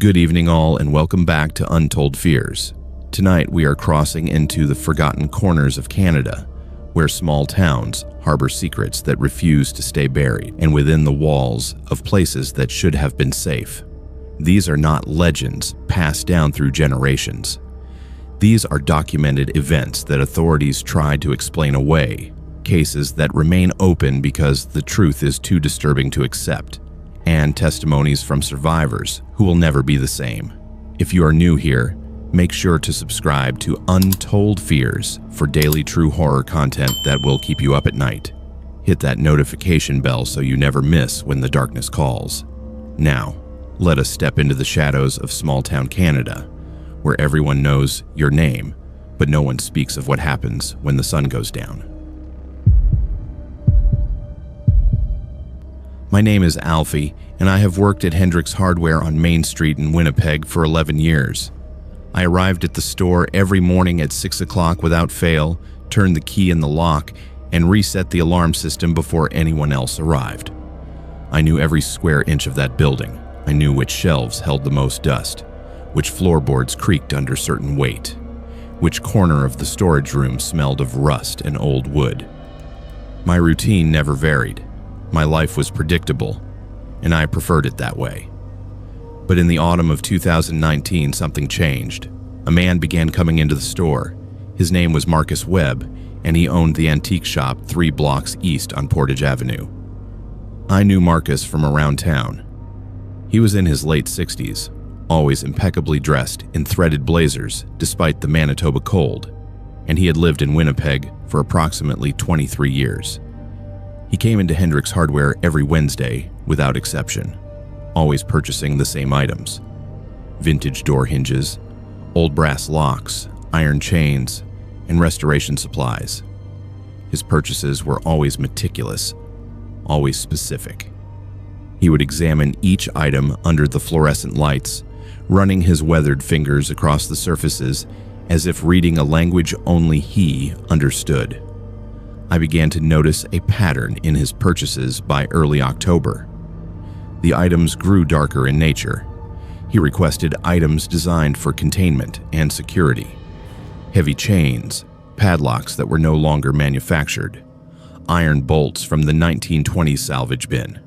Good evening all, and welcome back to Untold Fears. Tonight we are crossing into the forgotten corners of Canada, where small towns harbor secrets that refuse to stay buried and within the walls of places that should have been safe. These are not legends passed down through generations. These are documented events that authorities tried to explain away, cases that remain open because the truth is too disturbing to accept, and testimonies from survivors who will never be the same. If you are new here, make sure to subscribe to Untold Fears for daily true horror content that will keep you up at night. Hit that notification bell so you never miss when the darkness calls. Now, let us step into the shadows of small-town Canada, where everyone knows your name, but no one speaks of what happens when the sun goes down. My name is Alfie, and I have worked at Hendrick's Hardware on Main Street in Winnipeg for 11 years. I arrived at the store every morning at 6 o'clock without fail, turned the key in the lock, and reset the alarm system before anyone else arrived. I knew every square inch of that building. I knew which shelves held the most dust, which floorboards creaked under certain weight, which corner of the storage room smelled of rust and old wood. My routine never varied. My life was predictable, and I preferred it that way. But in the autumn of 2019, something changed. A man began coming into the store. His name was Marcus Webb, and he owned the antique shop 3 blocks east on Portage Avenue. I knew Marcus from around town. He was in his late 60s, always impeccably dressed in threaded blazers despite the Manitoba cold, and he had lived in Winnipeg for approximately 23 years. He came into Hendrick's Hardware every Wednesday without exception, always purchasing the same items: vintage door hinges, old brass locks, iron chains, and restoration supplies. His purchases were always meticulous, always specific. He would examine each item under the fluorescent lights, running his weathered fingers across the surfaces as if reading a language only he understood. I began to notice a pattern in his purchases by early October. The items grew darker in nature. He requested items designed for containment and security: heavy chains, padlocks that were no longer manufactured, iron bolts from the 1920s salvage bin.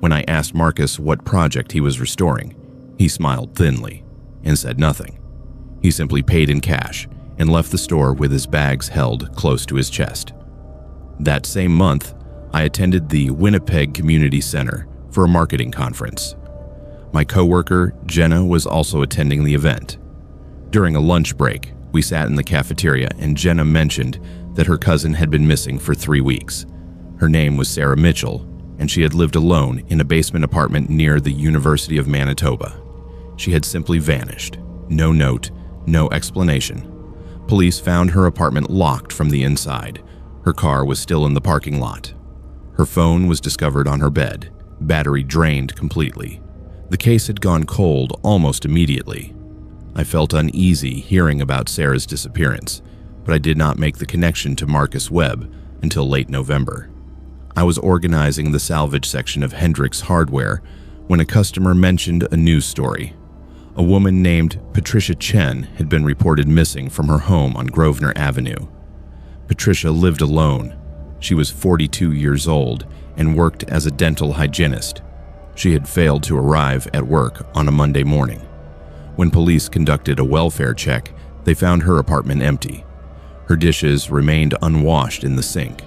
When I asked Marcus what project he was restoring, he smiled thinly and said nothing. He simply paid in cash and left the store with his bags held close to his chest. That same month, I attended the Winnipeg Community Center for a marketing conference. My coworker, Jenna, was also attending the event. During a lunch break, we sat in the cafeteria and Jenna mentioned that her cousin had been missing for 3 weeks. Her name was Sarah Mitchell, and she had lived alone in a basement apartment near the University of Manitoba. She had simply vanished. No note, no explanation. Police found her apartment locked from the inside. Her car was still in the parking lot. Her phone was discovered on her bed, battery drained completely. The case had gone cold almost immediately. I felt uneasy hearing about Sarah's disappearance, but I did not make the connection to Marcus Webb until late November. I was organizing the salvage section of Hendrick's Hardware when a customer mentioned a news story. A woman named Patricia Chen had been reported missing from her home on Grosvenor Avenue. Patricia lived alone. She was 42 years old and worked as a dental hygienist. She had failed to arrive at work on a Monday morning. When police conducted a welfare check, they found her apartment empty. Her dishes remained unwashed in the sink.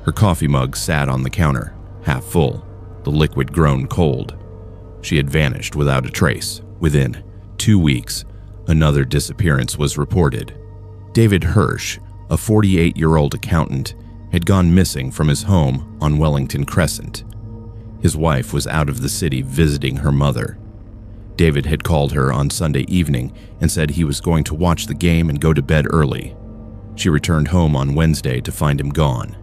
Her coffee mug sat on the counter, half full, the liquid grown cold. She had vanished without a trace. Within 2 weeks, another disappearance was reported. David Hirsch, a 48-year-old accountant, had gone missing from his home on Wellington Crescent. His wife was out of the city visiting her mother. David had called her on Sunday evening and said he was going to watch the game and go to bed early. She returned home on Wednesday to find him gone.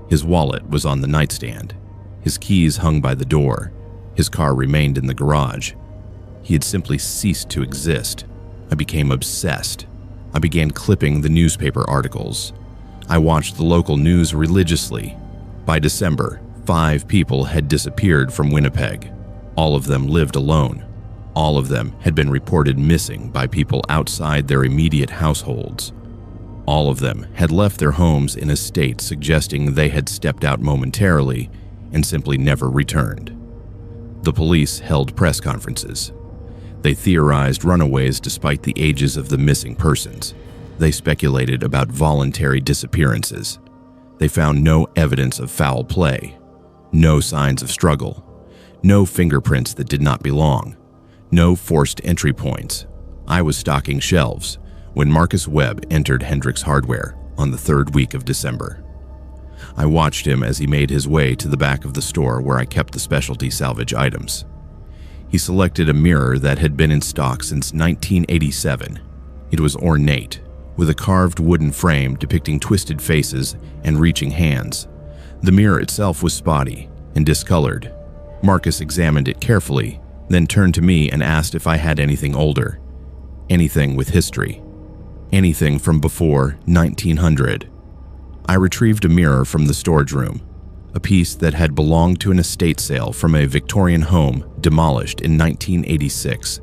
His wallet was on the nightstand. His keys hung by the door. His car remained in the garage. He had simply ceased to exist. I became obsessed. I began clipping the newspaper articles. I watched the local news religiously. By December, 5 people had disappeared from Winnipeg. All of them lived alone. All of them had been reported missing by people outside their immediate households. All of them had left their homes in a state suggesting they had stepped out momentarily and simply never returned. The police held press conferences. They theorized runaways despite the ages of the missing persons. They speculated about voluntary disappearances. They found no evidence of foul play, no signs of struggle, no fingerprints that did not belong, no forced entry points. I was stocking shelves when Marcus Webb entered Hendricks Hardware on the third week of December. I watched him as he made his way to the back of the store where I kept the specialty salvage items. He selected a mirror that had been in stock since 1987. It was ornate, with a carved wooden frame depicting twisted faces and reaching hands. The mirror itself was spotty and discolored. Marcus examined it carefully, then turned to me and asked if I had anything older, anything with history, anything from before 1900. I retrieved a mirror from the storage room, a piece that had belonged to an estate sale from a Victorian home demolished in 1986.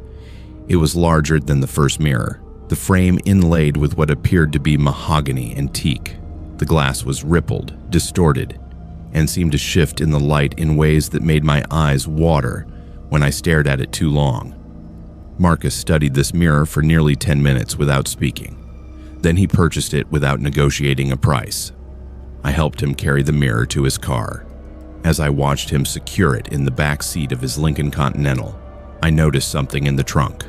It was larger than the first mirror, the frame inlaid with what appeared to be mahogany and teak. The glass was rippled, distorted, and seemed to shift in the light in ways that made my eyes water when I stared at it too long. Marcus studied this mirror for nearly 10 minutes without speaking. Then he purchased it without negotiating a price. I helped him carry the mirror to his car. As I watched him secure it in the back seat of his Lincoln Continental, I noticed something in the trunk.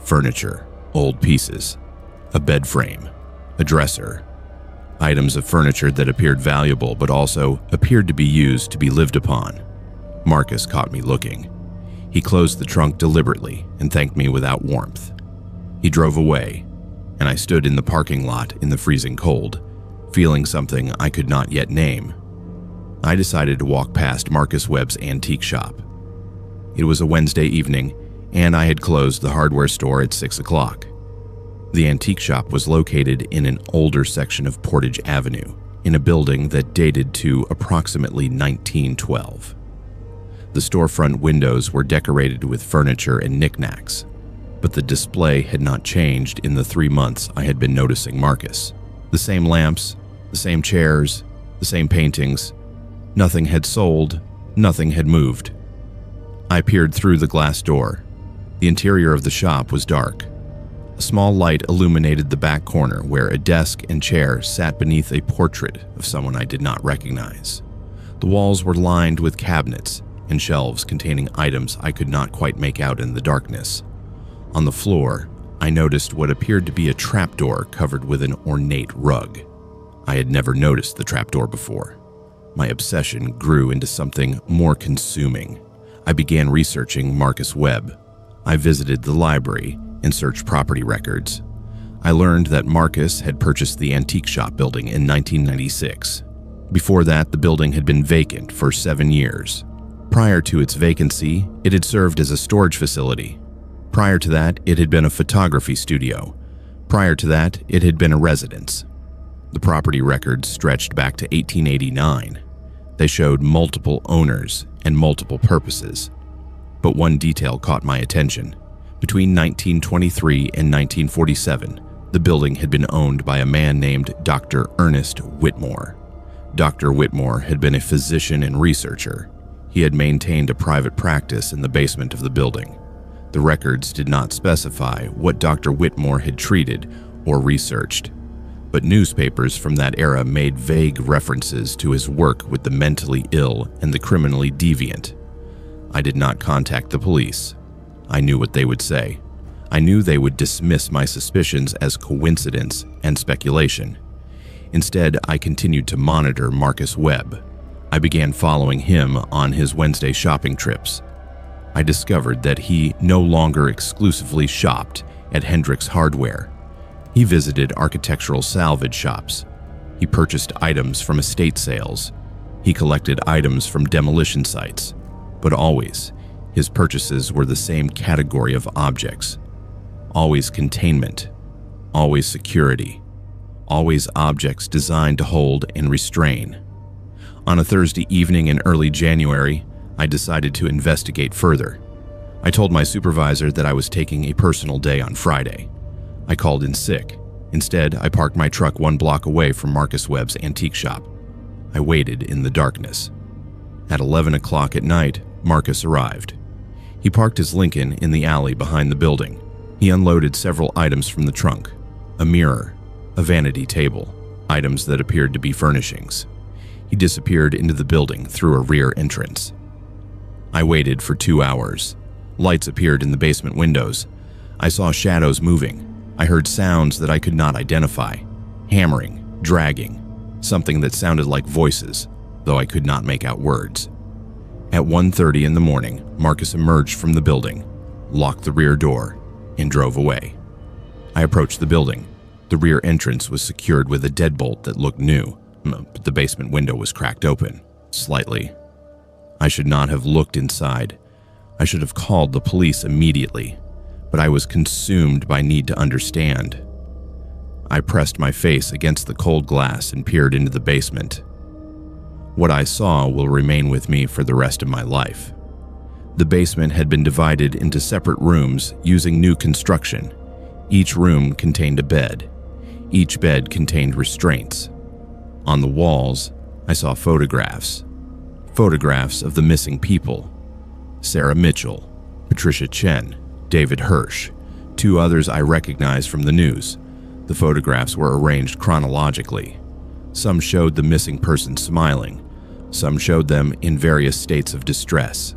Furniture, old pieces, a bed frame, a dresser, items of furniture that appeared valuable but also appeared to be used to be lived upon. Marcus caught me looking. He closed the trunk deliberately and thanked me without warmth. He drove away, and I stood in the parking lot in the freezing cold, feeling something I could not yet name. I decided to walk past Marcus Webb's antique shop. It was a Wednesday evening, and I had closed the hardware store at 6 o'clock. The antique shop was located in an older section of Portage Avenue, in a building that dated to approximately 1912. The storefront windows were decorated with furniture and knickknacks, but the display had not changed in the 3 months I had been noticing Marcus. The same lamps, the same chairs, the same paintings. Nothing had sold, nothing had moved. I peered through the glass door. The interior of the shop was dark. A small light illuminated the back corner where a desk and chair sat beneath a portrait of someone I did not recognize. The walls were lined with cabinets and shelves containing items I could not quite make out in the darkness. On the floor, I noticed what appeared to be a trapdoor covered with an ornate rug. I had never noticed the trapdoor before. My obsession grew into something more consuming. I began researching Marcus Webb. I visited the library and searched property records. I learned that Marcus had purchased the antique shop building in 1996. Before that, the building had been vacant for 7 years. Prior to its vacancy, it had served as a storage facility. Prior to that, it had been a photography studio. Prior to that, it had been a residence. The property records stretched back to 1889. They showed multiple owners and multiple purposes. But one detail caught my attention. Between 1923 and 1947, the building had been owned by a man named Dr. Ernest Whitmore. Dr. Whitmore had been a physician and researcher. He had maintained a private practice in the basement of the building. The records did not specify what Dr. Whitmore had treated or researched, but newspapers from that era made vague references to his work with the mentally ill and the criminally deviant. I did not contact the police. I knew what they would say. I knew they would dismiss my suspicions as coincidence and speculation. Instead, I continued to monitor Marcus Webb. I began following him on his Wednesday shopping trips. I discovered that he no longer exclusively shopped at Hendricks Hardware. He visited architectural salvage shops. He purchased items from estate sales. He collected items from demolition sites. But always, his purchases were the same category of objects. Always containment, always security, always objects designed to hold and restrain. On a Thursday evening in early January, I decided to investigate further. I told my supervisor that I was taking a personal day on Friday. I called in sick. Instead, I parked my truck 1 block away from Marcus Webb's antique shop. I waited in the darkness. At 11 o'clock at night, Marcus arrived. He parked his Lincoln in the alley behind the building. He unloaded several items from the trunk: a mirror, a vanity table, items that appeared to be furnishings. He disappeared into the building through a rear entrance. I waited for 2 hours. Lights appeared in the basement windows. I saw shadows moving. I heard sounds that I could not identify: hammering, dragging, something that sounded like voices, though I could not make out words. At 1:30 in the morning, Marcus emerged from the building, locked the rear door, and drove away. I approached the building. The rear entrance was secured with a deadbolt that looked new, but the basement window was cracked open, slightly. I should not have looked inside. I should have called the police immediately, but I was consumed by need to understand. I pressed my face against the cold glass and peered into the basement. What I saw will remain with me for the rest of my life. The basement had been divided into separate rooms using new construction. Each room contained a bed. Each bed contained restraints. On the walls, I saw photographs. Photographs of the missing people: Sarah Mitchell, Patricia Chen, David Hirsch, 2 others I recognized from the news. The photographs were arranged chronologically. Some showed the missing person smiling. Some showed them in various states of distress.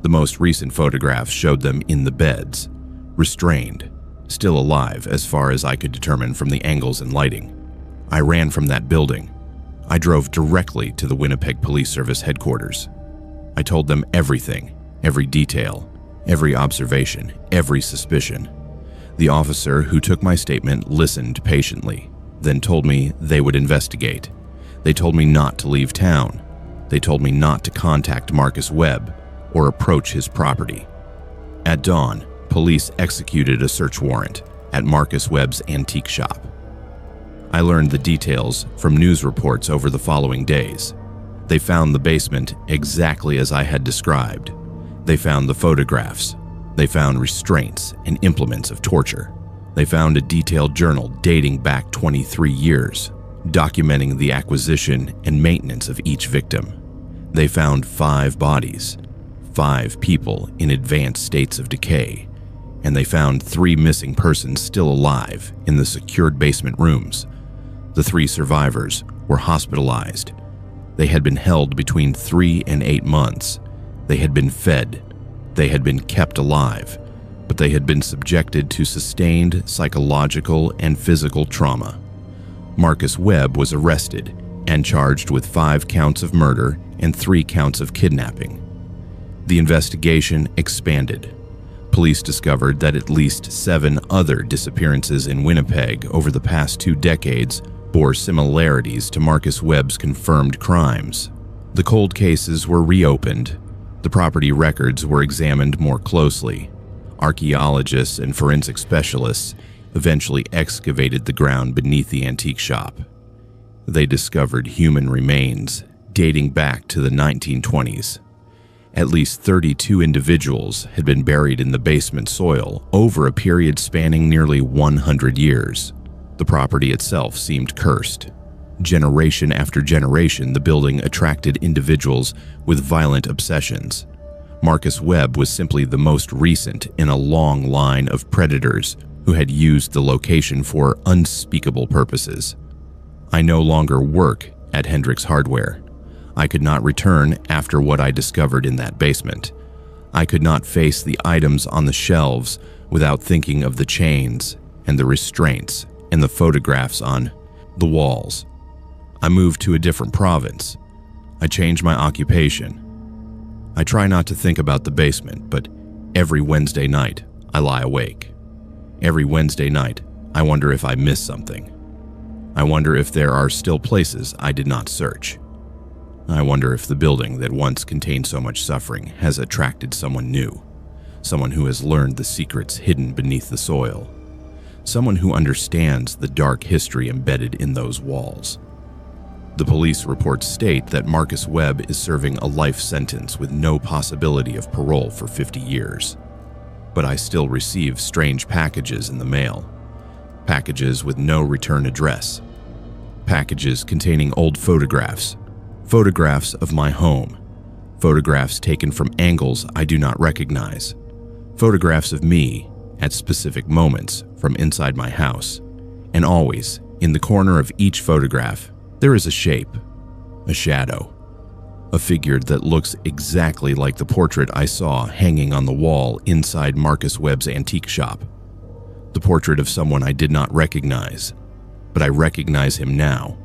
The most recent photographs showed them in the beds, restrained, still alive as far as I could determine from the angles and lighting. I ran from that building. I drove directly to the Winnipeg Police Service headquarters. I told them everything, every detail, every observation, every suspicion. The officer who took my statement listened patiently, then told me they would investigate. They told me not to leave town. They told me not to contact Marcus Webb or approach his property. At dawn, police executed a search warrant at Marcus Webb's antique shop. I learned the details from news reports over the following days. They found the basement exactly as I had described. They found the photographs. They found restraints and implements of torture. They found a detailed journal dating back 23 years, documenting the acquisition and maintenance of each victim. They found 5 bodies, 5 people in advanced states of decay, and they found 3 missing persons still alive in the secured basement rooms. The 3 survivors were hospitalized. They had been held between 3 and 8 months. They had been fed. They had been kept alive, but they had been subjected to sustained psychological and physical trauma. Marcus Webb was arrested and charged with 5 counts of murder and 3 counts of kidnapping. The investigation expanded. Police discovered that at least 7 other disappearances in Winnipeg over the past 2 decades bore similarities to Marcus Webb's confirmed crimes. The cold cases were reopened. The property records were examined more closely. Archaeologists and forensic specialists eventually excavated the ground beneath the antique shop. They discovered human remains dating back to the 1920s. At least 32 individuals had been buried in the basement soil over a period spanning nearly 100 years. The property itself seemed cursed. Generation after generation, the building attracted individuals with violent obsessions. Marcus Webb was simply the most recent in a long line of predators who had used the location for unspeakable purposes. I no longer work at Hendricks Hardware. I could not return after what I discovered in that basement. I could not face the items on the shelves without thinking of the chains and the restraints and the photographs on the walls. I moved to a different province. I changed my occupation. I try not to think about the basement, but every Wednesday night I lie awake. Every Wednesday night I wonder if I missed something. I wonder if there are still places I did not search. I wonder if the building that once contained so much suffering has attracted someone new, someone who has learned the secrets hidden beneath the soil, someone who understands the dark history embedded in those walls. The police reports state that Marcus Webb is serving a life sentence with no possibility of parole for 50 years. but I still receive strange packages in the mail. Packages with no return address. Packages containing old photographs. Photographs of my home. Photographs taken from angles I do not recognize. Photographs of me at specific moments from inside my house. And always, in the corner of each photograph, there is a shape, a shadow, a figure that looks exactly like the portrait I saw hanging on the wall inside Marcus Webb's antique shop. The portrait of someone I did not recognize, but I recognize him now.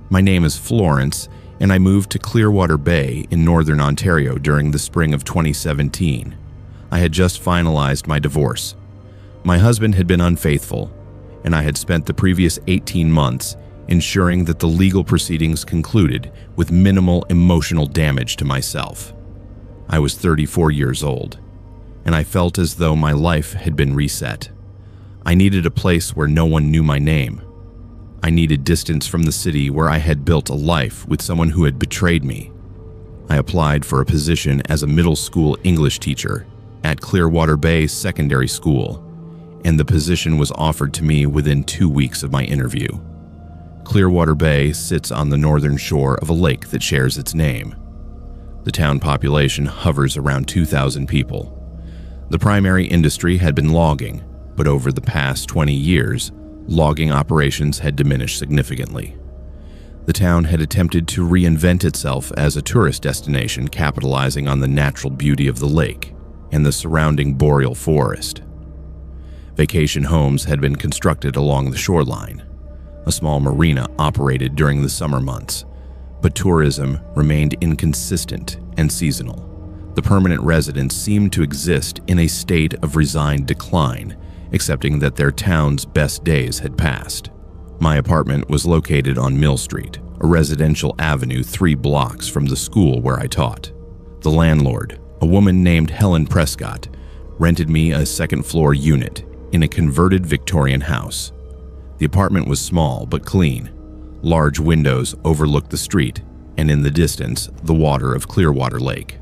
My name is Florence, and I moved to Clearwater Bay in northern Ontario during the spring of 2017. I had just finalized my divorce. My husband had been unfaithful, and I had spent the previous 18 months ensuring that the legal proceedings concluded with minimal emotional damage to myself. I was 34 years old, and I felt as though my life had been reset. I needed a place where no one knew my name. I needed distance from the city where I had built a life with someone who had betrayed me. I applied for a position as a middle school English teacher at Clearwater Bay Secondary School, and the position was offered to me within 2 weeks of my interview. Clearwater Bay sits on the northern shore of a lake that shares its name. The town population hovers around 2,000 people. The primary industry had been logging, but over the past 20 years, logging operations had diminished significantly. The town had attempted to reinvent itself as a tourist destination, capitalizing on the natural beauty of the lake and the surrounding boreal forest. Vacation homes had been constructed along the shoreline. A small marina operated during the summer months, but tourism remained inconsistent and seasonal. The permanent residents seemed to exist in a state of resigned decline, accepting that their town's best days had passed. My apartment was located on Mill Street, a residential avenue 3 blocks from the school where I taught. The landlord, a woman named Helen Prescott, rented me a second-floor unit in a converted Victorian house. The apartment was small but clean. Large windows overlooked the street, and in the distance, the water of Clearwater Lake.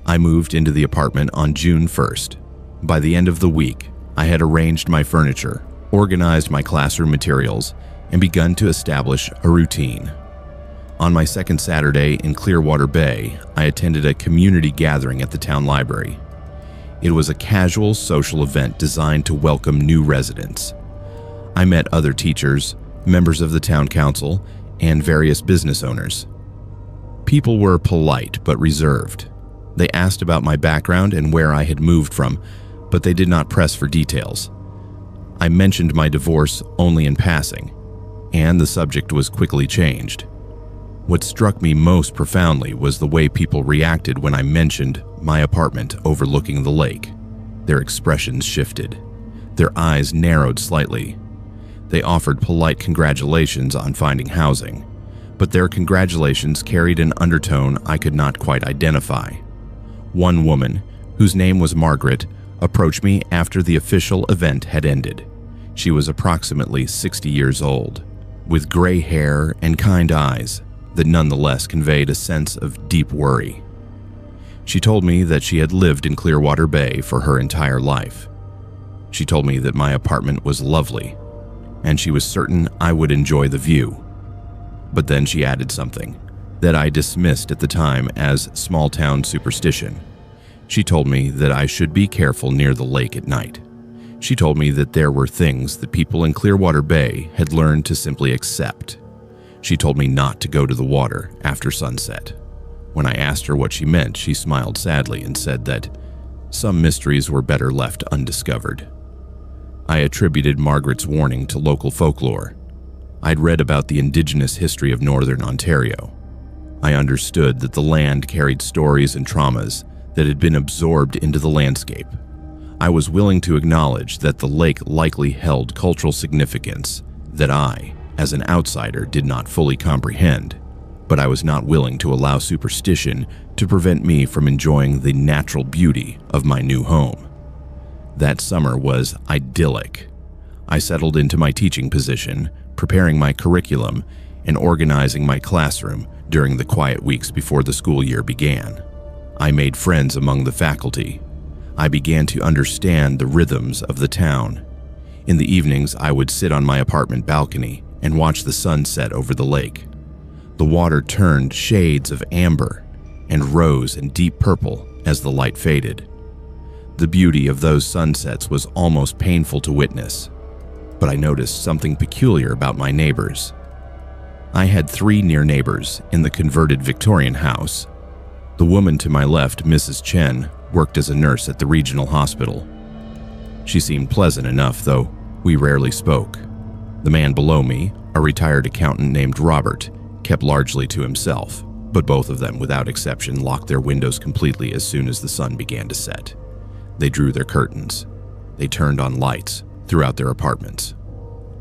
I moved into the apartment on June 1st. By the end of the week, I had arranged my furniture, organized my classroom materials, and begun to establish a routine. On my second Saturday in Clearwater Bay, I attended a community gathering at the town library. It was a casual social event designed to welcome new residents. I met other teachers, members of the town council, and various business owners. People were polite but reserved. They asked about my background and where I had moved from, but they did not press for details. I mentioned my divorce only in passing, and the subject was quickly changed. What struck me most profoundly was the way people reacted when I mentioned my apartment overlooking the lake. Their expressions shifted. Their eyes narrowed slightly. They offered polite congratulations on finding housing, but their congratulations carried an undertone I could not quite identify. One woman, whose name was Margaret, approached me after the official event had ended. She was approximately 60 years old, with gray hair and kind eyes that nonetheless conveyed a sense of deep worry. She told me that she had lived in Clearwater Bay for her entire life. She told me that my apartment was lovely, and she was certain I would enjoy the view. But then she added something that I dismissed at the time as small-town superstition. She told me that I should be careful near the lake at night. She told me that there were things that people in Clearwater Bay had learned to simply accept. She told me not to go to the water after sunset. When I asked her what she meant, she smiled sadly and said that some mysteries were better left undiscovered. I attributed Margaret's warning to local folklore. I'd read about the indigenous history of northern Ontario. I understood that the land carried stories and traumas that had been absorbed into the landscape. I was willing to acknowledge that the lake likely held cultural significance that I, as an outsider, did not fully comprehend, but I was not willing to allow superstition to prevent me from enjoying the natural beauty of my new home. That summer was idyllic. I settled into my teaching position, preparing my curriculum, and organizing my classroom during the quiet weeks before the school year began. I made friends among the faculty. I began to understand the rhythms of the town. In the evenings, I would sit on my apartment balcony and watch the sun set over the lake. The water turned shades of amber and rose and deep purple as the light faded. The beauty of those sunsets was almost painful to witness, but I noticed something peculiar about my neighbors. I had 3 near neighbors in the converted Victorian house. The woman to my left, Mrs. Chen, worked as a nurse at the regional hospital. She seemed pleasant enough, though we rarely spoke. The man below me, a retired accountant named Robert, kept largely to himself, but both of them, without exception, locked their windows completely as soon as the sun began to set. They drew their curtains. They turned on lights throughout their apartments.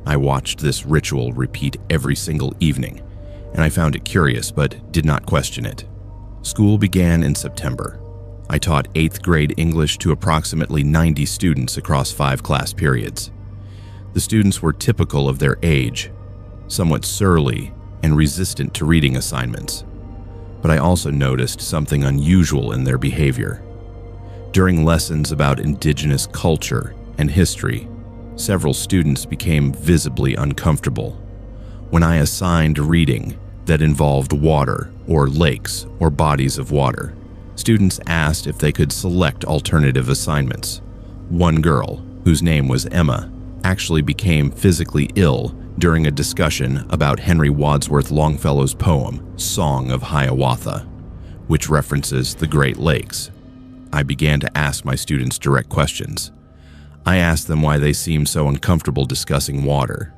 I watched this ritual repeat every single evening, and I found it curious but did not question it. School began in September. I taught 8th grade English to approximately 90 students across 5 class periods. The students were typical of their age, somewhat surly and resistant to reading assignments. But I also noticed something unusual in their behavior. During lessons about indigenous culture and history, several students became visibly uncomfortable. When I assigned reading that involved water or lakes or bodies of water, students asked if they could select alternative assignments. One girl, whose name was Emma, actually became physically ill during a discussion about Henry Wadsworth Longfellow's poem, Song of Hiawatha, which references the Great Lakes. I began to ask my students direct questions. I asked them why they seemed so uncomfortable discussing water.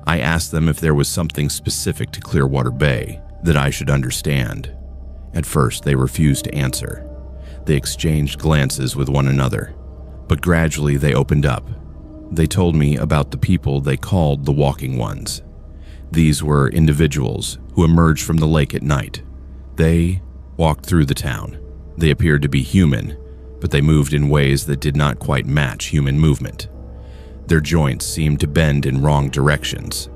I asked them if there was something specific to Clearwater Bay that I should understand. At first, they refused to answer. They exchanged glances with one another, but gradually they opened up. They told me about the people they called the Walking Ones. These were individuals who emerged from the lake at night. They walked through the town. They appeared to be human, but they moved in ways that did not quite match human movement. Their joints seemed to bend in wrong directions.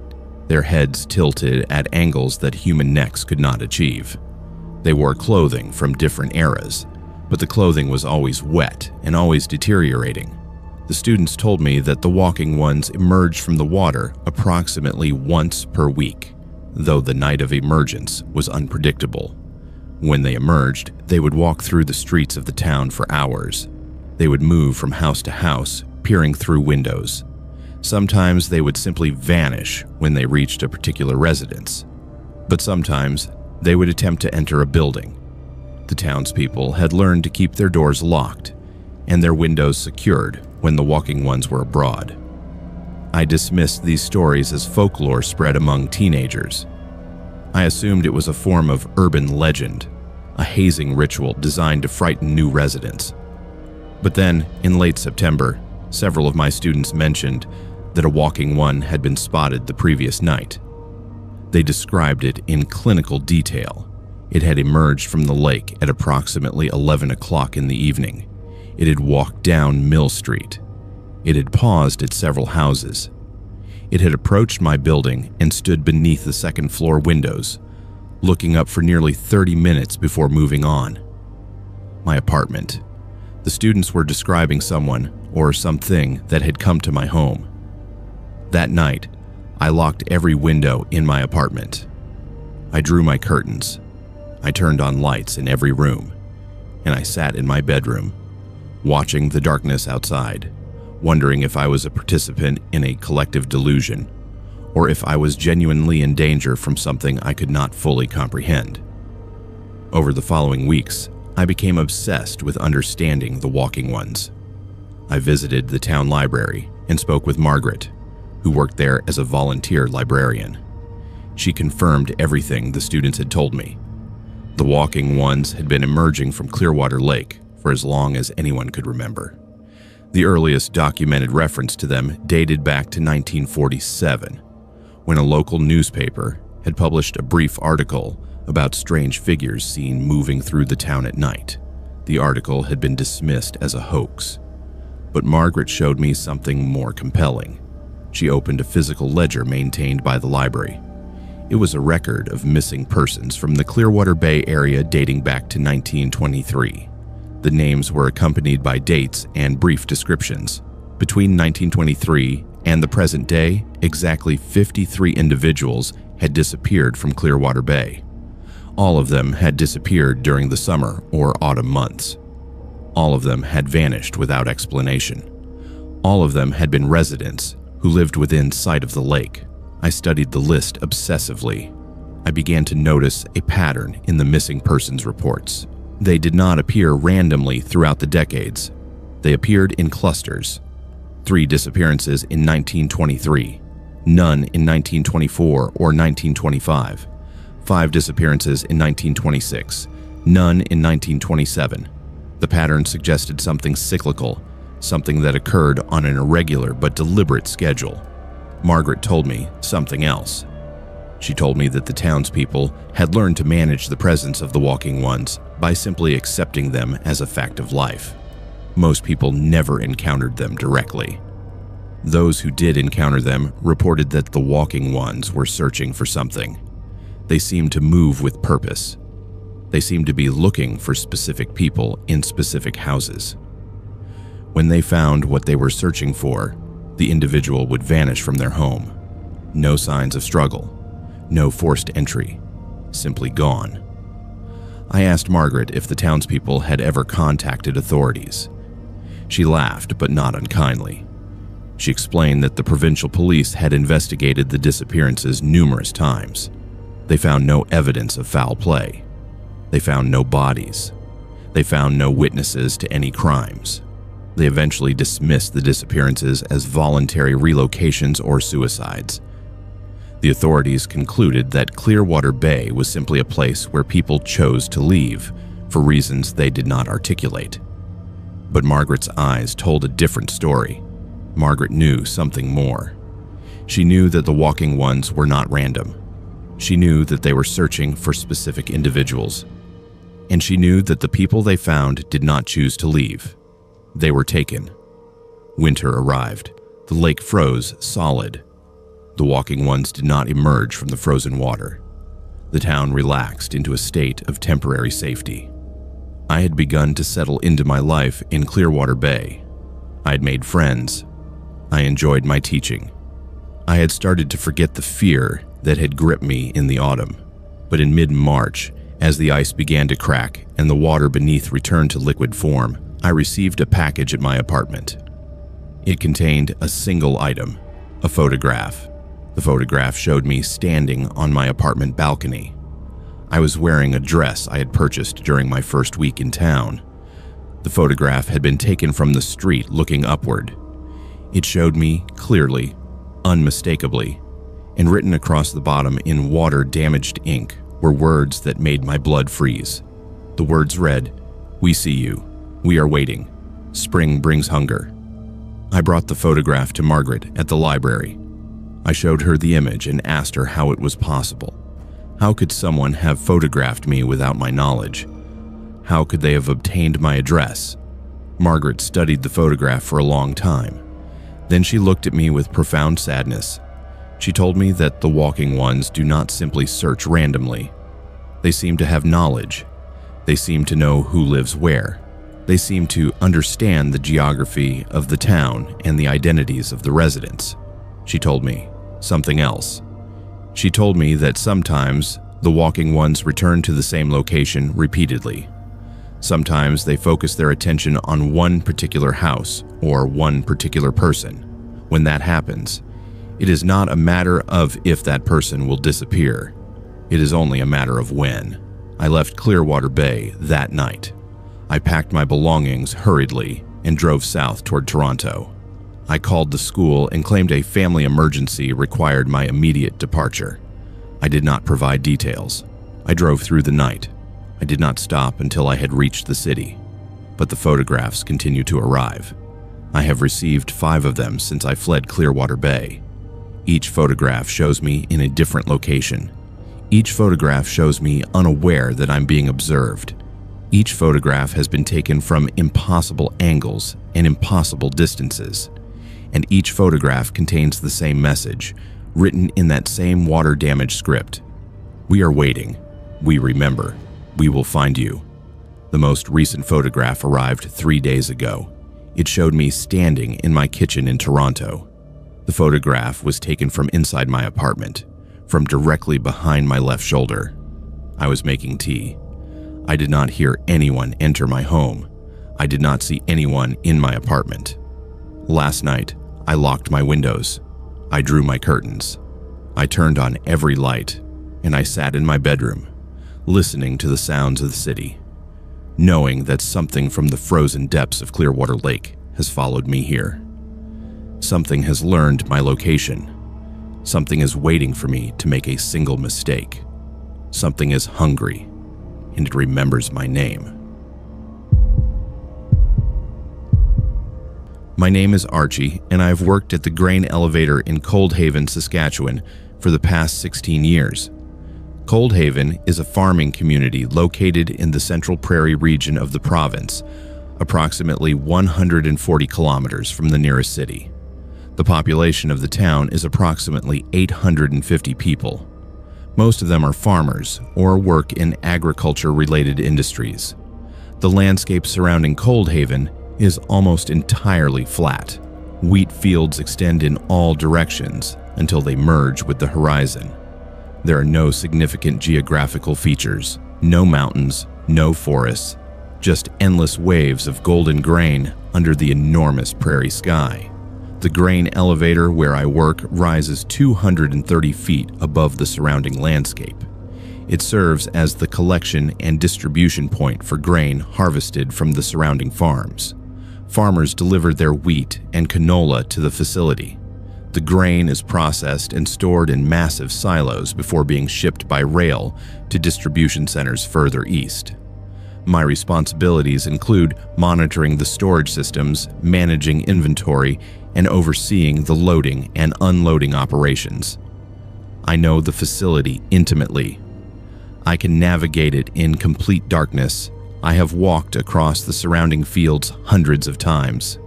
Their heads tilted at angles that human necks could not achieve. They wore clothing from different eras, but the clothing was always wet and always deteriorating. The students told me that the Walking Ones emerged from the water approximately once per week, though the night of emergence was unpredictable. When they emerged, they would walk through the streets of the town for hours. They would move from house to house, peering through windows. Sometimes they would simply vanish when they reached a particular residence, but sometimes they would attempt to enter a building. The townspeople had learned to keep their doors locked and their windows secured when the Walking Ones were abroad. I dismissed these stories as folklore spread among teenagers. I assumed it was a form of urban legend, a hazing ritual designed to frighten new residents. But then, in late September, several of my students mentioned that a Walking One had been spotted the previous night. They described it in clinical detail. It had emerged from the lake at approximately 11 o'clock in the evening. It had walked down Mill Street. It had paused at several houses. It had approached my building and stood beneath the second-floor windows, looking up for nearly 30 minutes before moving on. My apartment. The students were describing someone or something that had come to my home. That night, I locked every window in my apartment. I drew my curtains. I turned on lights in every room, and I sat in my bedroom, watching the darkness outside, wondering if I was a participant in a collective delusion, or if I was genuinely in danger from something I could not fully comprehend. Over the following weeks, I became obsessed with understanding the Walking Ones. I visited the town library and spoke with Margaret, who worked there as a volunteer librarian. She confirmed everything the students had told me. The Walking Ones had been emerging from Clearwater Lake for as long as anyone could remember. The earliest documented reference to them dated back to 1947, when a local newspaper had published a brief article about strange figures seen moving through the town at night. The article had been dismissed as a hoax, but Margaret showed me something more compelling. She opened a physical ledger maintained by the library. It was a record of missing persons from the Clearwater Bay area dating back to 1923. The names were accompanied by dates and brief descriptions. Between 1923 and the present day, exactly 53 individuals had disappeared from Clearwater Bay. All of them had disappeared during the summer or autumn months. All of them had vanished without explanation. All of them had been residents who lived within sight of the lake. I studied the list obsessively. I began to notice a pattern in the missing persons reports. They did not appear randomly throughout the decades. They appeared in clusters. 3 disappearances in 1923, none in 1924 or 1925. 5 disappearances in 1926, none in 1927. The pattern suggested something cyclical, something that occurred on an irregular but deliberate schedule. Margaret told me something else. She told me that the townspeople had learned to manage the presence of the walking ones by simply accepting them as a fact of life. Most people never encountered them directly. Those who did encounter them reported that the walking ones were searching for something. They seemed to move with purpose. They seemed to be looking for specific people in specific houses. When they found what they were searching for, the individual would vanish from their home. No signs of struggle, no forced entry, simply gone. I asked Margaret if the townspeople had ever contacted authorities. She laughed, but not unkindly. She explained that the provincial police had investigated the disappearances numerous times. They found no evidence of foul play. They found no bodies. They found no witnesses to any crimes. They eventually dismissed the disappearances as voluntary relocations or suicides. The authorities concluded that Clearwater Bay was simply a place where people chose to leave for reasons they did not articulate. But Margaret's eyes told a different story. Margaret knew something more. She knew that the walking ones were not random. She knew that they were searching for specific individuals. And she knew that the people they found did not choose to leave. They were taken. Winter arrived. The lake froze solid. The walking ones did not emerge from the frozen water. The town relaxed into a state of temporary safety. I had begun to settle into my life in Clearwater Bay. I had made friends. I enjoyed my teaching. I had started to forget the fear that had gripped me in the autumn. But in mid-March, as the ice began to crack and the water beneath returned to liquid form, I received a package at my apartment. It contained a single item, a photograph. The photograph showed me standing on my apartment balcony. I was wearing a dress I had purchased during my first week in town. The photograph had been taken from the street looking upward. It showed me clearly, unmistakably, and written across the bottom in water-damaged ink were words that made my blood freeze. The words read, "We see you. We are waiting. Spring brings hunger." I brought the photograph to Margaret at the library. I showed her the image and asked her how it was possible. How could someone have photographed me without my knowledge? How could they have obtained my address? Margaret studied the photograph for a long time. Then she looked at me with profound sadness. She told me that the walking ones do not simply search randomly. They seem to have knowledge. They seem to know who lives where. They seem to understand the geography of the town and the identities of the residents. She told me something else. She told me that sometimes the walking ones return to the same location repeatedly. Sometimes they focus their attention on one particular house or one particular person. When that happens, it is not a matter of if that person will disappear. It is only a matter of when. I left Clearwater Bay that night. I packed my belongings hurriedly and drove south toward Toronto. I called the school and claimed a family emergency required my immediate departure. I did not provide details. I drove through the night. I did not stop until I had reached the city. But the photographs continue to arrive. I have received 5 of them since I fled Clearwater Bay. Each photograph shows me in a different location. Each photograph shows me unaware that I'm being observed. Each photograph has been taken from impossible angles and impossible distances. And each photograph contains the same message, written in that same water-damaged script. "We are waiting. We remember. We will find you." The most recent photograph arrived 3 days ago. It showed me standing in my kitchen in Toronto. The photograph was taken from inside my apartment, from directly behind my left shoulder. I was making tea. I did not hear anyone enter my home. I did not see anyone in my apartment. Last night, I locked my windows. I drew my curtains. I turned on every light, and I sat in my bedroom, listening to the sounds of the city, knowing that something from the frozen depths of Clearwater Lake has followed me here. Something has learned my location. Something is waiting for me to make a single mistake. Something is hungry, and it remembers my name. My name is Archie, and I've worked at the grain elevator in Coldhaven, Saskatchewan for the past 16 years. Coldhaven is a farming community located in the Central Prairie region of the province, approximately 140 kilometers from the nearest city. The population of the town is approximately 850 people. Most of them are farmers or work in agriculture-related industries. The landscape surrounding Coldhaven is almost entirely flat. Wheat fields extend in all directions until they merge with the horizon. There are no significant geographical features, no mountains, no forests, just endless waves of golden grain under the enormous prairie sky. The grain elevator where I work rises 230 feet above the surrounding landscape. It serves as the collection and distribution point for grain harvested from the surrounding farms. Farmers deliver their wheat and canola to the facility. The grain is processed and stored in massive silos before being shipped by rail to distribution centers further east. My responsibilities include monitoring the storage systems, managing inventory, and overseeing the loading and unloading operations. I know the facility intimately. I can navigate it in complete darkness. I have walked across the surrounding fields hundreds of times.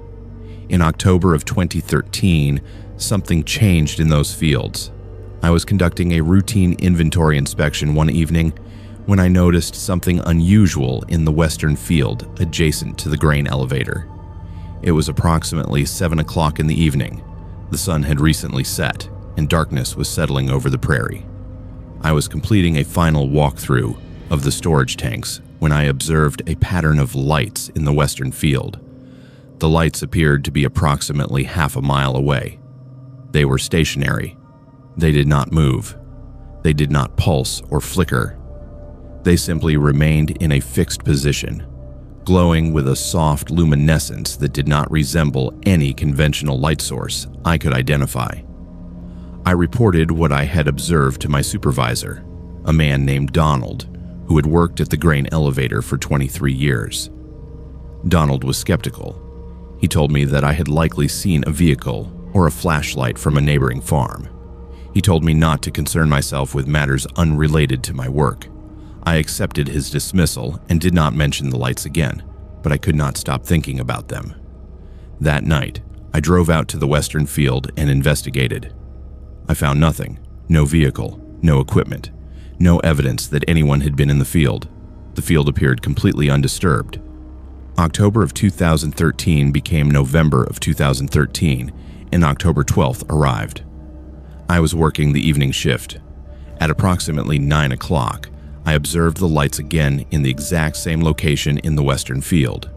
In October of 2013, something changed in those fields. I was conducting a routine inventory inspection one evening when I noticed something unusual in the western field adjacent to the grain elevator. It was approximately 7 o'clock in the evening. The sun had recently set, and darkness was settling over the prairie. I was completing a final walkthrough of the storage tanks when I observed a pattern of lights in the western field. The lights appeared to be approximately half a mile away. They were stationary. They did not move. They did not pulse or flicker. They simply remained in a fixed position, glowing with a soft luminescence that did not resemble any conventional light source I could identify. I reported what I had observed to my supervisor, a man named Donald, who had worked at the grain elevator for 23 years. Donald was skeptical. He told me that I had likely seen a vehicle or a flashlight from a neighboring farm. He told me not to concern myself with matters unrelated to my work. I accepted his dismissal and did not mention the lights again, but I could not stop thinking about them. That night, I drove out to the western field and investigated. I found nothing, no vehicle, no equipment, no evidence that anyone had been in the field. The field appeared completely undisturbed. October of 2013 became November of 2013, and October 12th arrived. I was working the evening shift. At approximately 9 o'clock, I observed the lights again in the exact same location in the western field.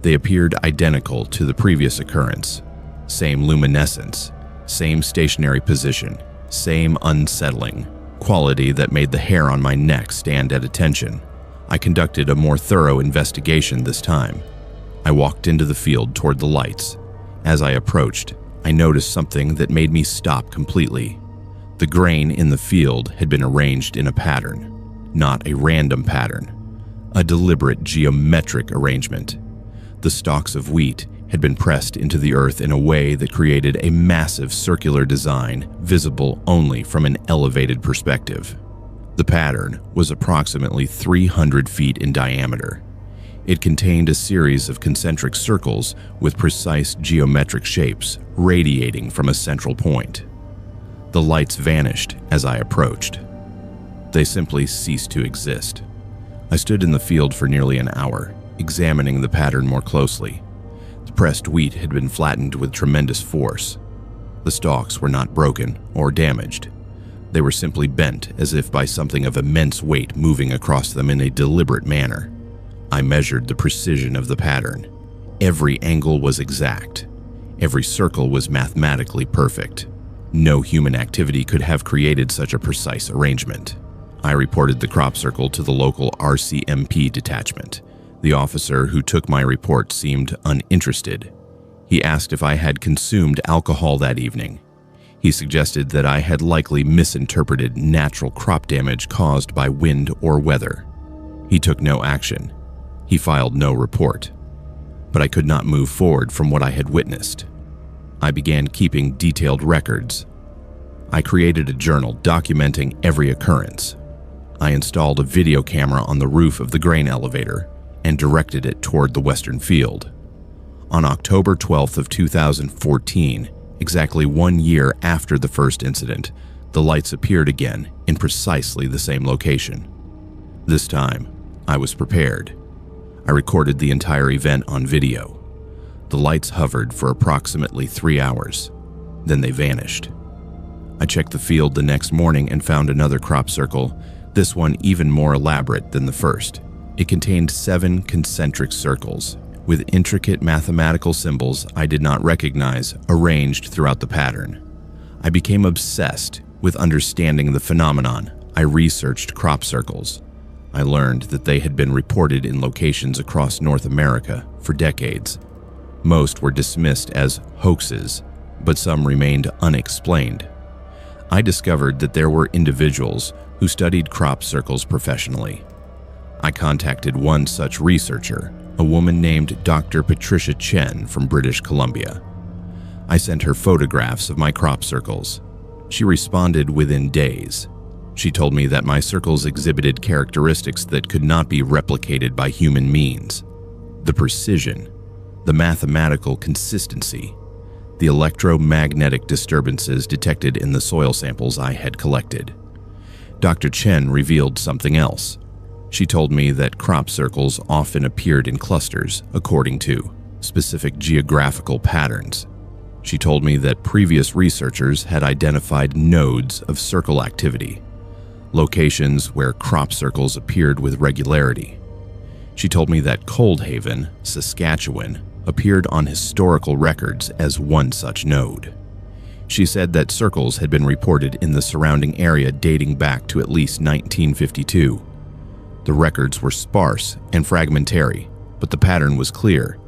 They appeared identical to the previous occurrence. Same luminescence, same stationary position, same unsettling quality that made the hair on my neck stand at attention. I conducted a more thorough investigation this time. I walked into the field toward the lights. As I approached, I noticed something that made me stop completely. The grain in the field had been arranged in a pattern, not a random pattern, a deliberate geometric arrangement. The stalks of wheat had been pressed into the earth in a way that created a massive circular design visible only from an elevated perspective. The pattern was approximately 300 feet in diameter. It contained a series of concentric circles with precise geometric shapes radiating from a central point. The lights vanished as I approached. They simply ceased to exist. I stood in the field for nearly an hour, examining the pattern more closely. The pressed wheat had been flattened with tremendous force. The stalks were not broken or damaged. They were simply bent as if by something of immense weight moving across them in a deliberate manner. I measured the precision of the pattern. Every angle was exact. Every circle was mathematically perfect. No human activity could have created such a precise arrangement. I reported the crop circle to the local RCMP detachment. The officer who took my report seemed uninterested. He asked if I had consumed alcohol that evening. He suggested that I had likely misinterpreted natural crop damage caused by wind or weather. He took no action. He filed no report. But I could not move forward from what I had witnessed. I began keeping detailed records. I created a journal documenting every occurrence. I installed a video camera on the roof of the grain elevator and directed it toward the western field. On October 12th of 2014, exactly 1 year after the first incident, the lights appeared again in precisely the same location. This time, I was prepared. I recorded the entire event on video. The lights hovered for approximately 3 hours. Then they vanished. I checked the field the next morning and found another crop circle, this one even more elaborate than the first. It contained 7 concentric circles, with intricate mathematical symbols I did not recognize arranged throughout the pattern. I became obsessed with understanding the phenomenon. I researched crop circles. I learned that they had been reported in locations across North America for decades. Most were dismissed as hoaxes, but some remained unexplained. I discovered that there were individuals who studied crop circles professionally. I contacted one such researcher, a woman named Dr. Patricia Chen from British Columbia. I sent her photographs of my crop circles. She responded within days. She told me that my circles exhibited characteristics that could not be replicated by human means. The precision, the mathematical consistency, the electromagnetic disturbances detected in the soil samples I had collected. Dr. Chen revealed something else. She told me that crop circles often appeared in clusters according to specific geographical patterns. She told me that previous researchers had identified nodes of circle activity, locations where crop circles appeared with regularity. She told me that Coldhaven, Saskatchewan, appeared on historical records as one such node. She said that circles had been reported in the surrounding area dating back to at least 1952. The records were sparse and fragmentary, but the pattern was clear.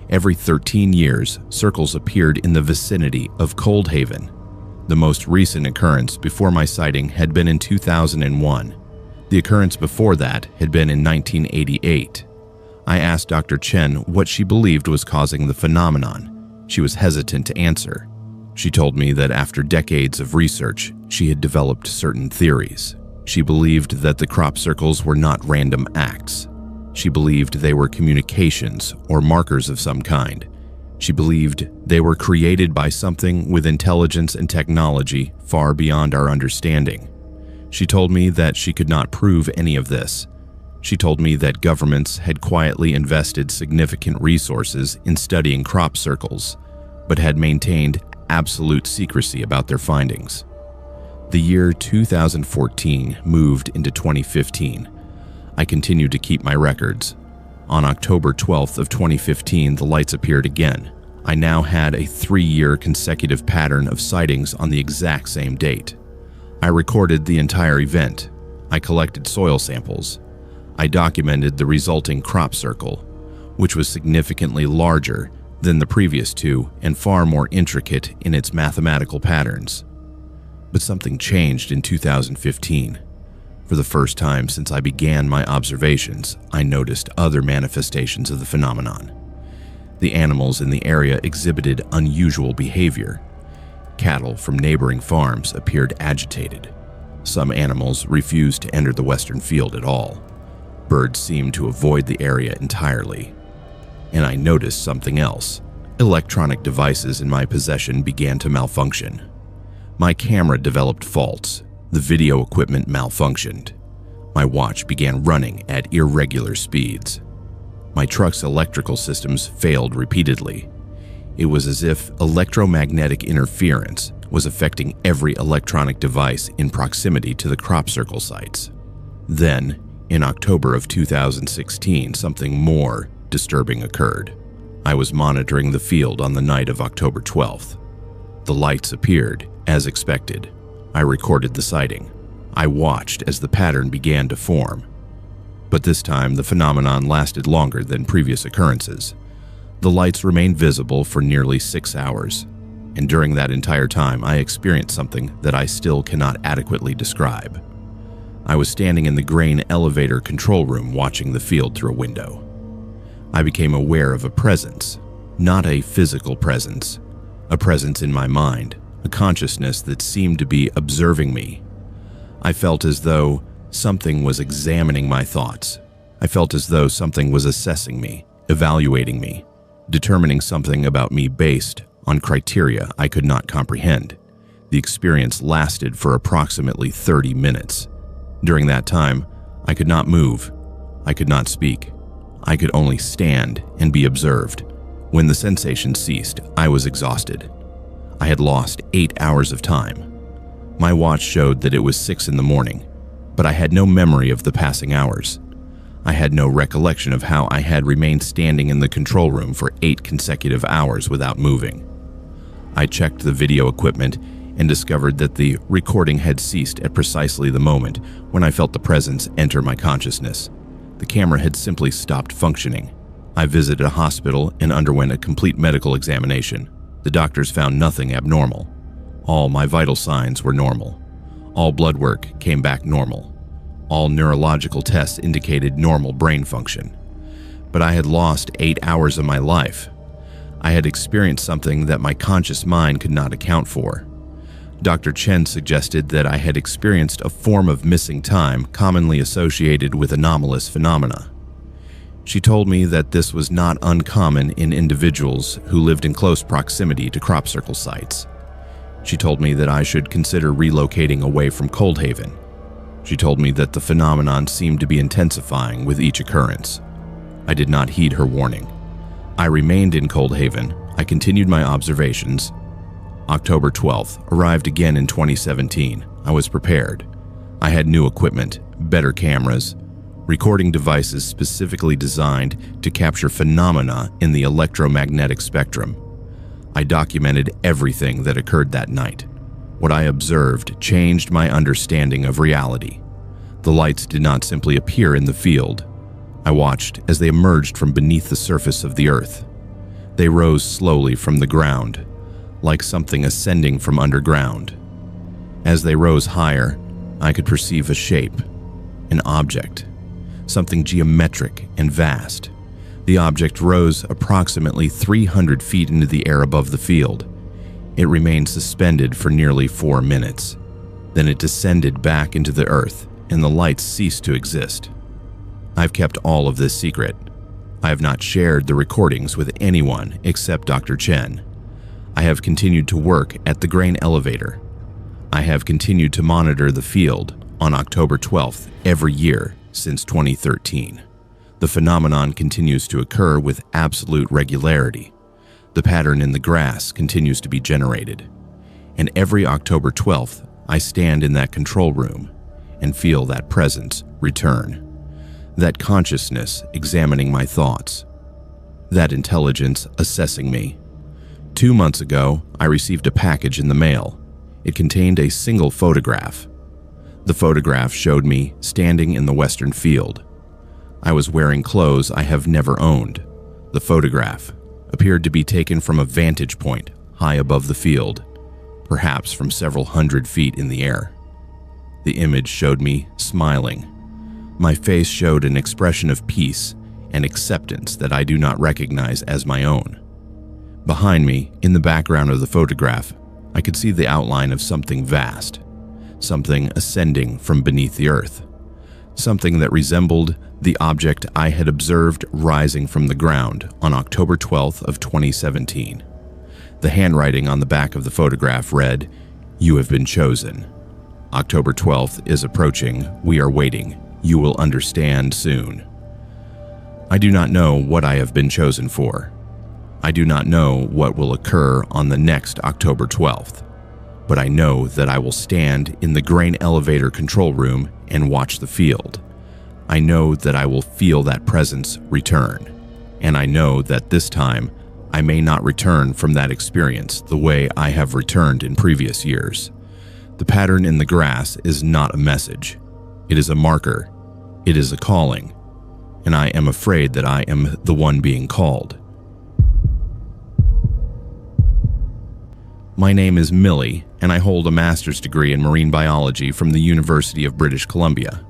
Every 13 years, circles appeared in the vicinity of Coldhaven. The most recent occurrence before my sighting had been in 2001. The occurrence before that had been in 1988. I asked Dr. Chen what she believed was causing the phenomenon. She was hesitant to answer. She told me that after decades of research, she had developed certain theories. She believed that the crop circles were not random acts. She believed they were communications or markers of some kind. She believed they were created by something with intelligence and technology far beyond our understanding. She told me that she could not prove any of this. She told me that governments had quietly invested significant resources in studying crop circles, but had maintained absolute secrecy about their findings. The year 2014 moved into 2015. I continued to keep my records. On October 12th of 2015, the lights appeared again. I now had a 3-year consecutive pattern of sightings on the exact same date. I recorded the entire event. I collected soil samples. I documented the resulting crop circle, which was significantly larger than the previous two and far more intricate in its mathematical patterns. But something changed in 2015. For the first time since I began my observations, I noticed other manifestations of the phenomenon. The animals in the area exhibited unusual behavior. Cattle from neighboring farms appeared agitated. Some animals refused to enter the western field at all. Birds seemed to avoid the area entirely. And I noticed something else. Electronic devices in my possession began to malfunction. My camera developed faults. The video equipment malfunctioned. My watch began running at irregular speeds. My truck's electrical systems failed repeatedly. It was as if electromagnetic interference was affecting every electronic device in proximity to the crop circle sites. Then, in October of 2016, something more disturbing occurred. I was monitoring the field on the night of October 12th. The lights appeared, as expected. I recorded the sighting. I watched as the pattern began to form. But this time, the phenomenon lasted longer than previous occurrences. The lights remained visible for nearly 6 hours, and during that entire time, I experienced something that I still cannot adequately describe. I was standing in the grain elevator control room watching the field through a window. I became aware of a presence, not a physical presence, a presence in my mind, a consciousness that seemed to be observing me. I felt as though something was examining my thoughts. I felt as though something was assessing me, evaluating me, determining something about me based on criteria I could not comprehend. The experience lasted for approximately 30 minutes. During that time, I could not move. I could not speak. I could only stand and be observed. When the sensation ceased, I was exhausted. I had lost 8 hours of time. My watch showed that it was 6 in the morning, but I had no memory of the passing hours. I had no recollection of how I had remained standing in the control room for 8 consecutive hours without moving. I checked the video equipment and discovered that the recording had ceased at precisely the moment when I felt the presence enter my consciousness. The camera had simply stopped functioning. I visited a hospital and underwent a complete medical examination. The doctors found nothing abnormal. All my vital signs were normal. All blood work came back normal. All neurological tests indicated normal brain function. But I had lost 8 hours of my life. I had experienced something that my conscious mind could not account for. Dr. Chen suggested that I had experienced a form of missing time commonly associated with anomalous phenomena. She told me that this was not uncommon in individuals who lived in close proximity to crop circle sites. She told me that I should consider relocating away from Coldhaven. She told me that the phenomenon seemed to be intensifying with each occurrence. I did not heed her warning. I remained in Coldhaven. I continued my observations. October 12th arrived again in 2017. I was prepared. I had new equipment, better cameras, recording devices specifically designed to capture phenomena in the electromagnetic spectrum. I documented everything that occurred that night. What I observed changed my understanding of reality. The lights did not simply appear in the field. I watched as they emerged from beneath the surface of the earth. They rose slowly from the ground, like something ascending from underground. As they rose higher, I could perceive a shape, an object, something geometric and vast. The object rose approximately 300 feet into the air above the field. It remained suspended for nearly 4 minutes. Then it descended back into the earth, and the lights ceased to exist. I've kept all of this secret. I have not shared the recordings with anyone except Dr. Chen. I have continued to work at the grain elevator. I have continued to monitor the field on October 12th every year since 2013. The phenomenon continues to occur with absolute regularity. The pattern in the grass continues to be generated. And every October 12th, I stand in that control room and feel that presence return. That consciousness examining my thoughts. That intelligence assessing me. 2 months ago, I received a package in the mail. It contained a single photograph. The photograph showed me standing in the western field. I was wearing clothes I have never owned. The photograph appeared to be taken from a vantage point high above the field, perhaps from several hundred feet in the air. The image showed me smiling. My face showed an expression of peace and acceptance that I do not recognize as my own. Behind me, in the background of the photograph, I could see the outline of something vast, something ascending from beneath the earth, something that resembled the object I had observed rising from the ground on October 12th of 2017. The handwriting on the back of the photograph read, You have been chosen. October 12th is approaching. We are waiting. You will understand soon. I do not know what I have been chosen for. I do not know what will occur on the next October 12th, but I know that I will stand in the grain elevator control room and watch the field. I know that I will feel that presence return, and I know that this time I may not return from that experience the way I have returned in previous years. The pattern in the grass is not a message. It is a marker. It is a calling, and I am afraid that I am the one being called. My name is Millie, and I hold a master's degree in marine biology from the University of British Columbia.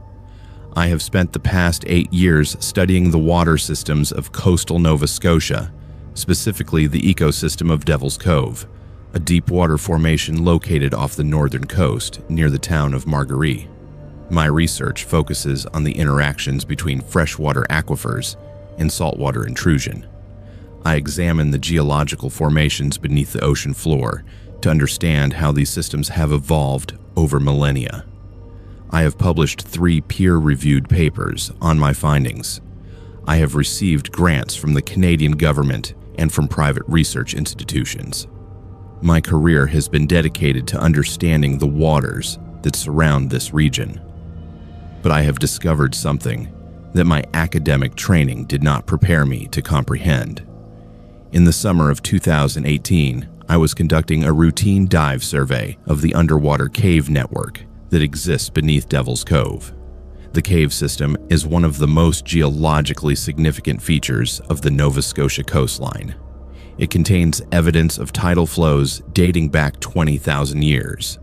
I have spent the past 8 years studying the water systems of coastal Nova Scotia, specifically the ecosystem of Devil's Cove, a deep water formation located off the northern coast near the town of Margaree. My research focuses on the interactions between freshwater aquifers and saltwater intrusion. I examine the geological formations beneath the ocean floor to understand how these systems have evolved over millennia. I have published 3 peer-reviewed papers on my findings. I have received grants from the Canadian government and from private research institutions. My career has been dedicated to understanding the waters that surround this region. But I have discovered something that my academic training did not prepare me to comprehend. In the summer of 2018, I was conducting a routine dive survey of the underwater cave network that exists beneath Devil's Cove. The cave system is one of the most geologically significant features of the Nova Scotia coastline. It contains evidence of tidal flows dating back 20,000 years.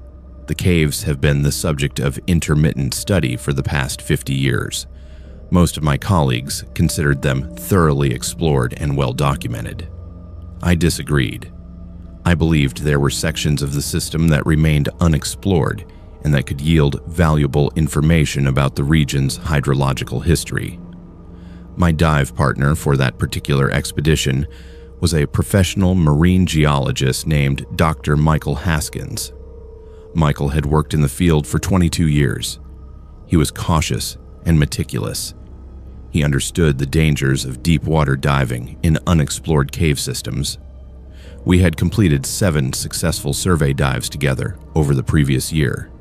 The caves have been the subject of intermittent study for the past 50 years. Most of my colleagues considered them thoroughly explored and well documented. I disagreed. I believed there were sections of the system that remained unexplored and that could yield valuable information about the region's hydrological history. My dive partner for that particular expedition was a professional marine geologist named Dr. Michael Haskins. Michael had worked in the field for 22 years. He was cautious and meticulous. He understood the dangers of deep water diving in unexplored cave systems. We had completed 7 successful survey dives together over the previous year.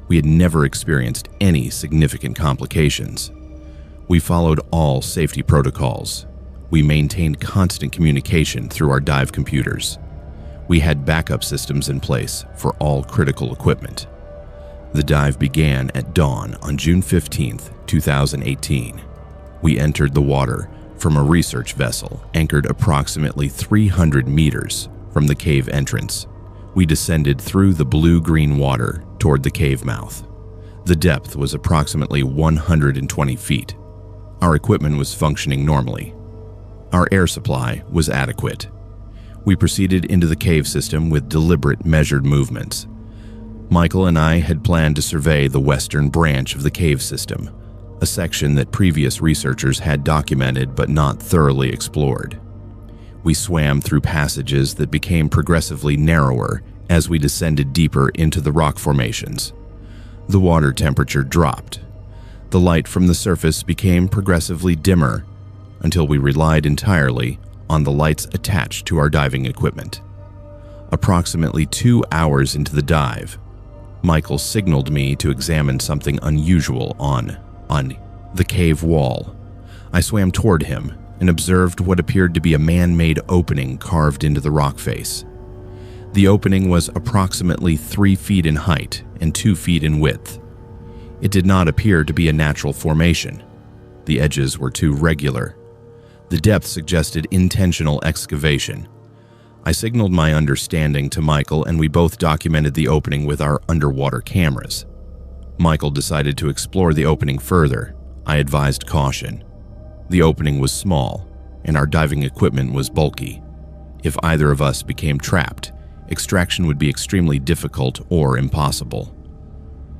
We had never experienced any significant complications. We followed all safety protocols. We maintained constant communication through our dive computers. We had backup systems in place for all critical equipment. The dive began at dawn on June 15, 2018. We entered the water from a research vessel anchored approximately 300 meters from the cave entrance. We descended through the blue-green water toward the cave mouth. The depth was approximately 120 feet. Our equipment was functioning normally. Our air supply was adequate. We proceeded into the cave system with deliberate, measured movements. Michael and I had planned to survey the western branch of the cave system, a section that previous researchers had documented but not thoroughly explored. We swam through passages that became progressively narrower as we descended deeper into the rock formations. The water temperature dropped. The light from the surface became progressively dimmer until we relied entirely on the lights attached to our diving equipment. Approximately 2 hours into the dive, Michael signaled me to examine something unusual on the cave wall. I swam toward him and observed what appeared to be a man-made opening carved into the rock face. The opening was approximately 3 feet in height and 2 feet in width. It did not appear to be a natural formation. The edges were too regular. The depth suggested intentional excavation. I signaled my understanding to Michael, and we both documented the opening with our underwater cameras. Michael decided to explore the opening further. I advised caution. The opening was small, and our diving equipment was bulky. If either of us became trapped, extraction would be extremely difficult or impossible.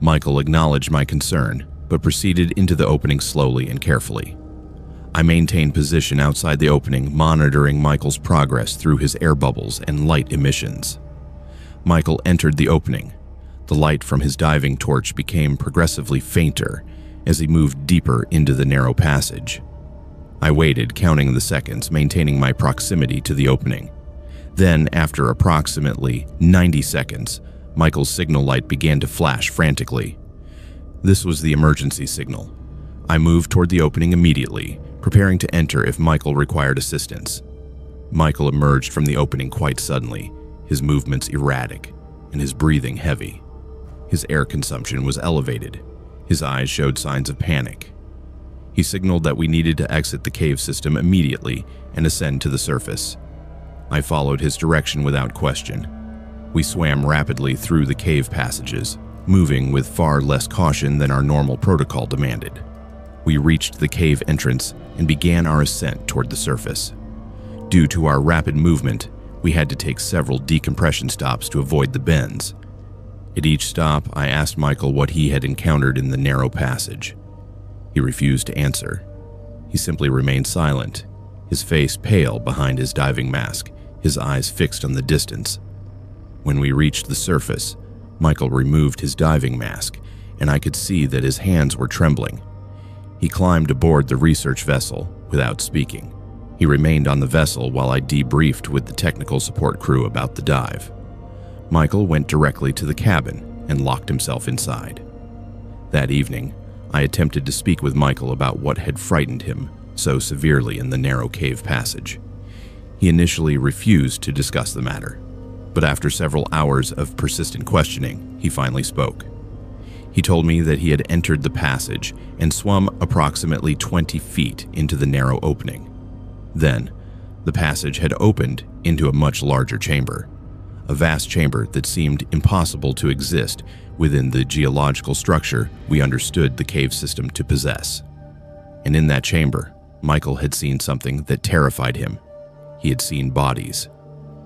Michael acknowledged my concern, but proceeded into the opening slowly and carefully. I maintained position outside the opening, monitoring Michael's progress through his air bubbles and light emissions. Michael entered the opening The light from his diving torch became progressively fainter as he moved deeper into the narrow passage. I waited, counting the seconds, maintaining my proximity to the opening. Then, after approximately 90 seconds, Michael's signal light began to flash frantically. This was the emergency signal. I moved toward the opening immediately, preparing to enter if Michael required assistance. Michael emerged from the opening quite suddenly, his movements erratic and his breathing heavy. His air consumption was elevated. His eyes showed signs of panic. He signaled that we needed to exit the cave system immediately and ascend to the surface. I followed his direction without question. We swam rapidly through the cave passages, moving with far less caution than our normal protocol demanded. We reached the cave entrance and began our ascent toward the surface. Due to our rapid movement, we had to take several decompression stops to avoid the bends. At each stop, I asked Michael what he had encountered in the narrow passage. He refused to answer. He simply remained silent, his face pale behind his diving mask, his eyes fixed on the distance. When we reached the surface, Michael removed his diving mask, and I could see that his hands were trembling. He climbed aboard the research vessel without speaking. He remained on the vessel while I debriefed with the technical support crew about the dive. Michael went directly to the cabin and locked himself inside. That evening, I attempted to speak with Michael about what had frightened him so severely in the narrow cave passage. He initially refused to discuss the matter, but after several hours of persistent questioning, he finally spoke. He told me that he had entered the passage and swum approximately 20 feet into the narrow opening. Then, the passage had opened into a much larger chamber, a vast chamber that seemed impossible to exist within the geological structure we understood the cave system to possess. And in that chamber, Michael had seen something that terrified him. He had seen bodies,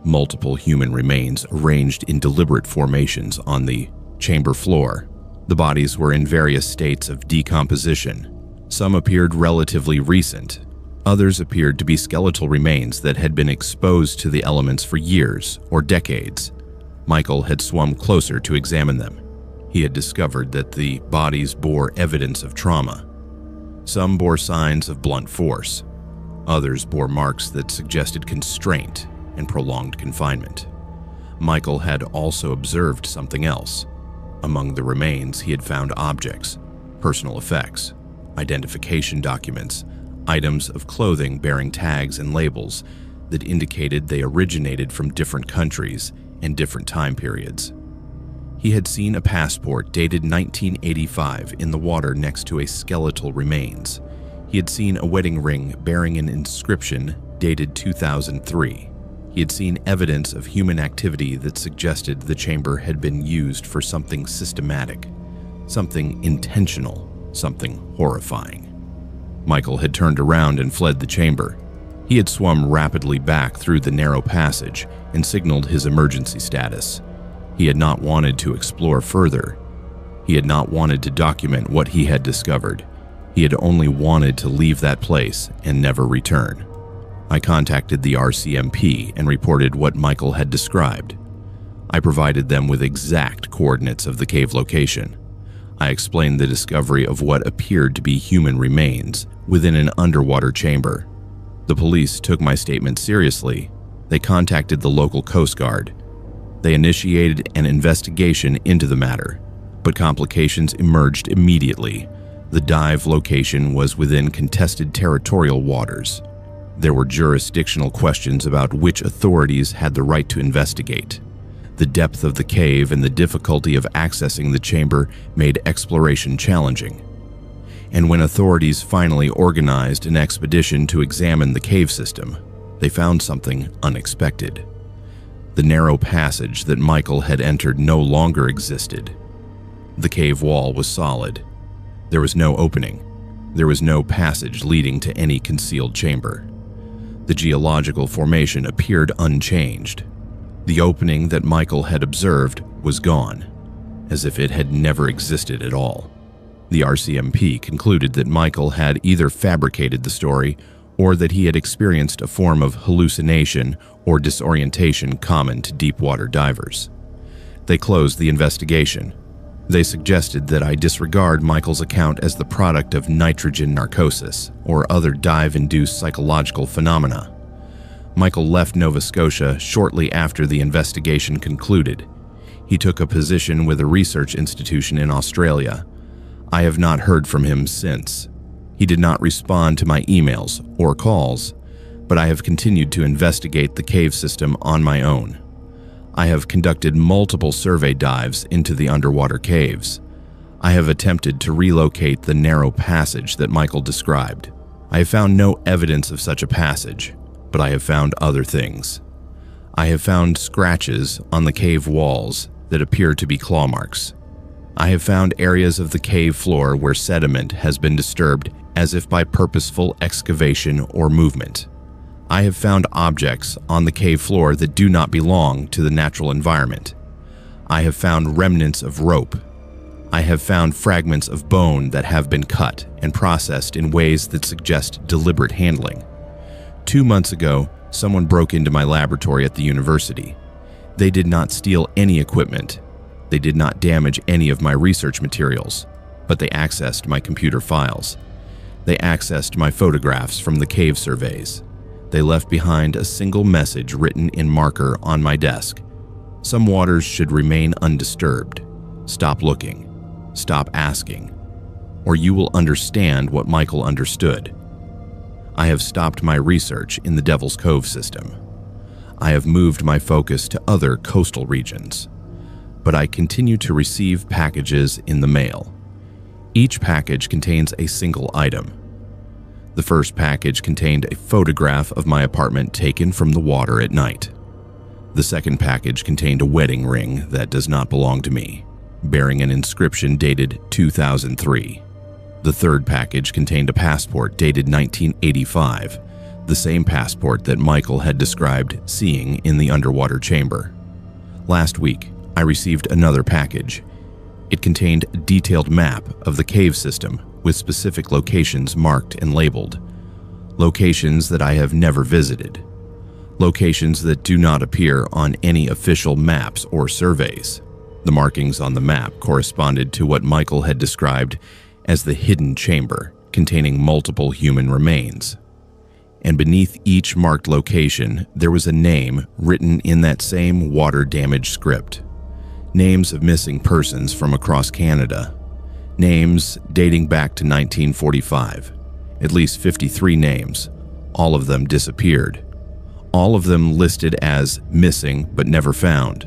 multiple human remains arranged in deliberate formations on the chamber floor. The bodies were in various states of decomposition. Some appeared relatively recent. Others appeared to be skeletal remains that had been exposed to the elements for years or decades. Michael had swum closer to examine them. He had discovered that the bodies bore evidence of trauma. Some bore signs of blunt force. Others bore marks that suggested constraint and prolonged confinement. Michael had also observed something else. Among the remains, he had found objects, personal effects, identification documents, items of clothing bearing tags and labels that indicated they originated from different countries and different time periods. He had seen a passport dated 1985 in the water next to a skeletal remains. He had seen a wedding ring bearing an inscription dated 2003. He had seen evidence of human activity that suggested the chamber had been used for something systematic, something intentional, something horrifying. Michael had turned around and fled the chamber. He had swum rapidly back through the narrow passage and signaled his emergency status. He had not wanted to explore further. He had not wanted to document what he had discovered. He had only wanted to leave that place and never return. I contacted the RCMP and reported what Michael had described. I provided them with exact coordinates of the cave location. I explained the discovery of what appeared to be human remains within an underwater chamber. The police took my statement seriously. They contacted the local Coast Guard. They initiated an investigation into the matter, but complications emerged immediately. The dive location was within contested territorial waters. There were jurisdictional questions about which authorities had the right to investigate. The depth of the cave and the difficulty of accessing the chamber made exploration challenging. And when authorities finally organized an expedition to examine the cave system, they found something unexpected. The narrow passage that Michael had entered no longer existed. The cave wall was solid. There was no opening. There was no passage leading to any concealed chamber. The geological formation appeared unchanged. The opening that Michael had observed was gone, as if it had never existed at all. The RCMP concluded that Michael had either fabricated the story or that he had experienced a form of hallucination or disorientation common to deep-water divers. They closed the investigation. They suggested that I disregard Michael's account as the product of nitrogen narcosis or other dive-induced psychological phenomena. Michael left Nova Scotia shortly after the investigation concluded. He took a position with a research institution in Australia. I have not heard from him since. He did not respond to my emails or calls, but I have continued to investigate the cave system on my own. I have conducted multiple survey dives into the underwater caves. I have attempted to relocate the narrow passage that Michael described. I have found no evidence of such a passage, but I have found other things. I have found scratches on the cave walls that appear to be claw marks. I have found areas of the cave floor where sediment has been disturbed as if by purposeful excavation or movement. I have found objects on the cave floor that do not belong to the natural environment. I have found remnants of rope. I have found fragments of bone that have been cut and processed in ways that suggest deliberate handling. 2 months ago, someone broke into my laboratory at the university. They did not steal any equipment. They did not damage any of my research materials, but they accessed my computer files. They accessed my photographs from the cave surveys. They left behind a single message written in marker on my desk. Some waters should remain undisturbed. Stop looking. Stop asking. Or you will understand what Michael understood. I have stopped my research in the Devil's Cove system. I have moved my focus to other coastal regions. But I continue to receive packages in the mail. Each package contains a single item. The first package contained a photograph of my apartment taken from the water at night. The second package contained a wedding ring that does not belong to me, bearing an inscription dated 2003. The third package contained a passport dated 1985, the same passport that Michael had described seeing in the underwater chamber. Last week, I received another package. It contained a detailed map of the cave system with specific locations marked and labeled. Locations that I have never visited. Locations that do not appear on any official maps or surveys. The markings on the map corresponded to what Michael had described as the hidden chamber containing multiple human remains. And beneath each marked location, there was a name written in that same water-damaged script. Names of missing persons from across Canada. Names dating back to 1945. At least 53 names. All of them disappeared. All of them listed as missing but never found.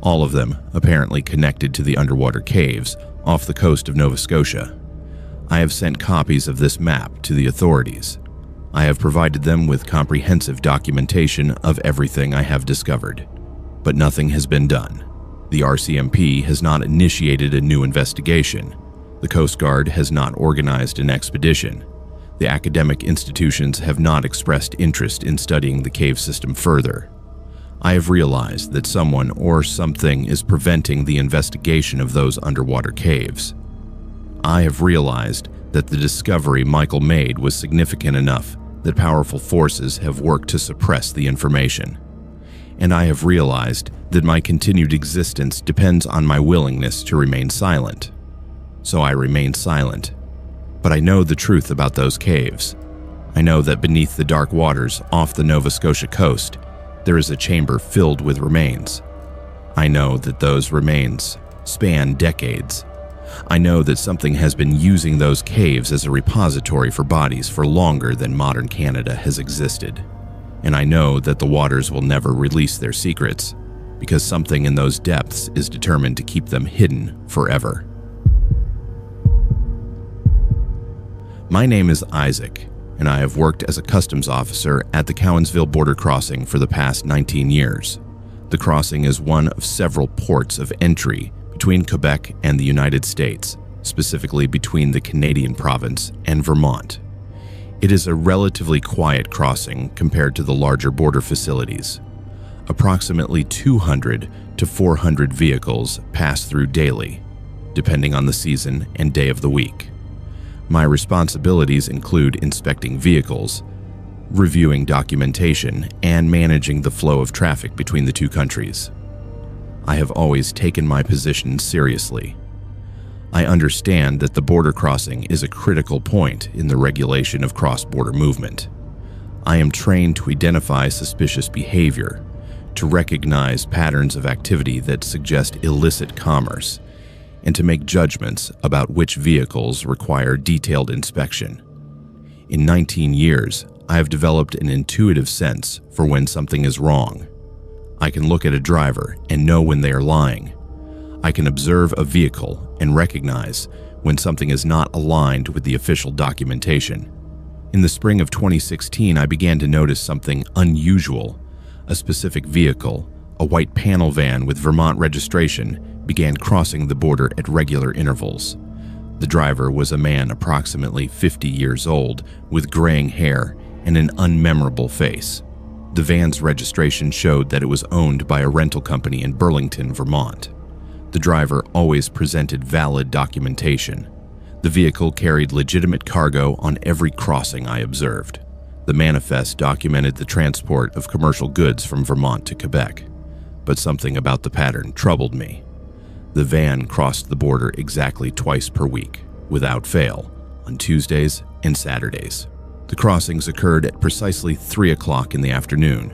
All of them apparently connected to the underwater caves off the coast of Nova Scotia. I have sent copies of this map to the authorities. I have provided them with comprehensive documentation of everything I have discovered. But nothing has been done. The RCMP has not initiated a new investigation. The Coast Guard has not organized an expedition. The academic institutions have not expressed interest in studying the cave system further. I have realized that someone or something is preventing the investigation of those underwater caves. I have realized that the discovery Michael made was significant enough that powerful forces have worked to suppress the information. And I have realized that my continued existence depends on my willingness to remain silent. So I remain silent. But I know the truth about those caves. I know that beneath the dark waters off the Nova Scotia coast, there is a chamber filled with remains. I know that those remains span decades. I know that something has been using those caves as a repository for bodies for longer than modern Canada has existed. And I know that the waters will never release their secrets, because something in those depths is determined to keep them hidden forever. My name is Isaac, and I have worked as a customs officer at the Cowansville border crossing for the past 19 years. The crossing is one of several ports of entry between Quebec and the United States, specifically between the Canadian province and Vermont. It is a relatively quiet crossing compared to the larger border facilities. Approximately 200 to 400 vehicles pass through daily, depending on the season and day of the week. My responsibilities include inspecting vehicles, reviewing documentation, and managing the flow of traffic between the two countries. I have always taken my position seriously. I understand that the border crossing is a critical point in the regulation of cross-border movement. I am trained to identify suspicious behavior, to recognize patterns of activity that suggest illicit commerce, and to make judgments about which vehicles require detailed inspection. In 19 years, I have developed an intuitive sense for when something is wrong. I can look at a driver and know when they are lying. I can observe a vehicle and recognize when something is not aligned with the official documentation. In the spring of 2016, I began to notice something unusual. A specific vehicle, a white panel van with Vermont registration, began crossing the border at regular intervals. The driver was a man approximately 50 years old with graying hair and an unmemorable face. The van's registration showed that it was owned by a rental company in Burlington, Vermont. The driver always presented valid documentation. The vehicle carried legitimate cargo on every crossing I observed. The manifest documented the transport of commercial goods from Vermont to Quebec. But something about the pattern troubled me. The van crossed the border exactly twice per week, without fail, on Tuesdays and Saturdays. The crossings occurred at precisely 3 o'clock in the afternoon.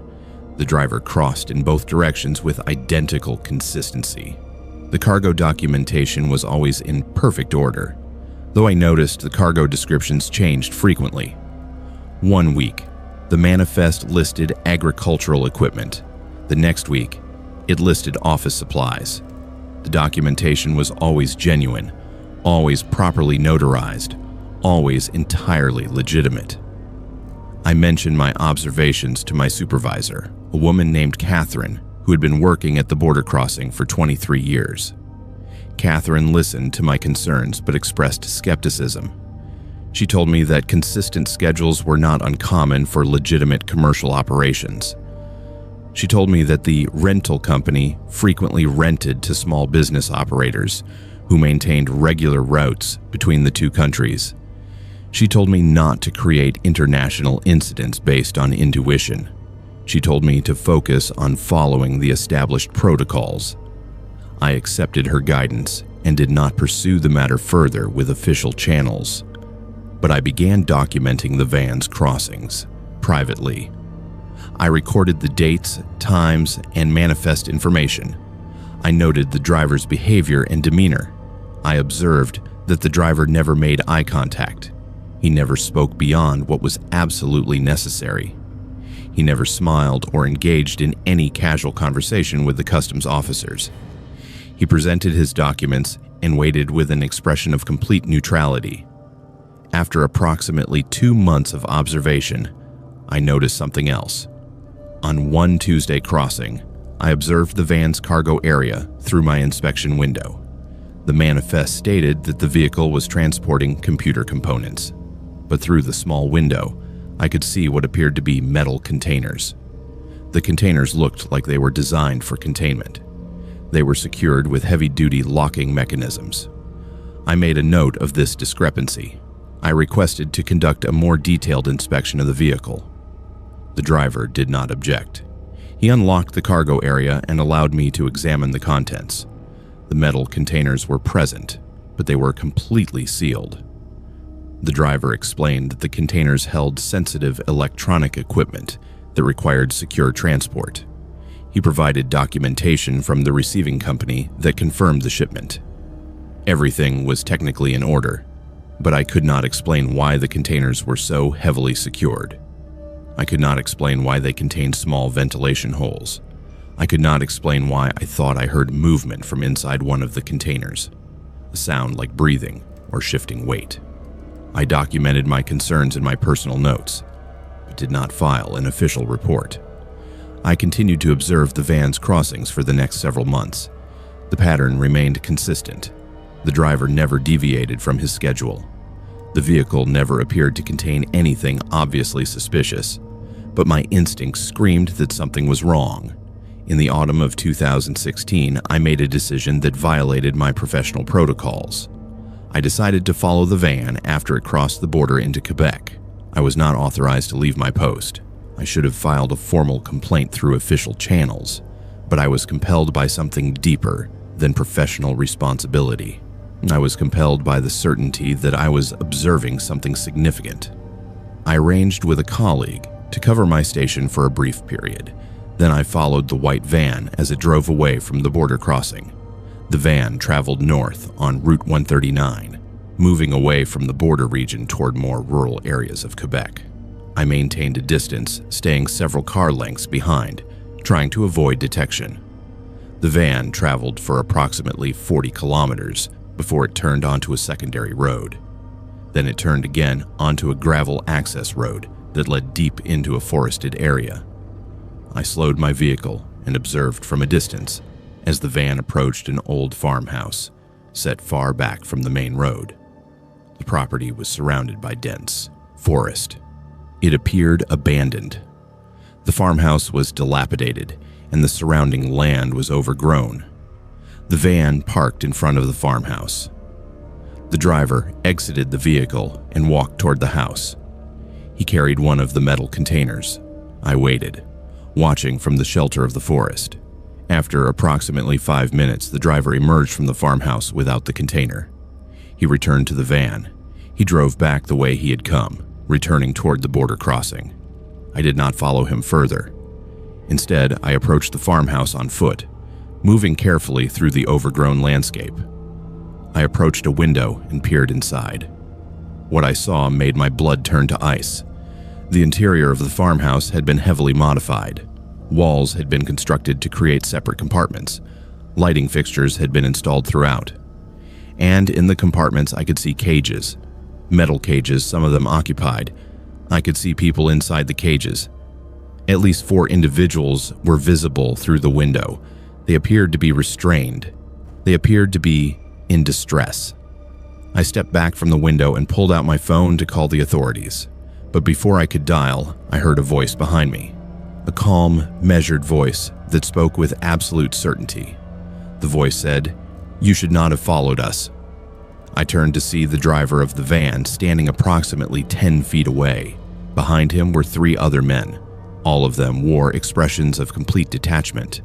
The driver crossed in both directions with identical consistency. The cargo documentation was always in perfect order, though I noticed the cargo descriptions changed frequently. One week, the manifest listed agricultural equipment. The next week, it listed office supplies. The documentation was always genuine, always properly notarized, always entirely legitimate. I mentioned my observations to my supervisor, a woman named Catherine, who had been working at the border crossing for 23 years. Catherine listened to my concerns but expressed skepticism. She told me that consistent schedules were not uncommon for legitimate commercial operations. She told me that the rental company frequently rented to small business operators who maintained regular routes between the two countries. She told me not to create international incidents based on intuition. She told me to focus on following the established protocols. I accepted her guidance and did not pursue the matter further with official channels. But I began documenting the van's crossings, privately. I recorded the dates, times, and manifest information. I noted the driver's behavior and demeanor. I observed that the driver never made eye contact. He never spoke beyond what was absolutely necessary. He never smiled or engaged in any casual conversation with the customs officers. He presented his documents and waited with an expression of complete neutrality. After approximately 2 months of observation, I noticed something else. On one Tuesday crossing, I observed the van's cargo area through my inspection window. The manifest stated that the vehicle was transporting computer components, but through the small window, I could see what appeared to be metal containers. The containers looked like they were designed for containment. They were secured with heavy-duty locking mechanisms. I made a note of this discrepancy. I requested to conduct a more detailed inspection of the vehicle. The driver did not object. He unlocked the cargo area and allowed me to examine the contents. The metal containers were present, but they were completely sealed. The driver explained that the containers held sensitive electronic equipment that required secure transport. He provided documentation from the receiving company that confirmed the shipment. Everything was technically in order, but I could not explain why the containers were so heavily secured. I could not explain why they contained small ventilation holes. I could not explain why I thought I heard movement from inside one of the containers, a sound like breathing or shifting weight. I documented my concerns in my personal notes, but did not file an official report. I continued to observe the van's crossings for the next several months. The pattern remained consistent. The driver never deviated from his schedule. The vehicle never appeared to contain anything obviously suspicious, but my instincts screamed that something was wrong. In the autumn of 2016, I made a decision that violated my professional protocols. I decided to follow the van after it crossed the border into Quebec. I was not authorized to leave my post. I should have filed a formal complaint through official channels, but I was compelled by something deeper than professional responsibility. I was compelled by the certainty that I was observing something significant. I arranged with a colleague to cover my station for a brief period. Then I followed the white van as it drove away from the border crossing. The van traveled north on Route 139, moving away from the border region toward more rural areas of Quebec. I maintained a distance, staying several car lengths behind, trying to avoid detection. The van traveled for approximately 40 kilometers before it turned onto a secondary road. Then it turned again onto a gravel access road that led deep into a forested area. I slowed my vehicle and observed from a distance as the van approached an old farmhouse set far back from the main road. The property was surrounded by dense forest. It appeared abandoned. The farmhouse was dilapidated and the surrounding land was overgrown. The van parked in front of the farmhouse. The driver exited the vehicle and walked toward the house. He carried one of the metal containers. I waited, watching from the shelter of the forest. After approximately 5 minutes, the driver emerged from the farmhouse without the container. He returned to the van. He drove back the way he had come, returning toward the border crossing. I did not follow him further. Instead, I approached the farmhouse on foot, moving carefully through the overgrown landscape. I approached a window and peered inside. What I saw made my blood turn to ice. The interior of the farmhouse had been heavily modified. Walls had been constructed to create separate compartments. Lighting fixtures had been installed throughout. And in the compartments, I could see cages. Metal cages, some of them occupied. I could see people inside the cages. At least 4 individuals were visible through the window. They appeared to be restrained. They appeared to be in distress. I stepped back from the window and pulled out my phone to call the authorities. But before I could dial, I heard a voice behind me. A calm, measured voice that spoke with absolute certainty. The voice said, "You should not have followed us." I turned to see the driver of the van standing approximately 10 feet away. Behind him were 3 other men. All of them wore expressions of complete detachment.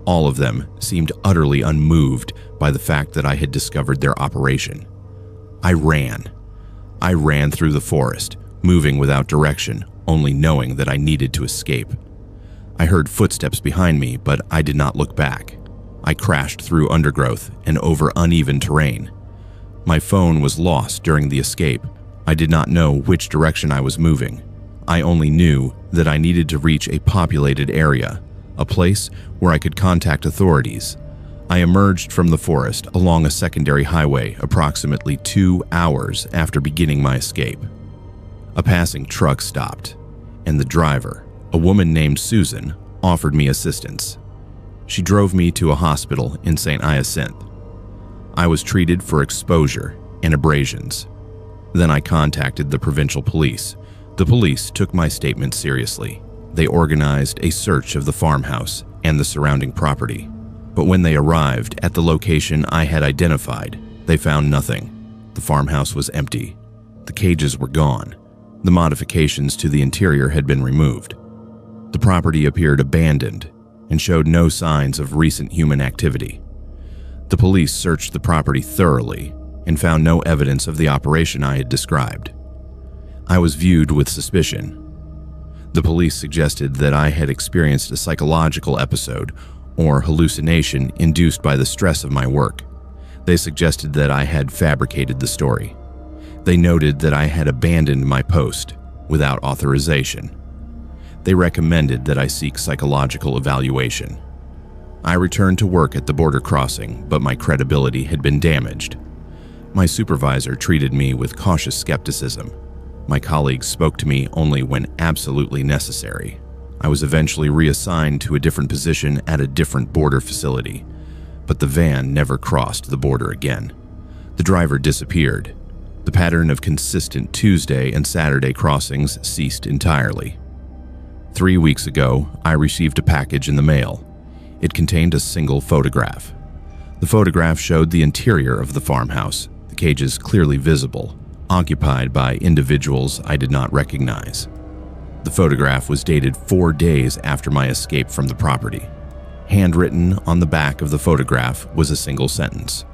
All of them seemed utterly unmoved by the fact that I had discovered their operation. I ran. I ran through the forest, moving without direction, only knowing that I needed to escape. I heard footsteps behind me, but I did not look back. I crashed through undergrowth and over uneven terrain. My phone was lost during the escape. I did not know which direction I was moving. I only knew that I needed to reach a populated area, a place where I could contact authorities. I emerged from the forest along a secondary highway approximately 2 hours after beginning my escape. A passing truck stopped, and the driver, a woman named Susan, offered me assistance. She drove me to a hospital in St. Hyacinthe. I was treated for exposure and abrasions. Then I contacted the provincial police. The police took my statement seriously. They organized a search of the farmhouse and the surrounding property. But when they arrived at the location I had identified, they found nothing. The farmhouse was empty. The cages were gone. The modifications to the interior had been removed. The property appeared abandoned and showed no signs of recent human activity. The police searched the property thoroughly and found no evidence of the operation I had described. I was viewed with suspicion. The police suggested that I had experienced a psychological episode or hallucination induced by the stress of my work. They suggested that I had fabricated the story. They noted that I had abandoned my post without authorization. They recommended that I seek psychological evaluation. I returned to work at the border crossing, but my credibility had been damaged. My supervisor treated me with cautious skepticism. My colleagues spoke to me only when absolutely necessary. I was eventually reassigned to a different position at a different border facility, but the van never crossed the border again. The driver disappeared. The pattern of consistent Tuesday and Saturday crossings ceased entirely. 3 weeks ago, I received a package in the mail. It contained a single photograph. The photograph showed the interior of the farmhouse, the cages clearly visible, occupied by individuals I did not recognize. The photograph was dated 4 days after my escape from the property. Handwritten on the back of the photograph was a single sentence.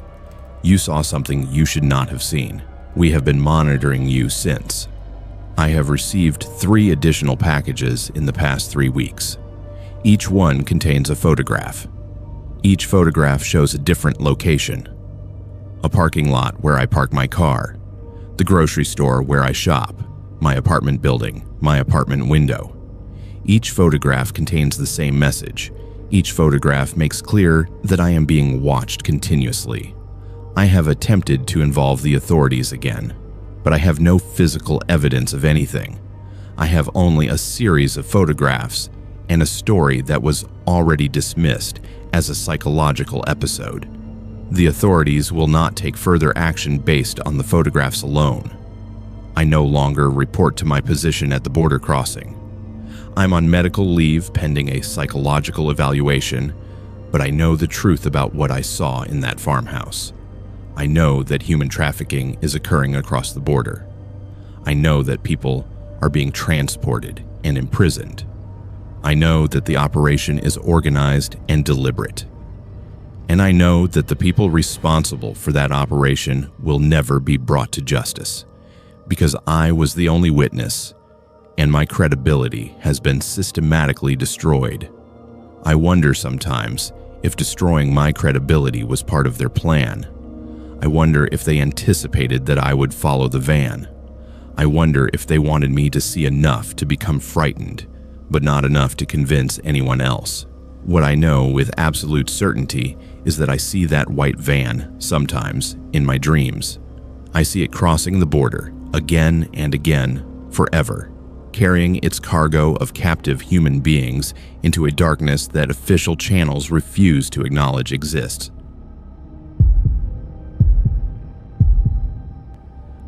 "You saw something you should not have seen. We have been monitoring you since." I have received 3 additional packages in the past 3 weeks. Each one contains a photograph. Each photograph shows a different location. A parking lot where I park my car, the grocery store where I shop, my apartment building, my apartment window. Each photograph contains the same message. Each photograph makes clear that I am being watched continuously. I have attempted to involve the authorities again, but I have no physical evidence of anything. I have only a series of photographs and a story that was already dismissed as a psychological episode. The authorities will not take further action based on the photographs alone. I no longer report to my position at the border crossing. I'm on medical leave pending a psychological evaluation, but I know the truth about what I saw in that farmhouse. I know that human trafficking is occurring across the border. I know that people are being transported and imprisoned. I know that the operation is organized and deliberate. And I know that the people responsible for that operation will never be brought to justice, because I was the only witness, and my credibility has been systematically destroyed. I wonder sometimes if destroying my credibility was part of their plan. I wonder if they anticipated that I would follow the van. I wonder if they wanted me to see enough to become frightened, but not enough to convince anyone else. What I know with absolute certainty is that I see that white van sometimes in my dreams. I see it crossing the border again and again, forever, carrying its cargo of captive human beings into a darkness that official channels refuse to acknowledge exists.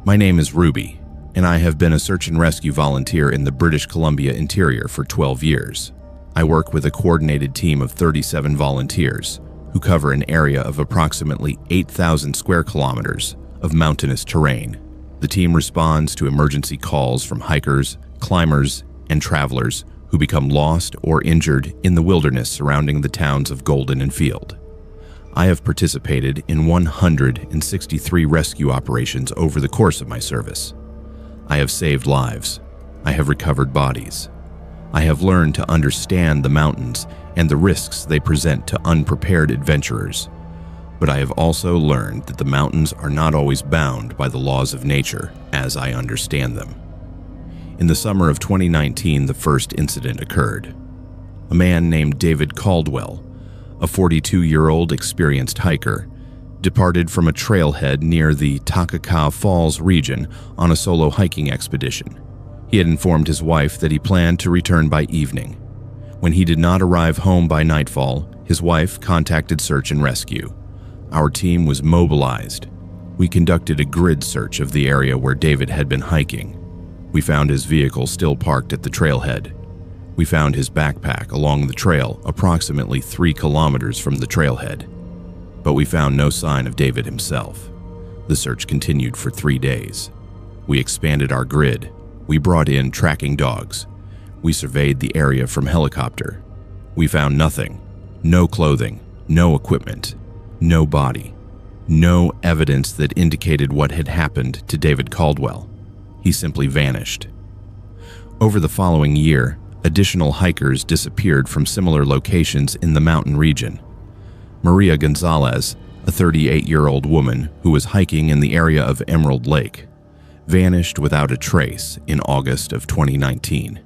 My name is Ruby, and I have been a search and rescue volunteer in the British Columbia interior for 12 years. I work with a coordinated team of 37 volunteers who cover an area of approximately 8,000 square kilometers of mountainous terrain. The team responds to emergency calls from hikers, climbers, and travelers who become lost or injured in the wilderness surrounding the towns of Golden and Field. I have participated in 163 rescue operations over the course of my service. I have saved lives. I have recovered bodies. I have learned to understand the mountains and the risks they present to unprepared adventurers. But I have also learned that the mountains are not always bound by the laws of nature as I understand them. In the summer of 2019, the first incident occurred. A man named David Caldwell, a 42-year-old experienced hiker, departed from a trailhead near the Takakau Falls region on a solo hiking expedition. He had informed his wife that he planned to return by evening. When he did not arrive home by nightfall, his wife contacted search and rescue. Our team was mobilized. We conducted a grid search of the area where David had been hiking. We found his vehicle still parked at the trailhead. We found his backpack along the trail approximately 3 kilometers from the trailhead. But we found no sign of David himself. The search continued for 3 days. We expanded our grid. We brought in tracking dogs. We surveyed the area from helicopter. We found nothing. No clothing, no equipment, no body, no evidence that indicated what had happened to David Caldwell. He simply vanished. Over the following year, additional hikers disappeared from similar locations in the mountain region. Maria Gonzalez, a 38-year-old woman who was hiking in the area of Emerald Lake, vanished without a trace in August of 2019.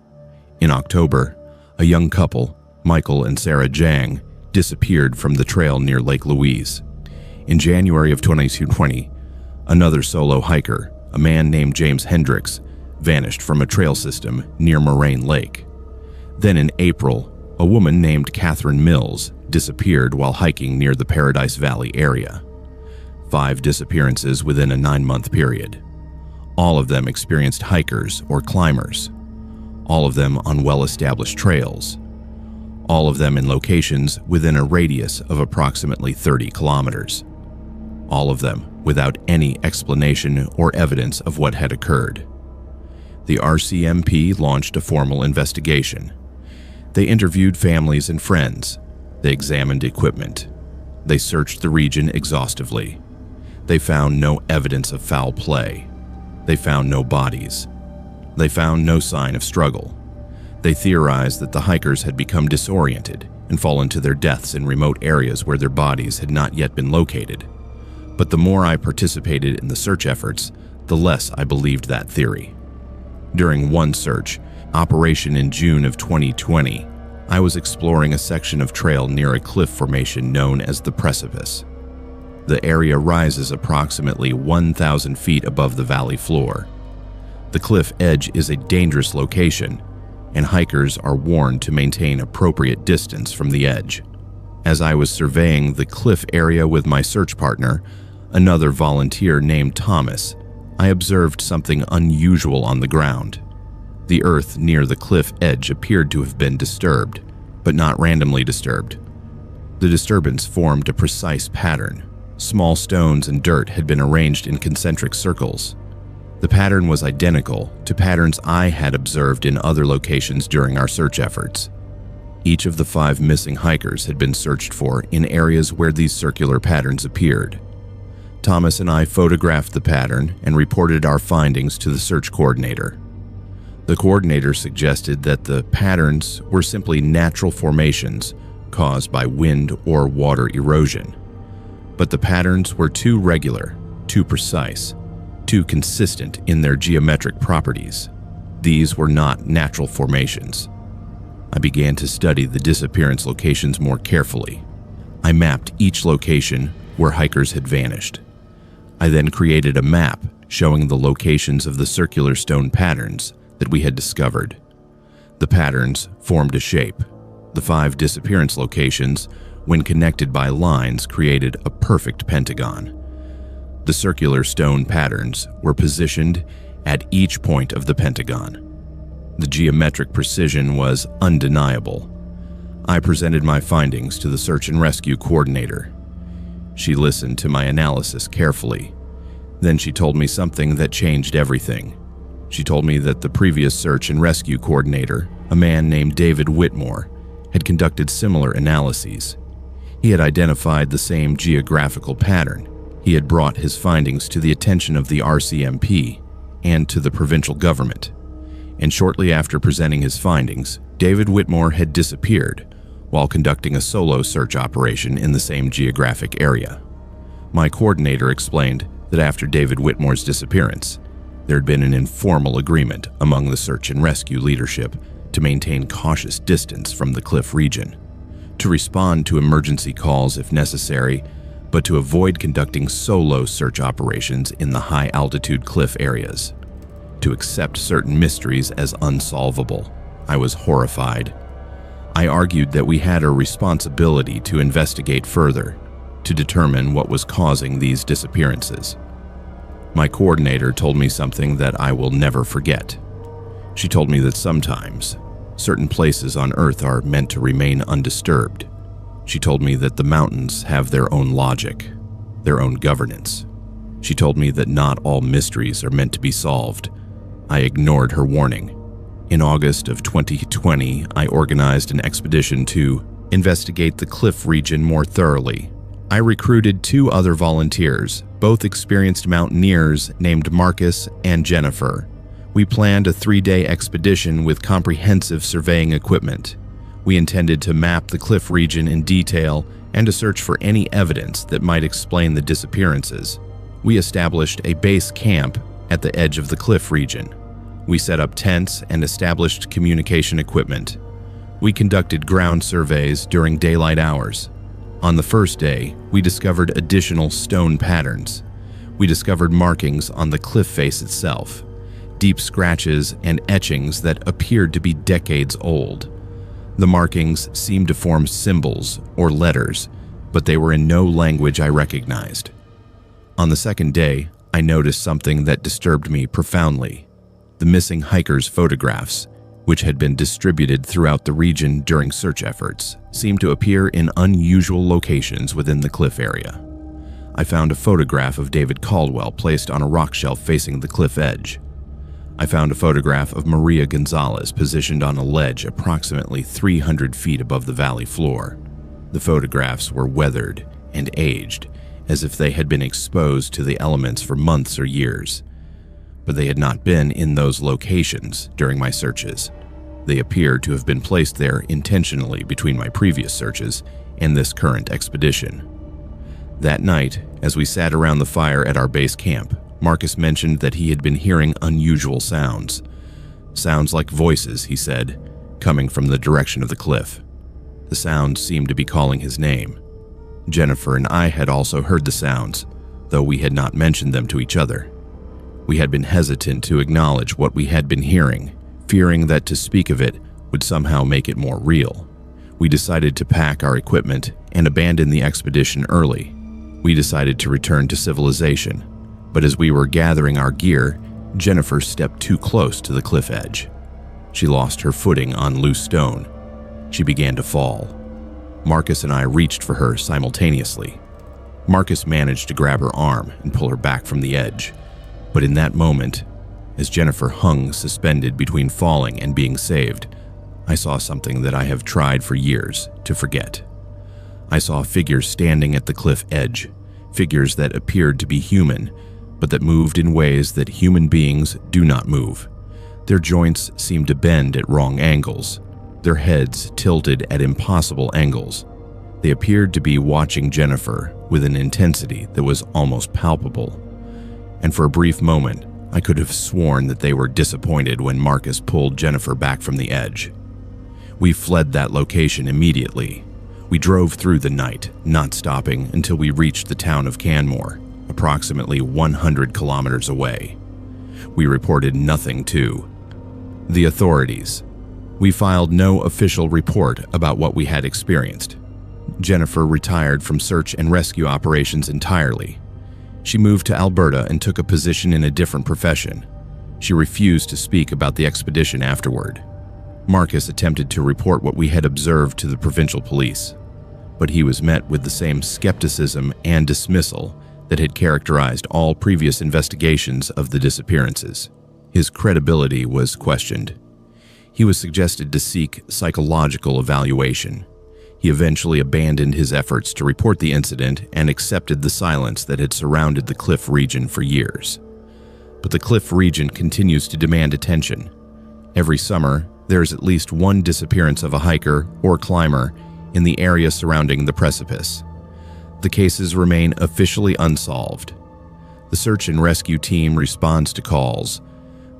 In October, a young couple, Michael and Sarah Jang, disappeared from the trail near Lake Louise. In January of 2020, another solo hiker, a man named James Hendricks, vanished from a trail system near Moraine Lake. Then in April, a woman named Catherine Mills disappeared while hiking near the Paradise Valley area. 5 disappearances within a 9-month period. All of them experienced hikers or climbers. All of them on well-established trails. All of them in locations within a radius of approximately 30 kilometers. All of them without any explanation or evidence of what had occurred. The RCMP launched a formal investigation. They interviewed families and friends, They examined equipment. They searched the region exhaustively. They found no evidence of foul play. They found no bodies. They found no sign of struggle. They theorized that the hikers had become disoriented and fallen to their deaths in remote areas where their bodies had not yet been located. But the more I participated in the search efforts, the less I believed that theory. During one search operation in June of 2020, I was exploring a section of trail near a cliff formation known as the Precipice. The area rises approximately 1,000 feet above the valley floor. The cliff edge is a dangerous location, and hikers are warned to maintain appropriate distance from the edge. As I was surveying the cliff area with my search partner, another volunteer named Thomas, I observed something unusual on the ground. The earth near the cliff edge appeared to have been disturbed, but not randomly disturbed. The disturbance formed a precise pattern. Small stones and dirt had been arranged in concentric circles. The pattern was identical to patterns I had observed in other locations during our search efforts. Each of the 5 missing hikers had been searched for in areas where these circular patterns appeared. Thomas and I photographed the pattern and reported our findings to the search coordinator. The coordinator suggested that the patterns were simply natural formations caused by wind or water erosion. But the patterns were too regular, too precise, too consistent in their geometric properties. These were not natural formations. I began to study the disappearance locations more carefully. I mapped each location where hikers had vanished. I then created a map showing the locations of the circular stone patterns that we had discovered. The patterns formed a shape. The 5 disappearance locations, when connected by lines, created a perfect pentagon. The circular stone patterns were positioned at each point of the pentagon. The geometric precision was undeniable. I presented my findings to the search and rescue coordinator. She listened to my analysis carefully. Then she told me something that changed everything. She told me that the previous search and rescue coordinator, a man named David Whitmore, had conducted similar analyses. He had identified the same geographical pattern. He had brought his findings to the attention of the RCMP and to the provincial government. And shortly after presenting his findings, David Whitmore had disappeared while conducting a solo search operation in the same geographic area. My coordinator explained that after David Whitmore's disappearance, there had been an informal agreement among the search and rescue leadership to maintain cautious distance from the cliff region, to respond to emergency calls if necessary, but to avoid conducting solo search operations in the high-altitude cliff areas, to accept certain mysteries as unsolvable. I was horrified. I argued that we had a responsibility to investigate further, to determine what was causing these disappearances. My coordinator told me something that I will never forget. She told me that sometimes certain places on Earth are meant to remain undisturbed. She told me that the mountains have their own logic, their own governance. She told me that not all mysteries are meant to be solved. I ignored her warning. In August of 2020, I organized an expedition to investigate the cliff region more thoroughly. I recruited 2 other volunteers, both experienced mountaineers named Marcus and Jennifer. We planned a 3-day expedition with comprehensive surveying equipment. We intended to map the cliff region in detail and to search for any evidence that might explain the disappearances. We established a base camp at the edge of the cliff region. We set up tents and established communication equipment. We conducted ground surveys during daylight hours. On the first day, we discovered additional stone patterns. We discovered markings on the cliff face itself, deep scratches and etchings that appeared to be decades old. The markings seemed to form symbols or letters, but they were in no language I recognized. On the second day, I noticed something that disturbed me profoundly. The missing hikers' photographs, which had been distributed throughout the region during search efforts, seemed to appear in unusual locations within the cliff area. I found a photograph of David Caldwell placed on a rock shelf facing the cliff edge. I found a photograph of Maria Gonzalez positioned on a ledge approximately 300 feet above the valley floor. The photographs were weathered and aged, as if they had been exposed to the elements for months or years. But they had not been in those locations during my searches. They appeared to have been placed there intentionally between my previous searches and this current expedition. That night, as we sat around the fire at our base camp, Marcus mentioned that he had been hearing unusual sounds. Sounds like voices, he said, coming from the direction of the cliff. The sounds seemed to be calling his name. Jennifer and I had also heard the sounds, though we had not mentioned them to each other. We had been hesitant to acknowledge what we had been hearing, fearing that to speak of it would somehow make it more real. We decided to pack our equipment and abandon the expedition early. We decided to return to civilization, but as we were gathering our gear, Jennifer stepped too close to the cliff edge. She lost her footing on loose stone. She began to fall. Marcus and I reached for her simultaneously. Marcus managed to grab her arm and pull her back from the edge, but in that moment, as Jennifer hung suspended between falling and being saved, I saw something that I have tried for years to forget. I saw figures standing at the cliff edge, figures that appeared to be human, but that moved in ways that human beings do not move. Their joints seemed to bend at wrong angles, their heads tilted at impossible angles. They appeared to be watching Jennifer with an intensity that was almost palpable. And for a brief moment, I could have sworn that they were disappointed when Marcus pulled Jennifer back from the edge. We fled that location immediately. We drove through the night, not stopping until we reached the town of Canmore, approximately 100 kilometers away. We reported nothing to the authorities. We filed no official report about what we had experienced. Jennifer retired from search and rescue operations entirely. She moved to Alberta and took a position in a different profession. She refused to speak about the expedition afterward. Marcus attempted to report what we had observed to the provincial police, but he was met with the same skepticism and dismissal that had characterized all previous investigations of the disappearances. His credibility was questioned. He was suggested to seek psychological evaluation. He eventually abandoned his efforts to report the incident and accepted the silence that had surrounded the cliff region for years. But the cliff region continues to demand attention. Every summer, there is at least one disappearance of a hiker or climber in the area surrounding the precipice. The cases remain officially unsolved. The search and rescue team responds to calls,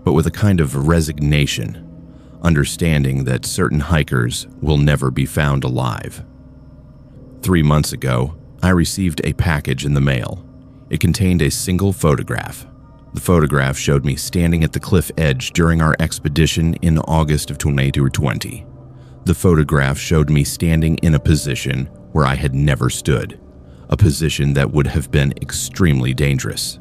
but with a kind of resignation, understanding that certain hikers will never be found alive. 3 months ago, I received a package in the mail. It contained a single photograph. The photograph showed me standing at the cliff edge during our expedition in August of 2020. The photograph showed me standing in a position where I had never stood, a position that would have been extremely dangerous.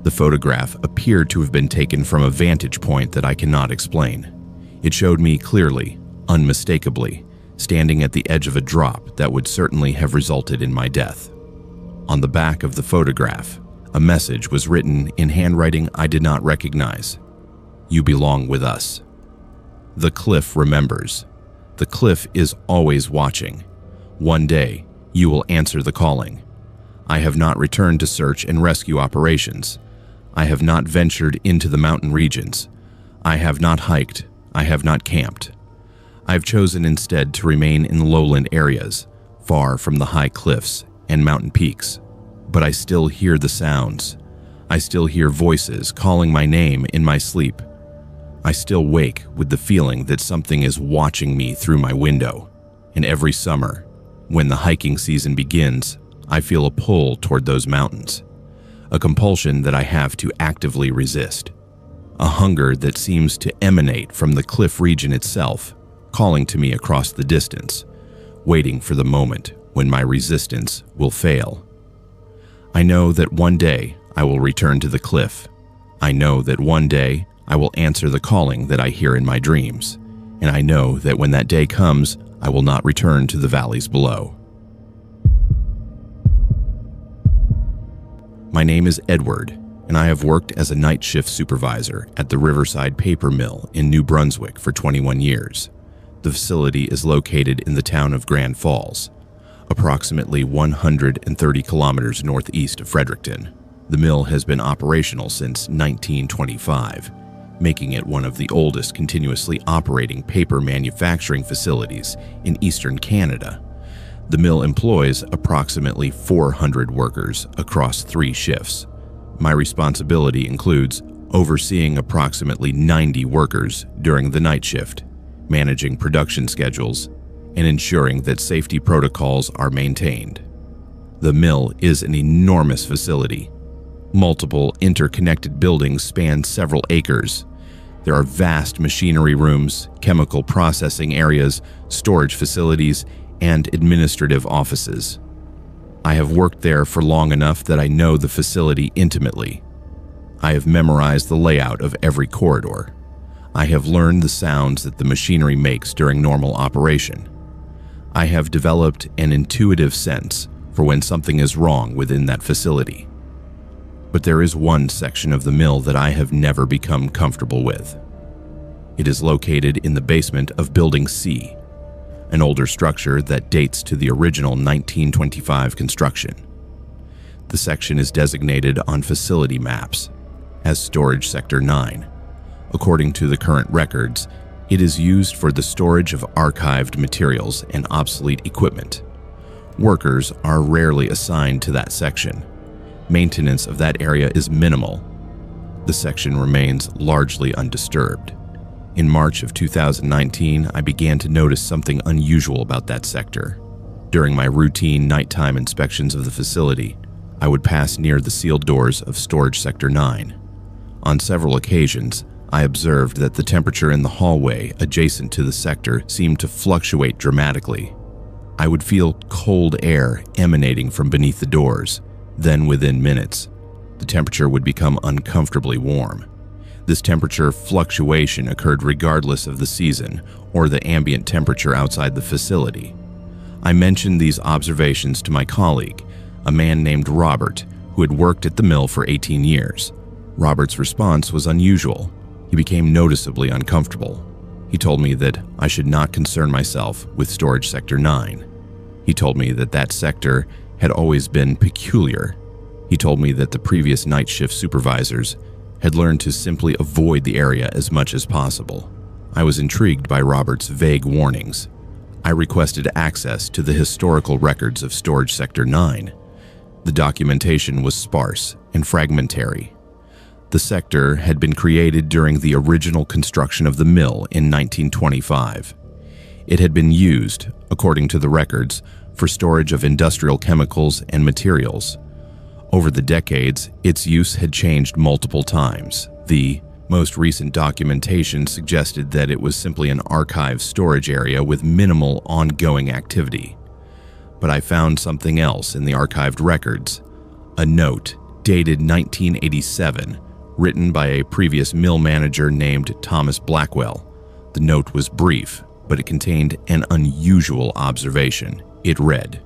The photograph appeared to have been taken from a vantage point that I cannot explain. It showed me clearly, unmistakably, standing at the edge of a drop that would certainly have resulted in my death. On the back of the photograph, a message was written in handwriting I did not recognize. You belong with us. The cliff remembers. The cliff is always watching. One day, you will answer the calling. I have not returned to search and rescue operations. I have not ventured into the mountain regions. I have not hiked. I have not camped. I have chosen instead to remain in lowland areas, far from the high cliffs and mountain peaks. But I still hear the sounds. I still hear voices calling my name in my sleep. I still wake with the feeling that something is watching me through my window. And every summer, when the hiking season begins, I feel a pull toward those mountains, a compulsion that I have to actively resist, a hunger that seems to emanate from the cliff region itself, calling to me across the distance, waiting for the moment when my resistance will fail. I know that one day I will return to the cliff. I know that one day I will answer the calling that I hear in my dreams, and I know that when that day comes, I will not return to the valleys below. My name is Edward, and I have worked as a night shift supervisor at the Riverside Paper Mill in New Brunswick for 21 years. The facility is located in the town of Grand Falls. approximately 130 kilometers northeast of Fredericton. The mill has been operational since 1925, making it one of the oldest continuously operating paper manufacturing facilities in eastern Canada. The mill employs approximately 400 workers across 3 shifts. My responsibility includes overseeing approximately 90 workers during the night shift, managing production schedules, and ensuring that safety protocols are maintained. The mill is an enormous facility. Multiple interconnected buildings span several acres. There are vast machinery rooms, chemical processing areas, storage facilities, and administrative offices. I have worked there for long enough that I know the facility intimately. I have memorized the layout of every corridor. I have learned the sounds that the machinery makes during normal operation. I have developed an intuitive sense for when something is wrong within that facility. But there is one section of the mill that I have never become comfortable with. It is located in the basement of Building C, an older structure that dates to the original 1925 construction. The section is designated on facility maps as Storage Sector 9. According to the current records, it is used for the storage of archived materials and obsolete equipment. Workers are rarely assigned to that section. Maintenance of that area is minimal. The section remains largely undisturbed. In March of 2019, I began to notice something unusual about that sector. During my routine nighttime inspections of the facility, I would pass near the sealed doors of Storage Sector 9. On several occasions, I observed that the temperature in the hallway adjacent to the sector seemed to fluctuate dramatically. I would feel cold air emanating from beneath the doors. Then, within minutes, the temperature would become uncomfortably warm. This temperature fluctuation occurred regardless of the season or the ambient temperature outside the facility. I mentioned these observations to my colleague, a man named Robert, who had worked at the mill for 18 years. Robert's response was unusual. He became noticeably uncomfortable. He told me that I should not concern myself with Storage Sector 9. He told me that that sector had always been peculiar. He told me that the previous night shift supervisors had learned to simply avoid the area as much as possible. I was intrigued by Robert's vague warnings. I requested access to the historical records of Storage Sector 9. The documentation was sparse and fragmentary. The sector had been created during the original construction of the mill in 1925. It had been used, according to the records, for storage of industrial chemicals and materials. Over the decades, its use had changed multiple times. The most recent documentation suggested that it was simply an archive storage area with minimal ongoing activity. But I found something else in the archived records, a note dated 1987, written by a previous mill manager named Thomas Blackwell. The note was brief, but it contained an unusual observation. It read,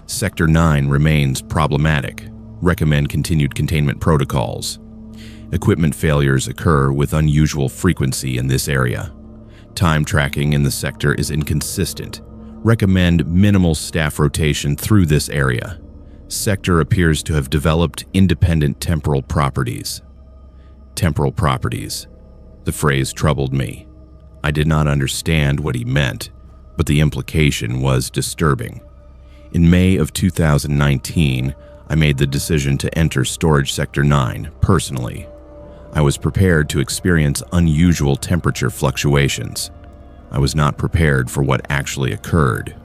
"Sector 9 remains problematic. Recommend continued containment protocols. Equipment failures occur with unusual frequency in this area. Time tracking in the sector is inconsistent. Recommend minimal staff rotation through this area. Sector appears to have developed independent temporal properties." Temporal properties. The phrase troubled me. I did not understand what he meant, but the implication was disturbing. In May of 2019, I made the decision to enter Storage Sector 9 personally. I was prepared to experience unusual temperature fluctuations. I was not prepared for what actually occurred.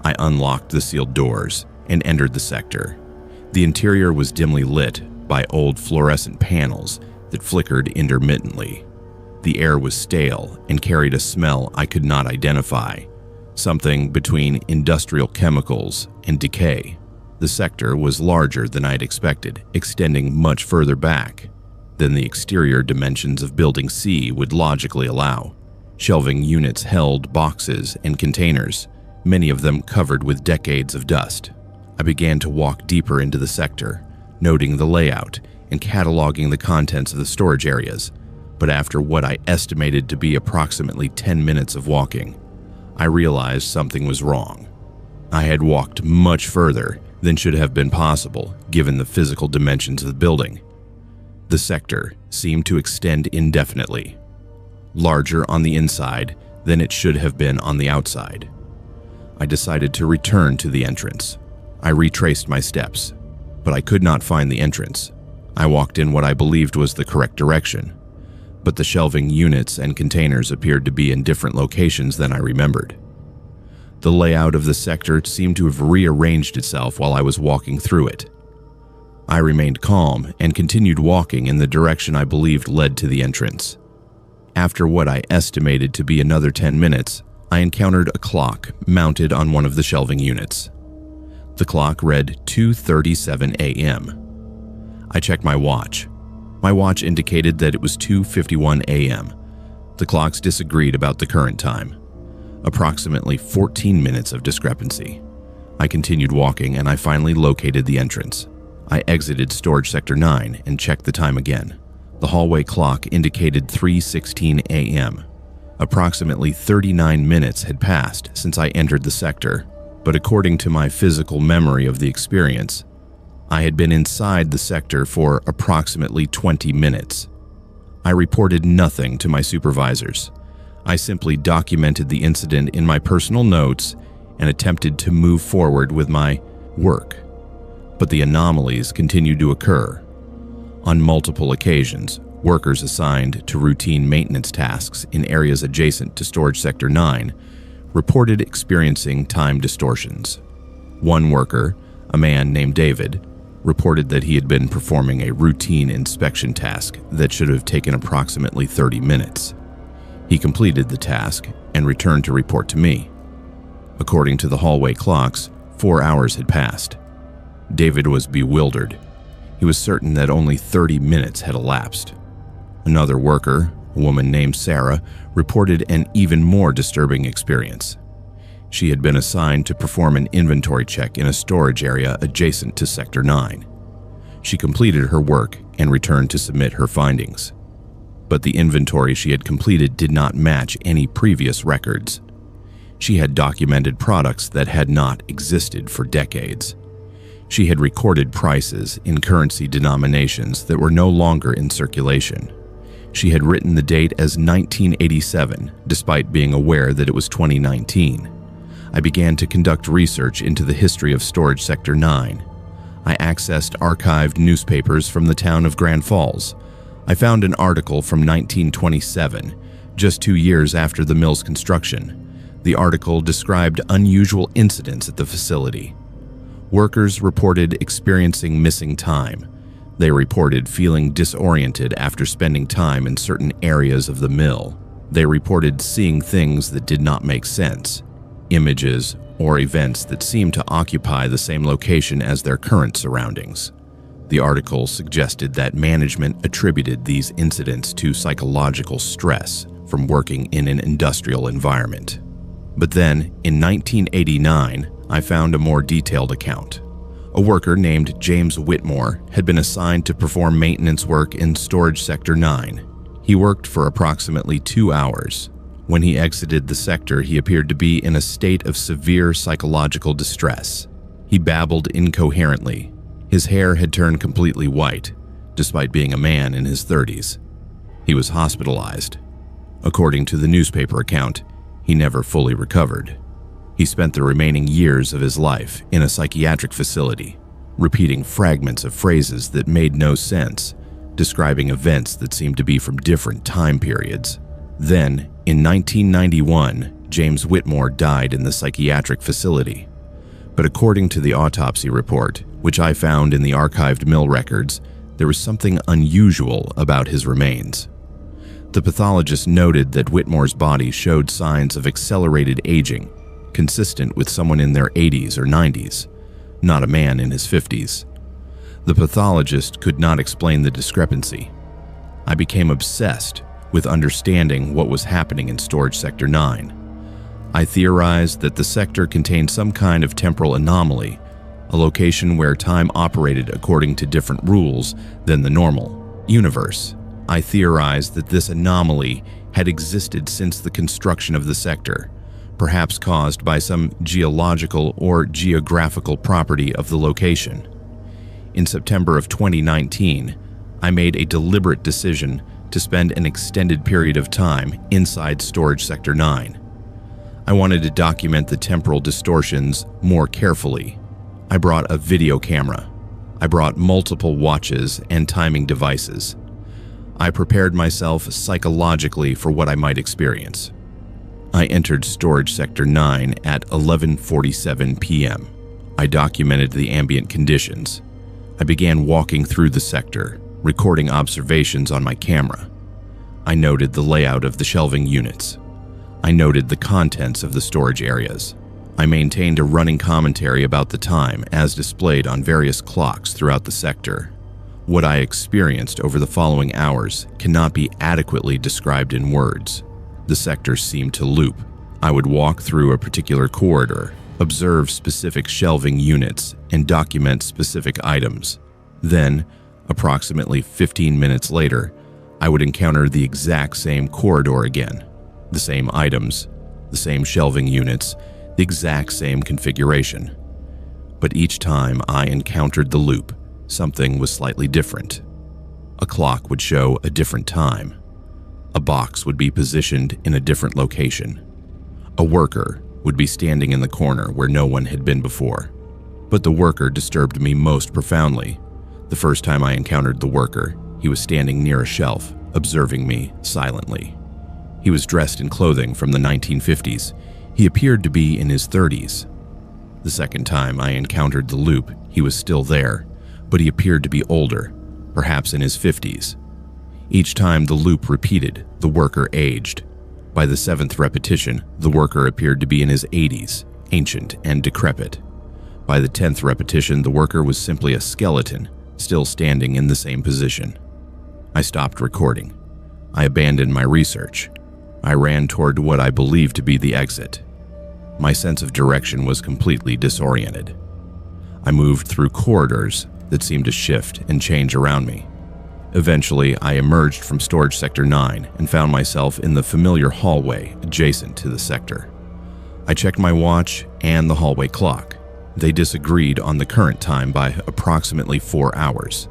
I unlocked the sealed doors and entered the sector. The interior was dimly lit by old fluorescent panels that flickered intermittently. The air was stale and carried a smell I could not identify, something between industrial chemicals and decay. The sector was larger than I'd expected, extending much further back than the exterior dimensions of Building C would logically allow. Shelving units held boxes and containers, many of them covered with decades of dust. I began to walk deeper into the sector, noting the layout and cataloging the contents of the storage areas. But after what I estimated to be approximately 10 minutes of walking, I realized something was wrong. I had walked much further than should have been possible given the physical dimensions of the building. The sector seemed to extend indefinitely, larger on the inside than it should have been on the outside. I decided to return to the entrance. I retraced my steps, but I could not find the entrance. I walked in what I believed was the correct direction, but the shelving units and containers appeared to be in different locations than I remembered. The layout of the sector seemed to have rearranged itself while I was walking through it. I remained calm and continued walking in the direction I believed led to the entrance. After what I estimated to be another 10 minutes, I encountered a clock mounted on one of the shelving units. The clock read 2:37 a.m. I checked my watch. My watch indicated that it was 2:51 a.m. The clocks disagreed about the current time. Approximately 14 minutes of discrepancy. I continued walking and I finally located the entrance. I exited Storage Sector 9 and checked the time again. The hallway clock indicated 3:16 a.m. Approximately 39 minutes had passed since I entered the sector, but according to my physical memory of the experience, I had been inside the sector for approximately 20 minutes. I reported nothing to my supervisors. I simply documented the incident in my personal notes and attempted to move forward with my work. But the anomalies continued to occur. On multiple occasions, workers assigned to routine maintenance tasks in areas adjacent to Storage Sector 9 reported experiencing time distortions. One worker, a man named David, reported that he had been performing a routine inspection task that should have taken approximately 30 minutes. He completed the task and returned to report to me. According to the hallway clocks, 4 hours had passed. David was bewildered. He was certain that only 30 minutes had elapsed. Another worker, a woman named Sarah, reported an even more disturbing experience. She had been assigned to perform an inventory check in a storage area adjacent to Sector 9. She completed her work and returned to submit her findings. But the inventory she had completed did not match any previous records. She had documented products that had not existed for decades. She had recorded prices in currency denominations that were no longer in circulation. She had written the date as 1987, despite being aware that it was 2019. I began to conduct research into the history of Storage Sector 9. I accessed archived newspapers from the town of Grand Falls. I found an article from 1927, just 2 years after the mill's construction. The article described unusual incidents at the facility. Workers reported experiencing missing time. They reported feeling disoriented after spending time in certain areas of the mill. They reported seeing things that did not make sense, images or events that seemed to occupy the same location as their current surroundings. The article suggested that management attributed these incidents to psychological stress from working in an industrial environment. But then, in 1989, I found a more detailed account. A worker named James Whitmore had been assigned to perform maintenance work in Storage Sector 9. He worked for approximately 2 hours. When he exited the sector, he appeared to be in a state of severe psychological distress. He babbled incoherently. His hair had turned completely white, despite being a man in his 30s. He was hospitalized. According to the newspaper account, he never fully recovered. He spent the remaining years of his life in a psychiatric facility, repeating fragments of phrases that made no sense, describing events that seemed to be from different time periods. Then, in 1991, James Whitmore died in the psychiatric facility. But according to the autopsy report, which I found in the archived mill records, there was something unusual about his remains. The pathologist noted that Whitmore's body showed signs of accelerated aging, consistent with someone in their 80s or 90s, not a man in his 50s. The pathologist could not explain the discrepancy. I became obsessed with understanding what was happening in Storage Sector 9. I theorized that the sector contained some kind of temporal anomaly, a location where time operated according to different rules than the normal universe. I theorized that this anomaly had existed since the construction of the sector, perhaps caused by some geological or geographical property of the location. In September of 2019, I made a deliberate decision to spend an extended period of time inside Storage Sector 9. I wanted to document the temporal distortions more carefully. I brought a video camera. I brought multiple watches and timing devices. I prepared myself psychologically for what I might experience. I entered Storage Sector 9 at 11:47 p.m. I documented the ambient conditions. I began walking through the sector, recording observations on my camera. I noted the layout of the shelving units. I noted the contents of the storage areas. I maintained a running commentary about the time as displayed on various clocks throughout the sector. What I experienced over the following hours cannot be adequately described in words. The sector seemed to loop. I would walk through a particular corridor, observe specific shelving units, and document specific items. Then, approximately 15 minutes later, I would encounter the exact same corridor again. The same items, the same shelving units, the exact same configuration. But each time I encountered the loop, something was slightly different. A clock would show a different time. A box would be positioned in a different location. A worker would be standing in the corner where no one had been before. But the worker disturbed me most profoundly. The first time I encountered the worker, he was standing near a shelf, observing me silently. He was dressed in clothing from the 1950s. He appeared to be in his 30s. The second time I encountered the loop, he was still there, but he appeared to be older, perhaps in his 50s. Each time the loop repeated, the worker aged. By the seventh repetition, the worker appeared to be in his 80s, ancient and decrepit. By the 10th repetition, the worker was simply a skeleton, still standing in the same position. I stopped recording. I abandoned my research. I ran toward what I believed to be the exit. My sense of direction was completely disoriented. I moved through corridors that seemed to shift and change around me. Eventually, I emerged from Storage Sector 9 and found myself in the familiar hallway adjacent to the sector. I checked my watch and the hallway clock. They disagreed on the current time by approximately 4 hours.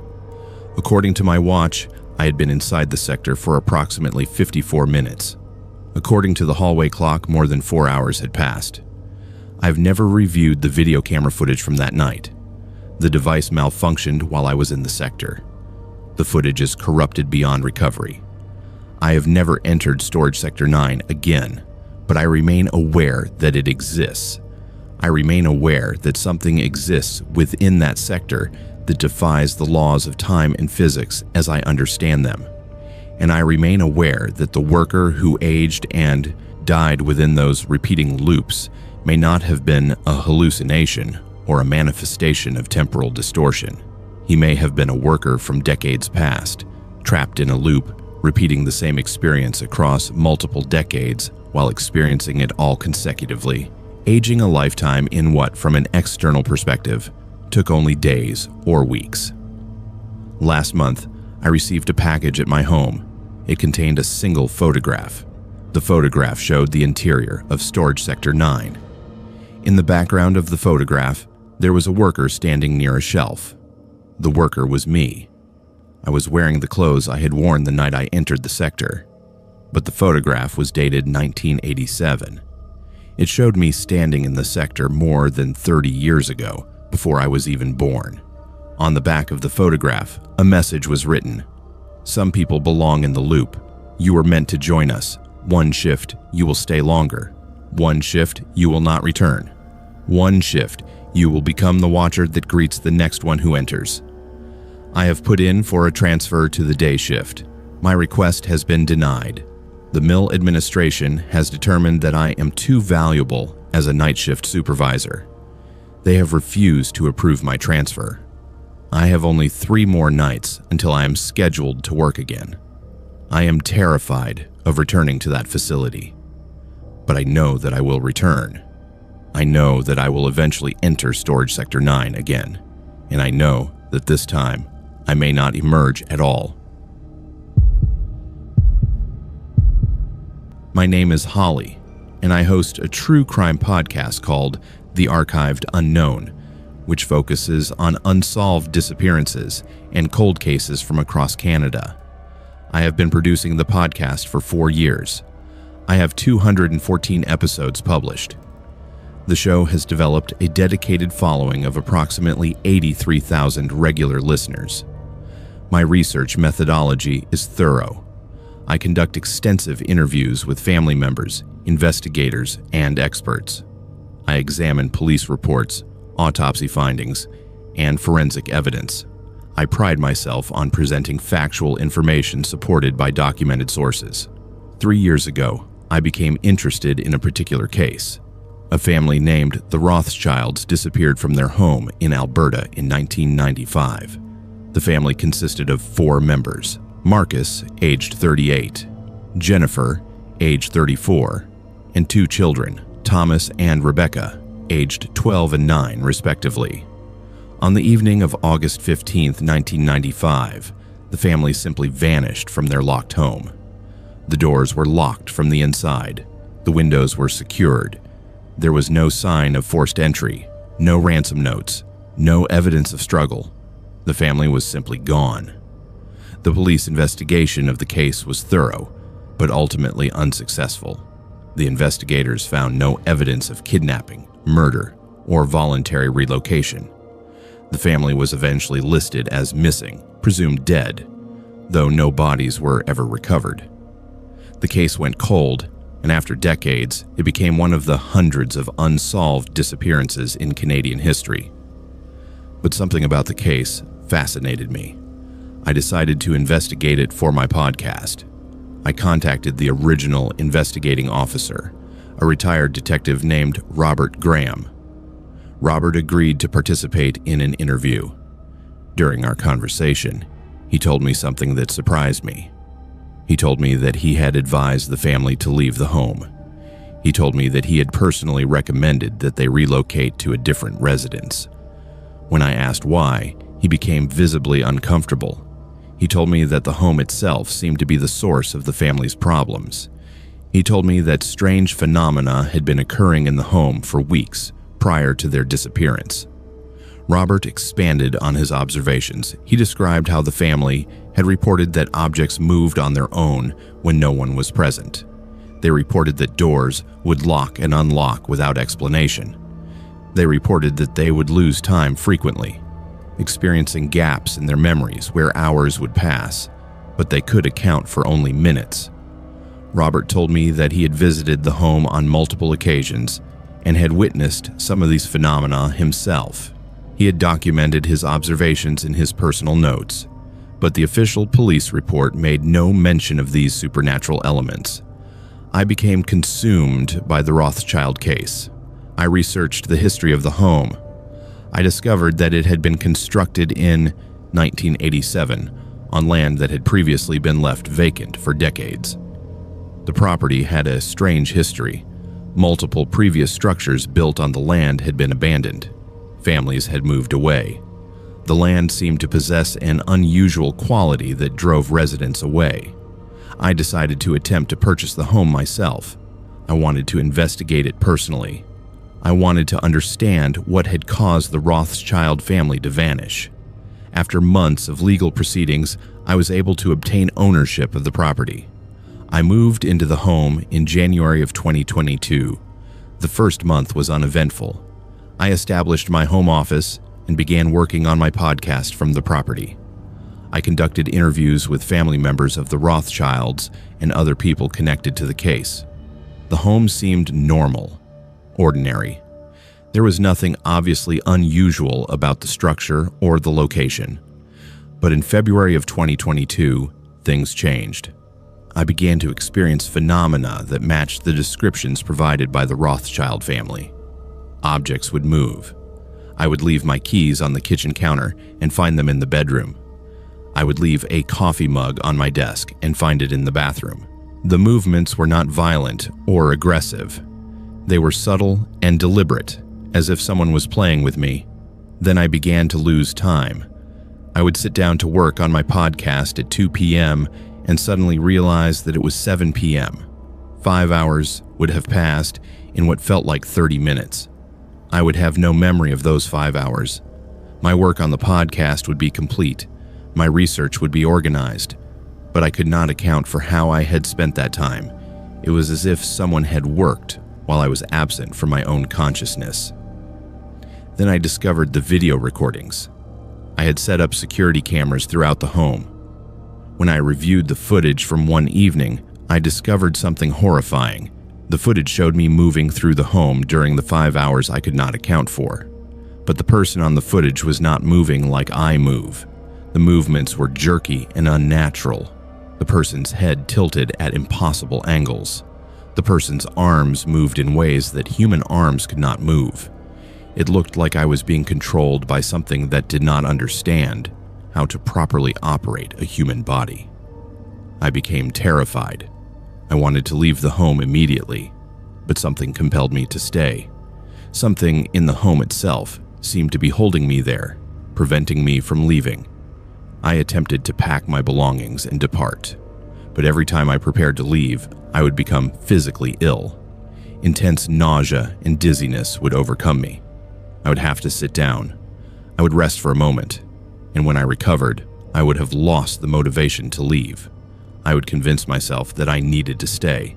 According to my watch, I had been inside the sector for approximately 54 minutes. According to the hallway clock, more than 4 hours had passed. I've never reviewed the video camera footage from that night. The device malfunctioned while I was in the sector. The footage is corrupted beyond recovery. I have never entered Storage Sector 9 again, but I remain aware that it exists. I remain aware that something exists within that sector that defies the laws of time and physics as I understand them. And I remain aware that the worker who aged and died within those repeating loops may not have been a hallucination or a manifestation of temporal distortion. He may have been a worker from decades past, trapped in a loop, repeating the same experience across multiple decades while experiencing it all consecutively, aging a lifetime in what, from an external perspective, took only days or weeks. Last month, I received a package at my home. It contained a single photograph. The photograph showed the interior of Storage Sector 9. In the background of the photograph, there was a worker standing near a shelf. The worker was me. I was wearing the clothes I had worn the night I entered the sector, but the photograph was dated 1987. It showed me standing in the sector more than 30 years ago, before I was even born. On the back of the photograph, a message was written. Some people belong in the loop. You were meant to join us. One shift, you will stay longer. One shift, you will not return. One shift, you will become the watcher that greets the next one who enters. I have put in for a transfer to the day shift. My request has been denied. The mill administration has determined that I am too valuable as a night shift supervisor. They have refused to approve my transfer. I have only 3 more nights until I am scheduled to work again. I am terrified of returning to that facility. But I know that I will return. I know that I will eventually enter Storage Sector 9 again. And I know that this time, I may not emerge at all. My name is Holly. and I host a true crime podcast called The Archived Unknown, which focuses on unsolved disappearances and cold cases from across Canada. I have been producing the podcast for 4 years. I have 214 episodes published. The show has developed a dedicated following of approximately 83,000 regular listeners. My research methodology is thorough. I conduct extensive interviews with family members, investigators, and experts. I examine police reports, autopsy findings, and forensic evidence. I pride myself on presenting factual information supported by documented sources. 3 years ago, I became interested in a particular case. A family named the Rothschilds disappeared from their home in Alberta in 1995. The family consisted of 4 members: Marcus, aged 38, Jennifer, aged 34, and 2 children, Thomas and Rebecca, aged 12 and 9, respectively. On the evening of August 15, 1995, the family simply vanished from their locked home. The doors were locked from the inside. The windows were secured. There was no sign of forced entry, no ransom notes, no evidence of struggle. The family was simply gone. The police investigation of the case was thorough, but ultimately unsuccessful. The investigators found no evidence of kidnapping, murder, or voluntary relocation. The family was eventually listed as missing, presumed dead, though no bodies were ever recovered. The case went cold, and after decades, it became one of the hundreds of unsolved disappearances in Canadian history. But something about the case fascinated me. I decided to investigate it for my podcast. I contacted the original investigating officer, a retired detective named Robert Graham. Robert agreed to participate in an interview. During our conversation, he told me something that surprised me. He told me that he had advised the family to leave the home. He told me that he had personally recommended that they relocate to a different residence. When I asked why, he became visibly uncomfortable. He told me that the home itself seemed to be the source of the family's problems. He told me that strange phenomena had been occurring in the home for weeks prior to their disappearance. Robert expanded on his observations. He described how the family had reported that objects moved on their own when no one was present. They reported that doors would lock and unlock without explanation. They reported that they would lose time frequently, experiencing gaps in their memories where hours would pass, but they could account for only minutes. Robert told me that he had visited the home on multiple occasions and had witnessed some of these phenomena himself. He had documented his observations in his personal notes, but the official police report made no mention of these supernatural elements. I became consumed by the Rothschild case. I researched the history of the home. I discovered that it had been constructed in 1987 on land that had previously been left vacant for decades. The property had a strange history. Multiple previous structures built on the land had been abandoned. Families had moved away. The land seemed to possess an unusual quality that drove residents away. I decided to attempt to purchase the home myself. I wanted to investigate it personally. I wanted to understand what had caused the Rothschild family to vanish. After months of legal proceedings, I was able to obtain ownership of the property. I moved into the home in January of 2022. The first month was uneventful. I established my home office and began working on my podcast from the property. I conducted interviews with family members of the Rothschilds and other people connected to the case. The home seemed normal, ordinary. There was nothing obviously unusual about the structure or the location. But in February of 2022, things changed. I began to experience phenomena that matched the descriptions provided by the Rothschild family. Objects would move. I would leave my keys on the kitchen counter and find them in the bedroom. I would leave a coffee mug on my desk and find it in the bathroom. The movements were not violent or aggressive. They were subtle and deliberate, as if someone was playing with me. Then I began to lose time. I would sit down to work on my podcast at 2 p.m. and suddenly realize that it was 7 p.m. 5 hours would have passed in what felt like 30 minutes. I would have no memory of those 5 hours. My work on the podcast would be complete. My research would be organized. But I could not account for how I had spent that time. It was as if someone had worked while I was absent from my own consciousness. Then I discovered the video recordings. I had set up security cameras throughout the home. When I reviewed the footage from one evening, I discovered something horrifying. The footage showed me moving through the home during the 5 hours I could not account for. But the person on the footage was not moving like I move. The movements were jerky and unnatural. The person's head tilted at impossible angles. The person's arms moved in ways that human arms could not move. It looked like I was being controlled by something that did not understand how to properly operate a human body. I became terrified. I wanted to leave the home immediately, but something compelled me to stay. Something in the home itself seemed to be holding me there, preventing me from leaving. I attempted to pack my belongings and depart, but every time I prepared to leave, I would become physically ill. Intense nausea and dizziness would overcome me. I would have to sit down. I would rest for a moment, and when I recovered, I would have lost the motivation to leave. I would convince myself that I needed to stay,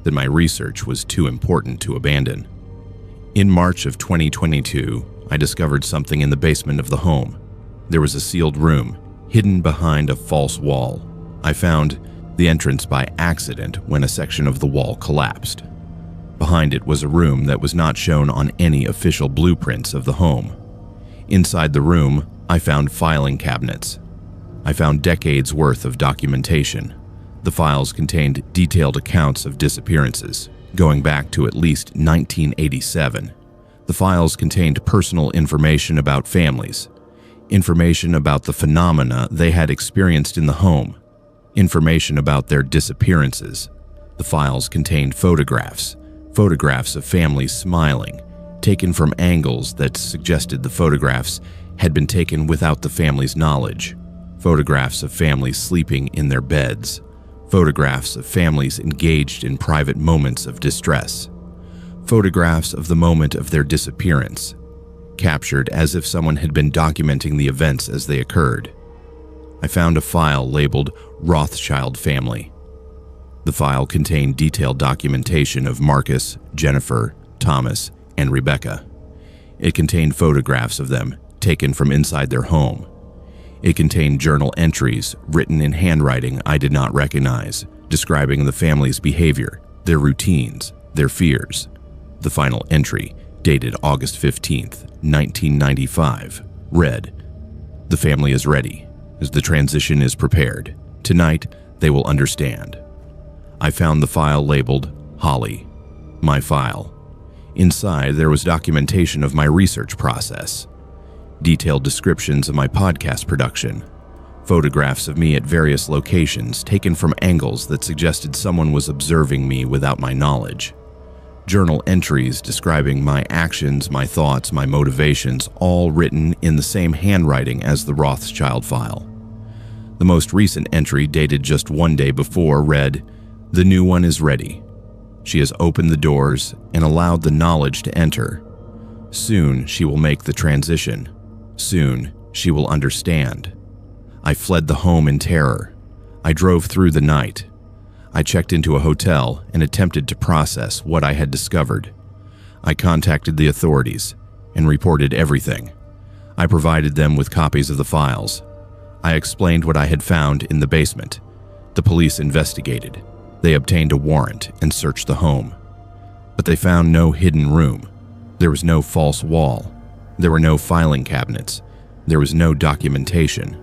that my research was too important to abandon. In March of 2022, I discovered something in the basement of the home. There was a sealed room, hidden behind a false wall. I found the entrance by accident when a section of the wall collapsed. Behind it was a room that was not shown on any official blueprints of the home. Inside the room, I found filing cabinets. I found decades worth of documentation. The files contained detailed accounts of disappearances, going back to at least 1987. The files contained personal information about families, information about the phenomena they had experienced in the home, information about their disappearances. The files contained photographs of families smiling, taken from angles that suggested the photographs had been taken without the family's knowledge, photographs of families sleeping in their beds, photographs of families engaged in private moments of distress, photographs of the moment of their disappearance, captured as if someone had been documenting the events as they occurred. I found a file labeled Rothschild Family. The file contained detailed documentation of Marcus, Jennifer, Thomas, and Rebecca. It contained photographs of them taken from inside their home. It contained journal entries written in handwriting I did not recognize, describing the family's behavior, their routines, their fears. The final entry, dated August 15th, 1995, read, "The family is ready, as the transition is prepared. Tonight, they will understand." I found the file labeled Holly, my file. Inside, there was documentation of my research process, detailed descriptions of my podcast production, photographs of me at various locations taken from angles that suggested someone was observing me without my knowledge, journal entries describing my actions, my thoughts, my motivations, all written in the same handwriting as the Rothschild file. The most recent entry, dated just one day before, read, "The new one is ready. She has opened the doors and allowed the knowledge to enter. Soon she will make the transition. Soon she will understand." I fled the home in terror. I drove through the night. I checked into a hotel and attempted to process what I had discovered. I contacted the authorities and reported everything. I provided them with copies of the files. I explained what I had found in the basement. The police investigated. They obtained a warrant and searched the home. But they found no hidden room. There was no false wall. There were no filing cabinets. There was no documentation.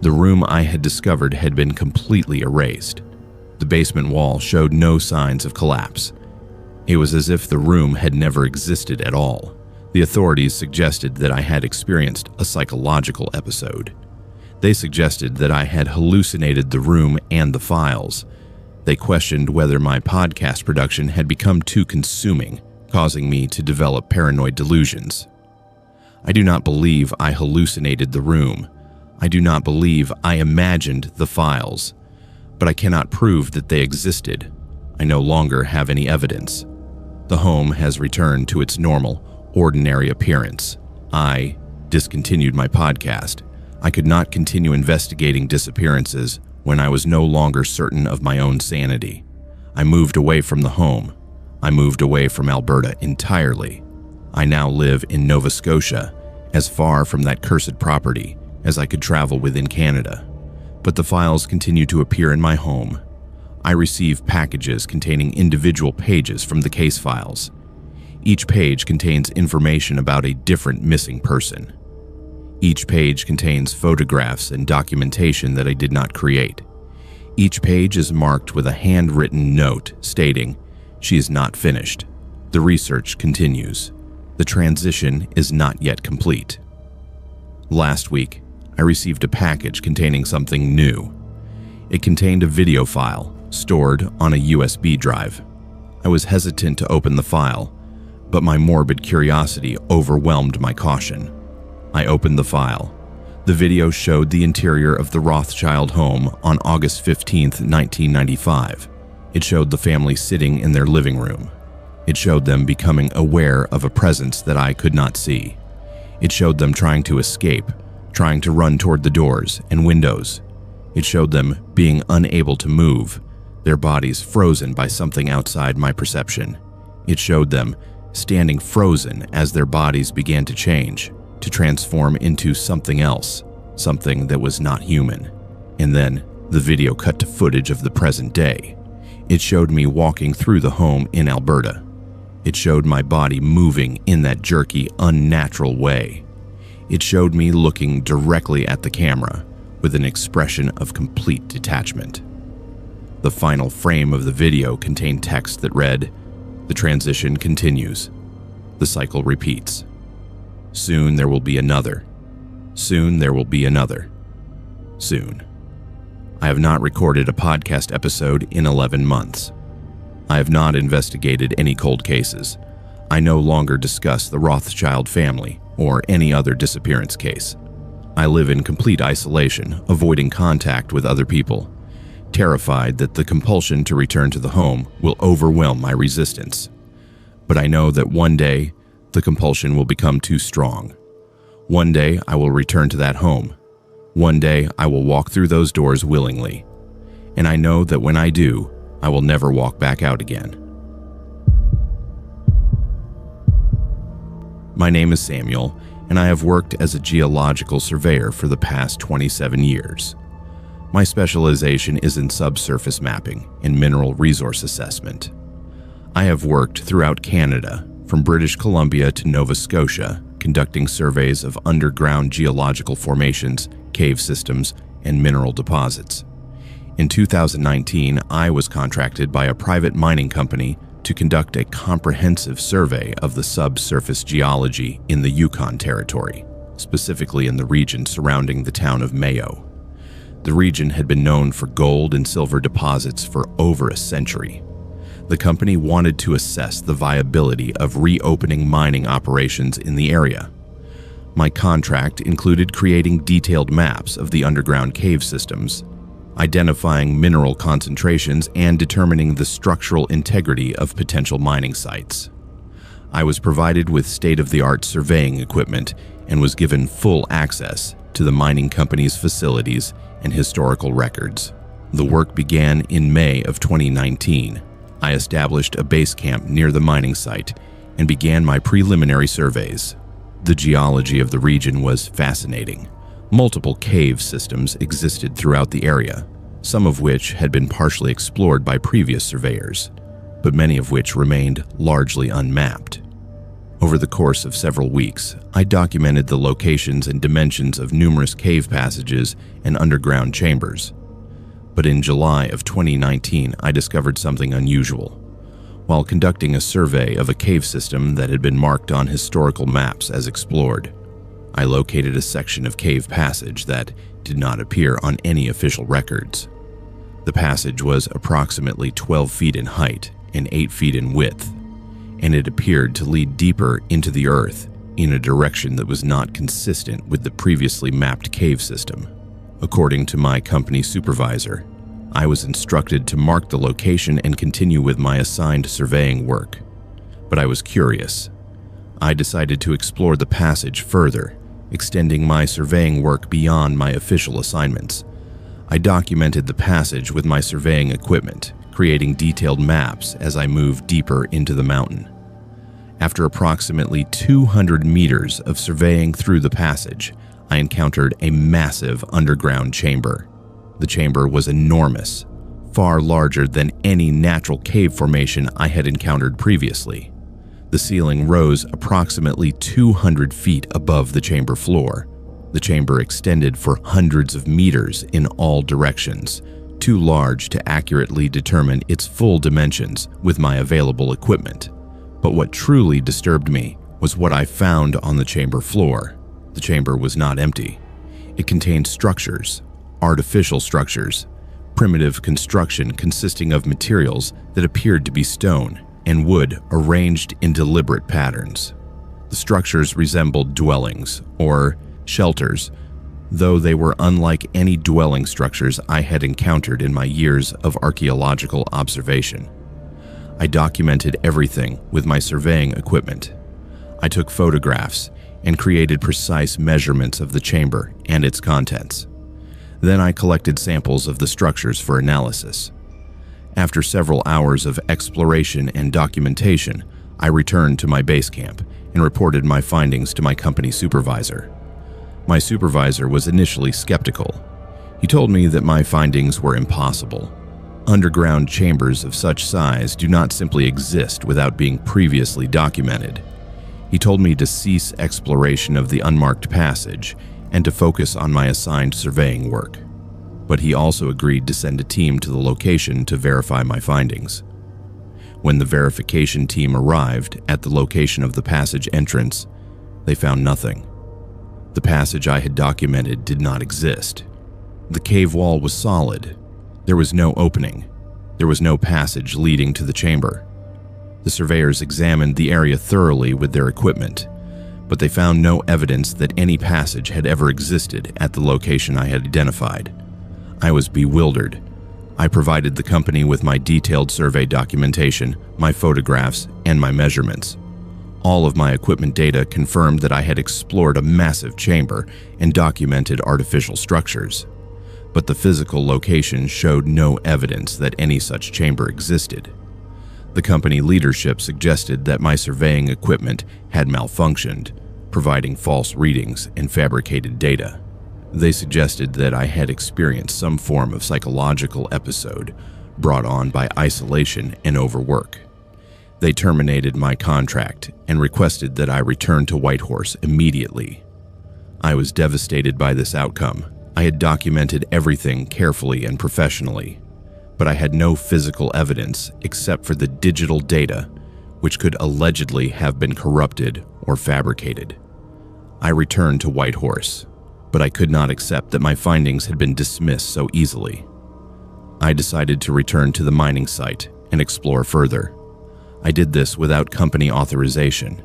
The room I had discovered had been completely erased. The basement wall showed no signs of collapse. It was as if the room had never existed at all. The authorities suggested that I had experienced a psychological episode. They suggested that I had hallucinated the room and the files. They questioned whether my podcast production had become too consuming, causing me to develop paranoid delusions. I do not believe I hallucinated the room. I do not believe I imagined the files. But I cannot prove that they existed. I no longer have any evidence. The home has returned to its normal, ordinary appearance. I discontinued my podcast. I could not continue investigating disappearances when I was no longer certain of my own sanity. I moved away from the home. I moved away from Alberta entirely. I now live in Nova Scotia, as far from that cursed property as I could travel within Canada. But the files continue to appear in my home. I receive packages containing individual pages from the case files. Each page contains information about a different missing person. Each page contains photographs and documentation that I did not create. Each page is marked with a handwritten note stating, "She is not finished. The research continues. The transition is not yet complete." Last week, I received a package containing something new. It contained a video file stored on a USB drive. I was hesitant to open the file, but my morbid curiosity overwhelmed my caution. I opened the file. The video showed the interior of the Rothschild home on August 15, 1995. It showed the family sitting in their living room. It showed them becoming aware of a presence that I could not see. It showed them trying to escape, trying to run toward the doors and windows. It showed them being unable to move, their bodies frozen by something outside my perception. It showed them standing frozen as their bodies began to change, to transform into something else, something that was not human. And then the video cut to footage of the present day. It showed me walking through the home in Alberta. It showed my body moving in that jerky, unnatural way. It showed me looking directly at the camera with an expression of complete detachment. The final frame of the video contained text that read, "The transition continues. The cycle repeats. Soon there will be another. Soon there will be another. Soon." I have not recorded a podcast episode in 11 months. I have not investigated any cold cases. I no longer discuss the Rothschild family or any other disappearance case. I live in complete isolation, avoiding contact with other people, terrified that the compulsion to return to the home will overwhelm my resistance. But I know that one day, the compulsion will become too strong. One day, I will return to that home. One day, I will walk through those doors willingly. And I know that when I do, I will never walk back out again. My name is Samuel, and I have worked as a geological surveyor for the past 27 years. My specialization is in subsurface mapping and mineral resource assessment. I have worked throughout Canada, from British Columbia to Nova Scotia, conducting surveys of underground geological formations, cave systems, and mineral deposits. In 2019, I was contracted by a private mining company to conduct a comprehensive survey of the subsurface geology in the Yukon Territory, specifically in the region surrounding the town of Mayo. The region had been known for gold and silver deposits for over a century. The company wanted to assess the viability of reopening mining operations in the area. My contract included creating detailed maps of the underground cave systems, identifying mineral concentrations, and determining the structural integrity of potential mining sites. I was provided with state-of-the-art surveying equipment and was given full access to the mining company's facilities and historical records. The work began in May of 2019. I established a base camp near the mining site and began my preliminary surveys. The geology of the region was fascinating. Multiple cave systems existed throughout the area, some of which had been partially explored by previous surveyors, but many of which remained largely unmapped. Over the course of several weeks, I documented the locations and dimensions of numerous cave passages and underground chambers. But in July of 2019, I discovered something unusual. While conducting a survey of a cave system that had been marked on historical maps as explored, I located a section of cave passage that did not appear on any official records. The passage was approximately 12 feet in height and 8 feet in width, and it appeared to lead deeper into the earth in a direction that was not consistent with the previously mapped cave system. According to my company supervisor, I was instructed to mark the location and continue with my assigned surveying work. But I was curious. I decided to explore the passage further, extending my surveying work beyond my official assignments. I documented the passage with my surveying equipment, creating detailed maps as I moved deeper into the mountain. After approximately 200 meters of surveying through the passage, I encountered a massive underground chamber. The chamber was enormous, far larger than any natural cave formation I had encountered previously. The ceiling rose approximately 200 feet above the chamber floor. The chamber extended for hundreds of meters in all directions, too large to accurately determine its full dimensions with my available equipment. But what truly disturbed me was what I found on the chamber floor. The chamber was not empty. It contained structures, artificial structures, primitive construction consisting of materials that appeared to be stone and wood arranged in deliberate patterns. The structures resembled dwellings or shelters, though they were unlike any dwelling structures I had encountered in my years of archaeological observation. I documented everything with my surveying equipment. I took photographs and created precise measurements of the chamber and its contents. Then I collected samples of the structures for analysis. After several hours of exploration and documentation, I returned to my base camp and reported my findings to my company supervisor. My supervisor was initially skeptical. He told me that my findings were impossible. Underground chambers of such size do not simply exist without being previously documented. He told me to cease exploration of the unmarked passage and to focus on my assigned surveying work. But he also agreed to send a team to the location to verify my findings. When the verification team arrived at the location of the passage entrance, they found nothing. The passage I had documented did not exist. The cave wall was solid. There was no opening. There was no passage leading to the chamber. The surveyors examined the area thoroughly with their equipment, but they found no evidence that any passage had ever existed at the location I had identified. I was bewildered. I provided the company with my detailed survey documentation, my photographs, and my measurements. All of my equipment data confirmed that I had explored a massive chamber and documented artificial structures. But the physical location showed no evidence that any such chamber existed. The company leadership suggested that my surveying equipment had malfunctioned, providing false readings and fabricated data. They suggested that I had experienced some form of psychological episode brought on by isolation and overwork. They terminated my contract and requested that I return to Whitehorse immediately. I was devastated by this outcome. I had documented everything carefully and professionally, but I had no physical evidence except for the digital data, which could allegedly have been corrupted or fabricated. I returned to Whitehorse, but I could not accept that my findings had been dismissed so easily. I decided to return to the mining site and explore further. I did this without company authorization.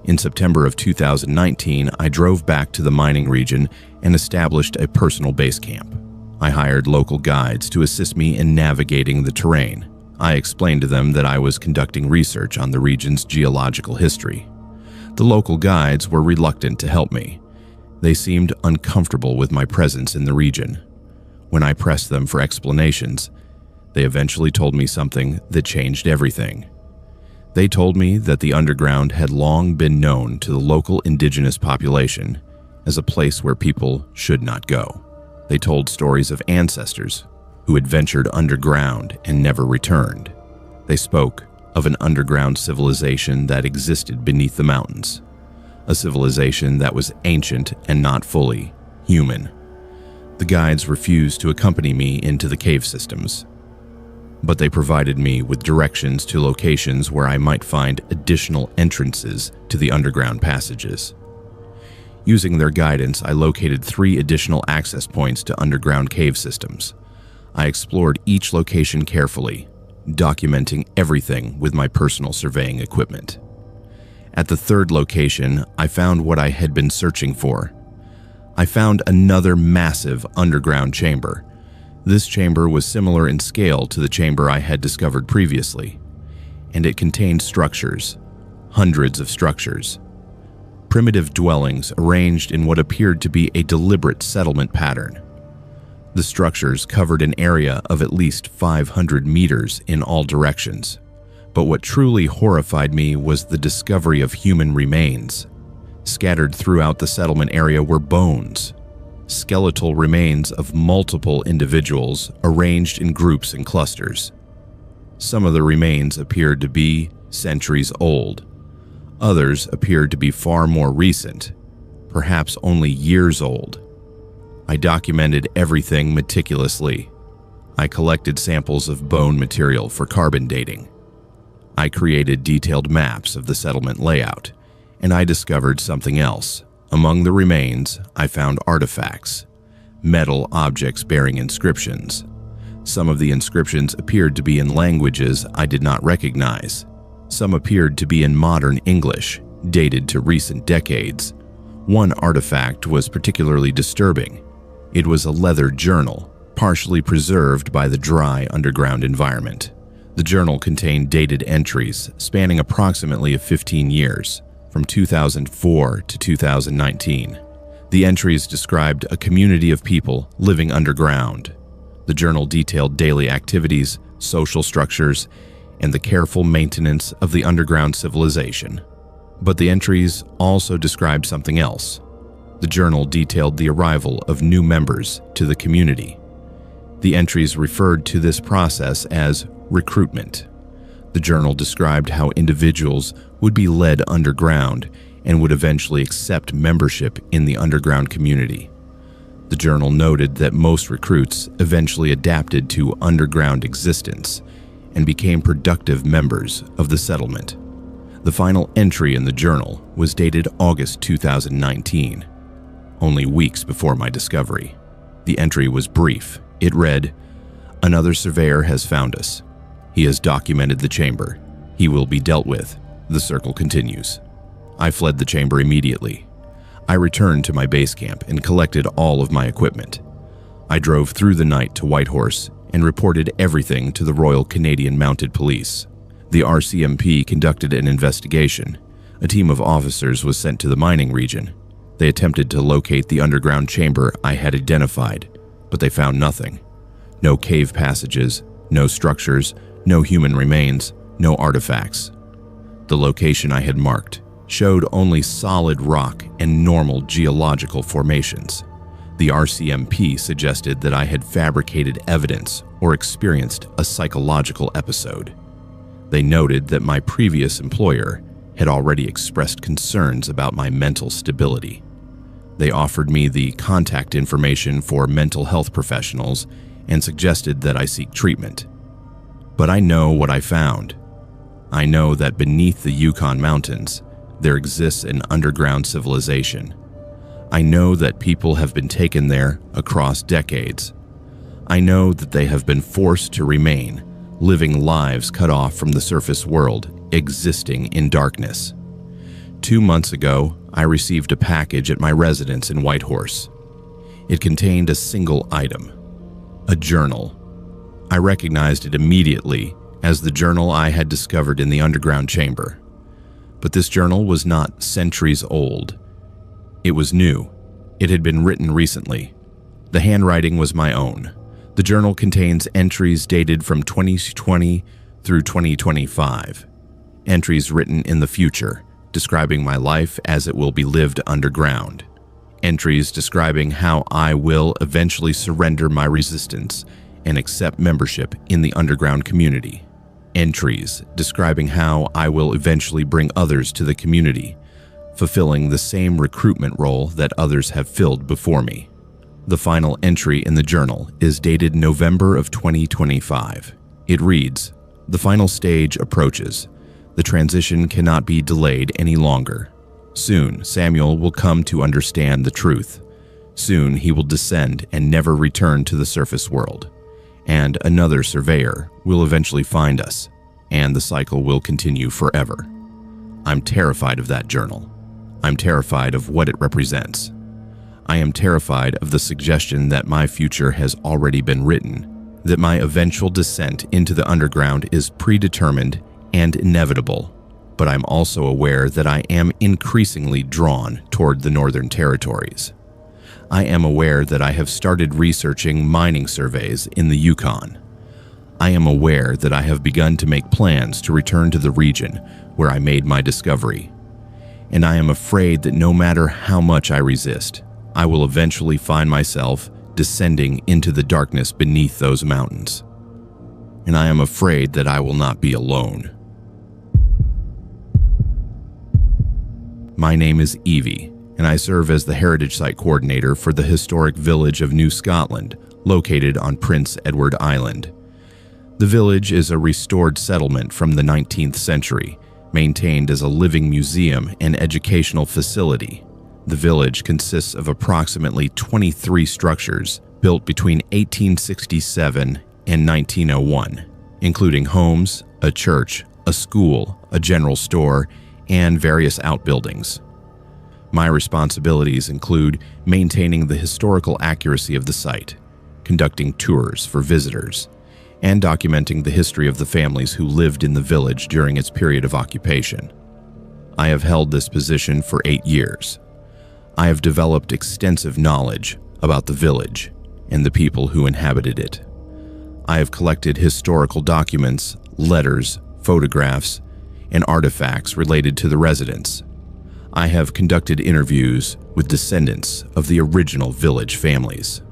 In September of 2019, I drove back to the mining region and established a personal base camp. I hired local guides to assist me in navigating the terrain. I explained to them that I was conducting research on the region's geological history. The local guides were reluctant to help me. They seemed uncomfortable with my presence in the region. When I pressed them for explanations, they eventually told me something that changed everything. They told me that the underground had long been known to the local indigenous population as a place where people should not go. They told stories of ancestors who had ventured underground and never returned. They spoke of an underground civilization that existed beneath the mountains, a civilization that was ancient and not fully human. The guides refused to accompany me into the cave systems, but they provided me with directions to locations where I might find additional entrances to the underground passages. Using their guidance, I located 3 additional access points to underground cave systems. I explored each location carefully, documenting everything with my personal surveying equipment. At the 3rd location, I found what I had been searching for. I found another massive underground chamber. This chamber was similar in scale to the chamber I had discovered previously, and it contained structures, hundreds of structures. Primitive dwellings arranged in what appeared to be a deliberate settlement pattern. The structures covered an area of at least 500 meters in all directions, but what truly horrified me was the discovery of human remains. Scattered throughout the settlement area were bones, skeletal remains of multiple individuals arranged in groups and clusters. Some of the remains appeared to be centuries old. Others appeared to be far more recent, perhaps only years old. I documented everything meticulously. I collected samples of bone material for carbon dating. I created detailed maps of the settlement layout, and I discovered something else. Among the remains, I found artifacts, metal objects bearing inscriptions. Some of the inscriptions appeared to be in languages I did not recognize. Some appeared to be in modern English, dated to recent decades. One artifact was particularly disturbing. It was a leather journal, partially preserved by the dry underground environment. The journal contained dated entries spanning approximately 15 years, from 2004 to 2019. The entries described a community of people living underground. The journal detailed daily activities, social structures, and the careful maintenance of the underground civilization. But the entries also described something else. The journal detailed the arrival of new members to the community. The entries referred to this process as recruitment. The journal described how individuals would be led underground and would eventually accept membership in the underground community. The journal noted that most recruits eventually adapted to underground existence and became productive members of the settlement. The final entry in the journal was dated August 2019, only weeks before my discovery. The entry was brief. It read, "Another surveyor has found us. He has documented the chamber. He will be dealt with." The circle continues. I fled the chamber immediately. I returned to my base camp and collected all of my equipment. I drove through the night to Whitehorse and reported everything to the Royal Canadian Mounted Police. The RCMP conducted an investigation. A team of officers was sent to the mining region. They attempted to locate the underground chamber I had identified, but they found nothing. No cave passages, no structures, no human remains, no artifacts. The location I had marked showed only solid rock and normal geological formations. The RCMP suggested that I had fabricated evidence or experienced a psychological episode. They noted that my previous employer had already expressed concerns about my mental stability. They offered me the contact information for mental health professionals and suggested that I seek treatment. But I know what I found. I know that beneath the Yukon Mountains, there exists an underground civilization. I know that people have been taken there across decades. I know that they have been forced to remain, living lives cut off from the surface world, existing in darkness. 2 months ago, I received a package at my residence in Whitehorse. It contained a single item, a journal. I recognized it immediately as the journal I had discovered in the underground chamber. But this journal was not centuries old. It was new. It had been written recently. The handwriting was my own. The journal contains entries dated from 2020 through 2025. Entries written in the future, describing my life as it will be lived underground. Entries describing how I will eventually surrender my resistance and accept membership in the underground community. Entries describing how I will eventually bring others to the community, fulfilling the same recruitment role that others have filled before me. The final entry in the journal is dated November of 2025. It reads, "The final stage approaches. The transition cannot be delayed any longer. Soon, Samuel will come to understand the truth. Soon, he will descend and never return to the surface world. And another surveyor will eventually find us, and the cycle will continue forever." I'm terrified of that journal. I'm terrified of what it represents. I am terrified of the suggestion that my future has already been written, that my eventual descent into the underground is predetermined and inevitable. But I'm also aware that I am increasingly drawn toward the Northern Territories. I am aware that I have started researching mining surveys in the Yukon. I am aware that I have begun to make plans to return to the region where I made my discovery. And I am afraid that no matter how much I resist, I will eventually find myself descending into the darkness beneath those mountains. And I am afraid that I will not be alone. My name is Evie, and I serve as the Heritage Site Coordinator for the historic village of New Scotland, located on Prince Edward Island. The village is a restored settlement from the 19th century, maintained as a living museum and educational facility. The village consists of approximately 23 structures built between 1867 and 1901, including homes, a church, a school, a general store, and various outbuildings. My responsibilities include maintaining the historical accuracy of the site, conducting tours for visitors, and documenting the history of the families who lived in the village during its period of occupation. I have held this position for 8 years. I have developed extensive knowledge about the village and the people who inhabited it. I have collected historical documents, letters, photographs, and artifacts related to the residents. I have conducted interviews with descendants of the original village families.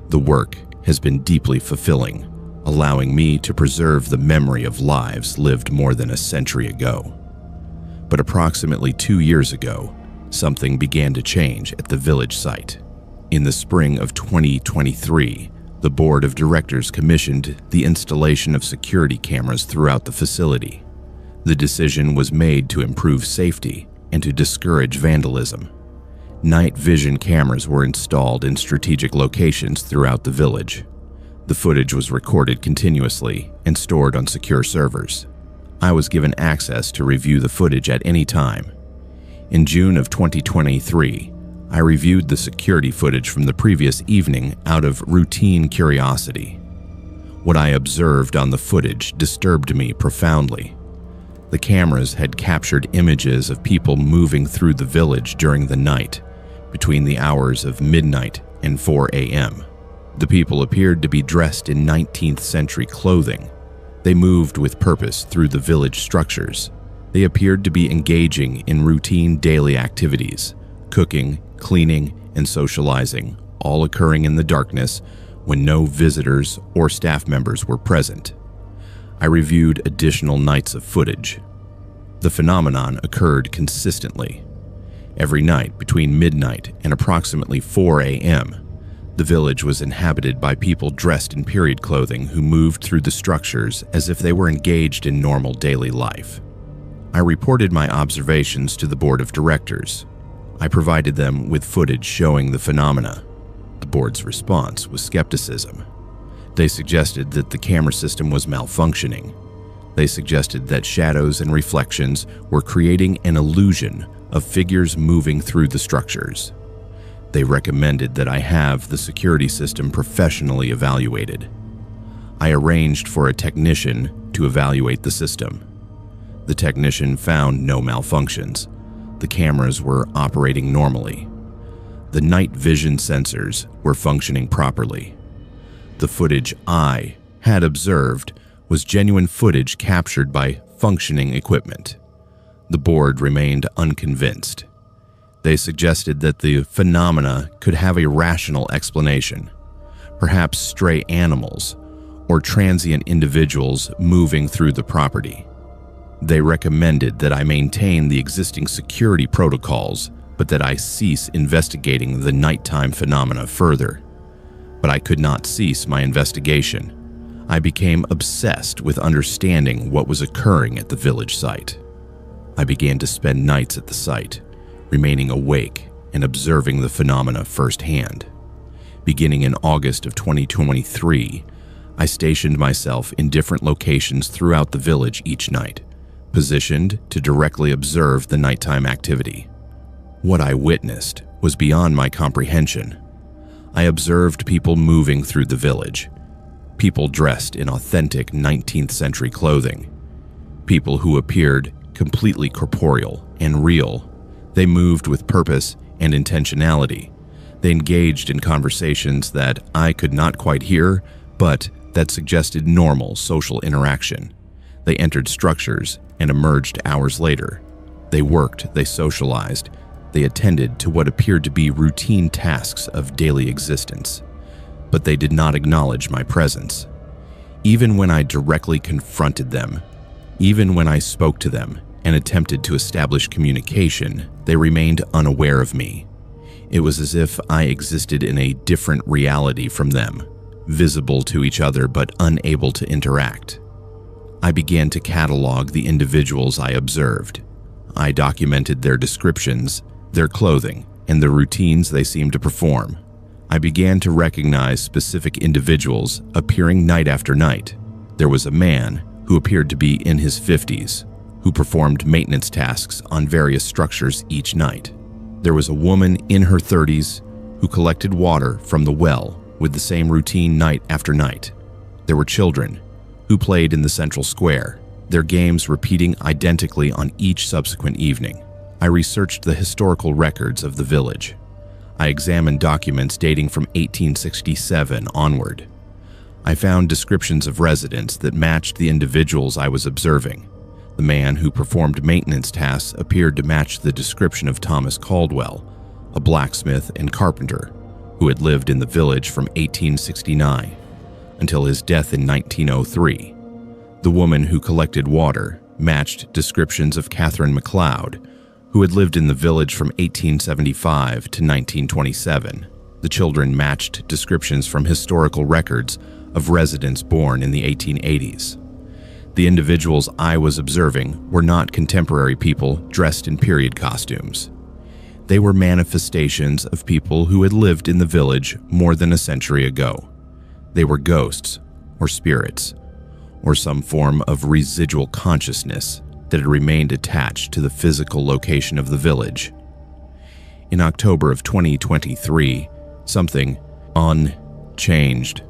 The work has been deeply fulfilling, allowing me to preserve the memory of lives lived more than a century ago. But approximately 2 years ago, something began to change at the village site. In the spring of 2023, the board of directors commissioned the installation of security cameras throughout the facility. The decision was made to improve safety and to discourage vandalism. Night vision cameras were installed in strategic locations throughout the village. The footage was recorded continuously and stored on secure servers. I was given access to review the footage at any time. In June of 2023, I reviewed the security footage from the previous evening out of routine curiosity. What I observed on the footage disturbed me profoundly. The cameras had captured images of people moving through the village during the night, between the hours of midnight and 4 a.m. The people appeared to be dressed in 19th century clothing. They moved with purpose through the village structures. They appeared to be engaging in routine daily activities, cooking, cleaning, and socializing, all occurring in the darkness when no visitors or staff members were present. I reviewed additional nights of footage. The phenomenon occurred consistently. Every night between midnight and approximately 4 a.m., the village was inhabited by people dressed in period clothing who moved through the structures as if they were engaged in normal daily life. I reported my observations to the board of directors. I provided them with footage showing the phenomena. The board's response was skepticism. They suggested that the camera system was malfunctioning. They suggested that shadows and reflections were creating an illusion of figures moving through the structures. They recommended that I have the security system professionally evaluated. I arranged for a technician to evaluate the system. The technician found no malfunctions. The cameras were operating normally. The night vision sensors were functioning properly. The footage I had observed was genuine footage captured by functioning equipment. The board remained unconvinced. They suggested that the phenomena could have a rational explanation, perhaps stray animals or transient individuals moving through the property. They recommended that I maintain the existing security protocols, but that I cease investigating the nighttime phenomena further. But I could not cease my investigation. I became obsessed with understanding what was occurring at the village site. I began to spend nights at the site, remaining awake and observing the phenomena firsthand. Beginning in August of 2023, I stationed myself in different locations throughout the village each night, positioned to directly observe the nighttime activity. What I witnessed was beyond my comprehension. I observed people moving through the village, people dressed in authentic 19th century clothing, people who appeared completely corporeal and real. They moved with purpose and intentionality. They engaged in conversations that I could not quite hear, but that suggested normal social interaction. They entered structures and emerged hours later. They worked, they socialized, they attended to what appeared to be routine tasks of daily existence. But they did not acknowledge my presence. Even when I directly confronted them, even when I spoke to them and attempted to establish communication, they remained unaware of me. It was as if I existed in a different reality from them, visible to each other but unable to interact. I began to catalog the individuals I observed. I documented their descriptions, their clothing, and the routines they seemed to perform. I began to recognize specific individuals appearing night after night. There was a man who appeared to be in his 50s, who performed maintenance tasks on various structures each night. There was a woman in her 30s who collected water from the well with the same routine night after night. There were children who played in the central square, their games repeating identically on each subsequent evening. I researched the historical records of the village. I examined documents dating from 1867 onward. I found descriptions of residents that matched the individuals I was observing. The man who performed maintenance tasks appeared to match the description of Thomas Caldwell, a blacksmith and carpenter who had lived in the village from 1869 until his death in 1903. The woman who collected water matched descriptions of Catherine MacLeod, who had lived in the village from 1875 to 1927. The children matched descriptions from historical records of residents born in the 1880s. The individuals I was observing were not contemporary people dressed in period costumes. They were manifestations of people who had lived in the village more than a century ago. They were ghosts, or spirits, or some form of residual consciousness that had remained attached to the physical location of the village. In October of 2023, something unchanged.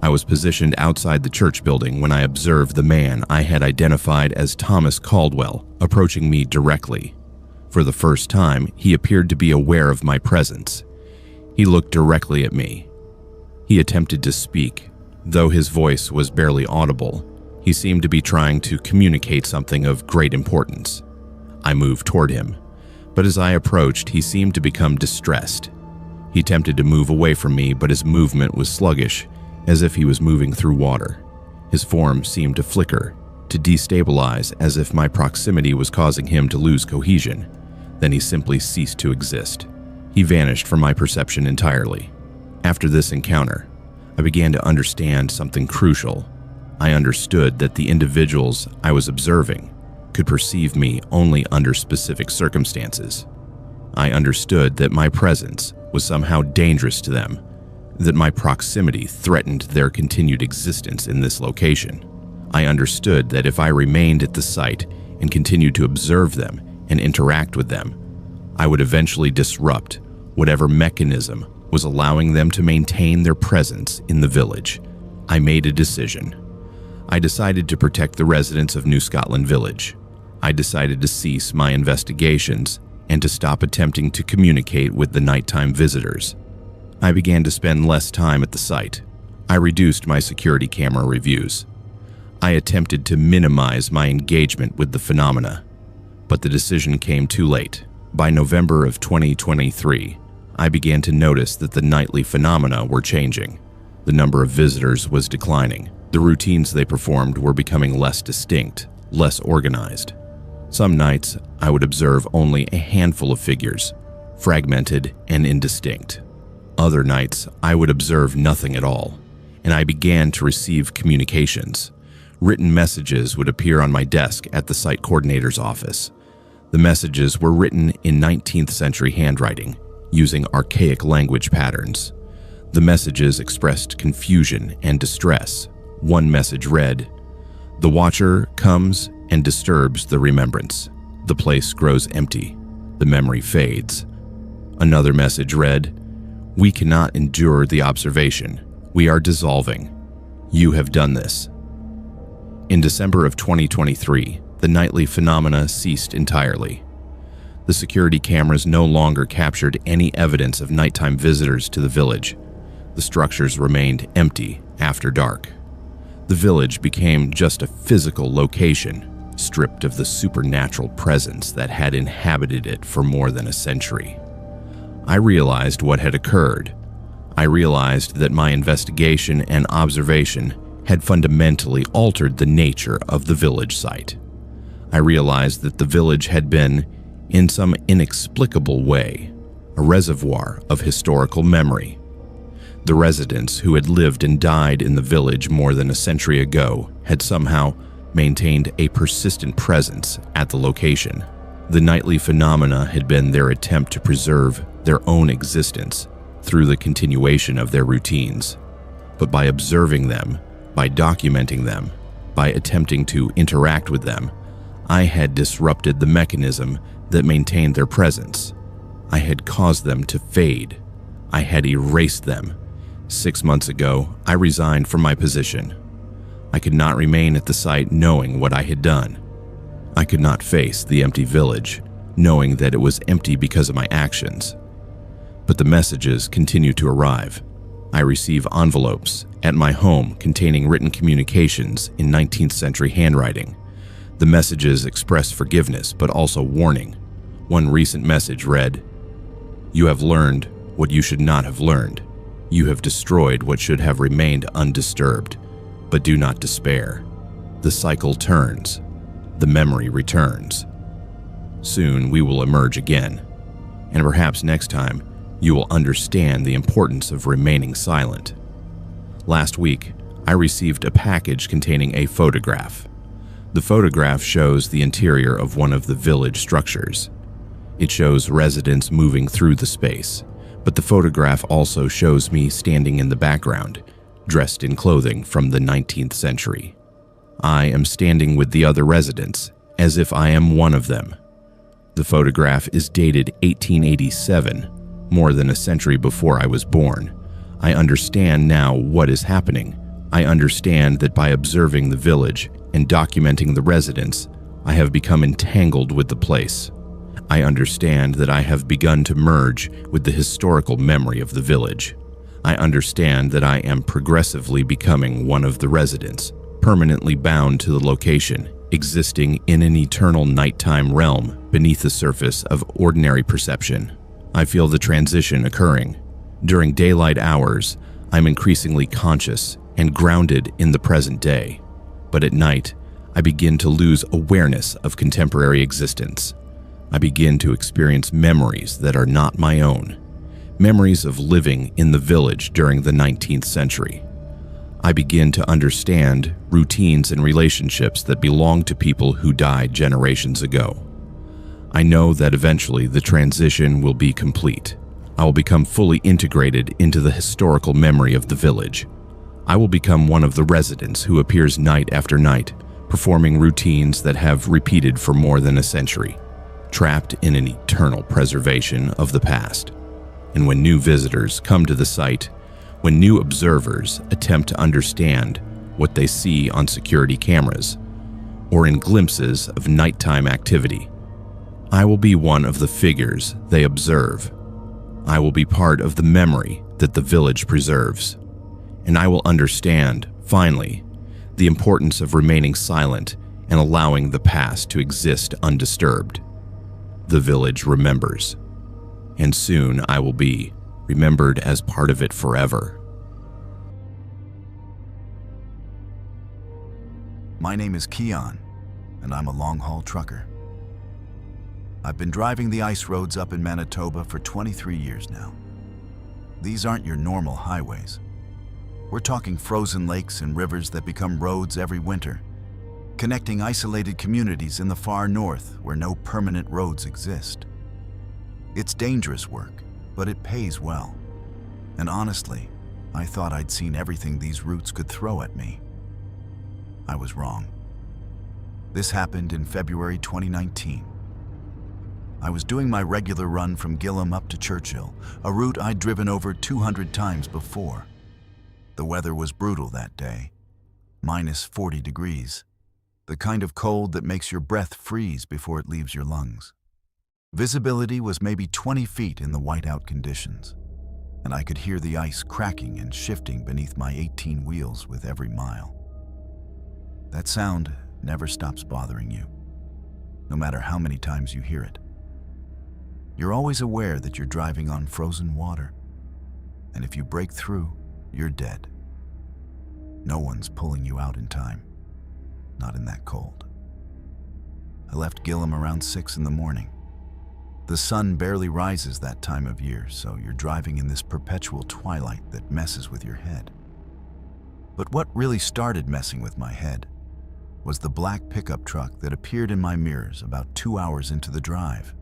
I was positioned outside the church building when I observed the man I had identified as Thomas Caldwell approaching me directly. For the first time, he appeared to be aware of my presence. He looked directly at me. He attempted to speak. Though his voice was barely audible, he seemed to be trying to communicate something of great importance. I moved toward him, but as I approached, he seemed to become distressed. He attempted to move away from me, but his movement was sluggish, as if he was moving through water. His form seemed to flicker, to destabilize, as if my proximity was causing him to lose cohesion. Then he simply ceased to exist. He vanished from my perception entirely. After this encounter, I began to understand something crucial. I understood that the individuals I was observing could perceive me only under specific circumstances. I understood that my presence was somehow dangerous to them, that my proximity threatened their continued existence in this location. I understood that if I remained at the site and continued to observe them and interact with them, I would eventually disrupt whatever mechanism was allowing them to maintain their presence in the village. I made a decision. I decided to protect the residents of New Scotland Village. I decided to cease my investigations and to stop attempting to communicate with the nighttime visitors. I began to spend less time at the site. I reduced my security camera reviews. I attempted to minimize my engagement with the phenomena, but the decision came too late. By November of 2023, I began to notice that the nightly phenomena were changing. The number of visitors was declining. The routines they performed were becoming less distinct, less organized. Some nights, I would observe only a handful of figures, fragmented and indistinct. Other nights, I would observe nothing at all, and I began to receive communications. Written messages would appear on my desk at the site coordinator's office. The messages were written in 19th century handwriting, using archaic language patterns. The messages expressed confusion and distress. One message read, "The watcher comes and disturbs the remembrance. The place grows empty. The memory fades. Another message read, "We cannot endure the observation. We are dissolving. You have done this." In December of 2023, the nightly phenomena ceased entirely. The security cameras no longer captured any evidence of nighttime visitors to the village. The structures remained empty after dark. The village became just a physical location, stripped of the supernatural presence that had inhabited it for more than a century. I realized what had occurred. I realized that my investigation and observation had fundamentally altered the nature of the village site. I realized that the village had been, in some inexplicable way, a reservoir of historical memory. The residents who had lived and died in the village more than a century ago had somehow maintained a persistent presence at the location. The nightly phenomena had been their attempt to preserve their own existence through the continuation of their routines. But by observing them, by documenting them, by attempting to interact with them, I had disrupted the mechanism that maintained their presence. I had caused them to fade. I had erased them. 6 months ago, I resigned from my position. I could not remain at the site knowing what I had done. I could not face the empty village, knowing that it was empty because of my actions. But the messages continue to arrive. I receive envelopes at my home containing written communications in 19th century handwriting. The messages express forgiveness, but also warning. One recent message read, "You have learned what you should not have learned. You have destroyed what should have remained undisturbed, but do not despair. The cycle turns. The memory returns. Soon we will emerge again, and perhaps next time you will understand the importance of remaining silent." Last week, I received a package containing a photograph. The photograph shows the interior of one of the village structures. It shows residents moving through the space, but the photograph also shows me standing in the background, dressed in clothing from the 19th century. I am standing with the other residents, as if I am one of them. The photograph is dated 1887, more than a century before I was born. I understand now what is happening. I understand that by observing the village and documenting the residents, I have become entangled with the place. I understand that I have begun to merge with the historical memory of the village. I understand that I am progressively becoming one of the residents, permanently bound to the location, existing in an eternal nighttime realm beneath the surface of ordinary perception. I feel the transition occurring. During daylight hours, I'm increasingly conscious and grounded in the present day. But at night, I begin to lose awareness of contemporary existence. I begin to experience memories that are not my own. Memories of living in the village during the 19th century. I begin to understand routines and relationships that belong to people who died generations ago. I know that eventually the transition will be complete. I will become fully integrated into the historical memory of the village. I will become one of the residents who appears night after night, performing routines that have repeated for more than a century, trapped in an eternal preservation of the past. And when new visitors come to the site, when new observers attempt to understand what they see on security cameras or in glimpses of nighttime activity, I will be one of the figures they observe. I will be part of the memory that the village preserves. And I will understand, finally, the importance of remaining silent and allowing the past to exist undisturbed. The village remembers. And soon I will be remembered as part of it forever. My name is Keon, and I'm a long-haul trucker. I've been driving the ice roads up in Manitoba for 23 years now. These aren't your normal highways. We're talking frozen lakes and rivers that become roads every winter, connecting isolated communities in the far north where no permanent roads exist. It's dangerous work, but it pays well. And honestly, I thought I'd seen everything these routes could throw at me. I was wrong. This happened in February 2019. I was doing my regular run from Gilham up to Churchill, a route I'd driven over 200 times before. The weather was brutal that day, minus 40 degrees, the kind of cold that makes your breath freeze before it leaves your lungs. Visibility was maybe 20 feet in the whiteout conditions, and I could hear the ice cracking and shifting beneath my 18 wheels with every mile. That sound never stops bothering you, no matter how many times you hear it. You're always aware that you're driving on frozen water, and if you break through, you're dead. No one's pulling you out in time, not in that cold. I left Gilham around 6 in the morning. The sun barely rises that time of year, so you're driving in this perpetual twilight that messes with your head. But what really started messing with my head was the black pickup truck that appeared in my mirrors about 2 hours into the drive.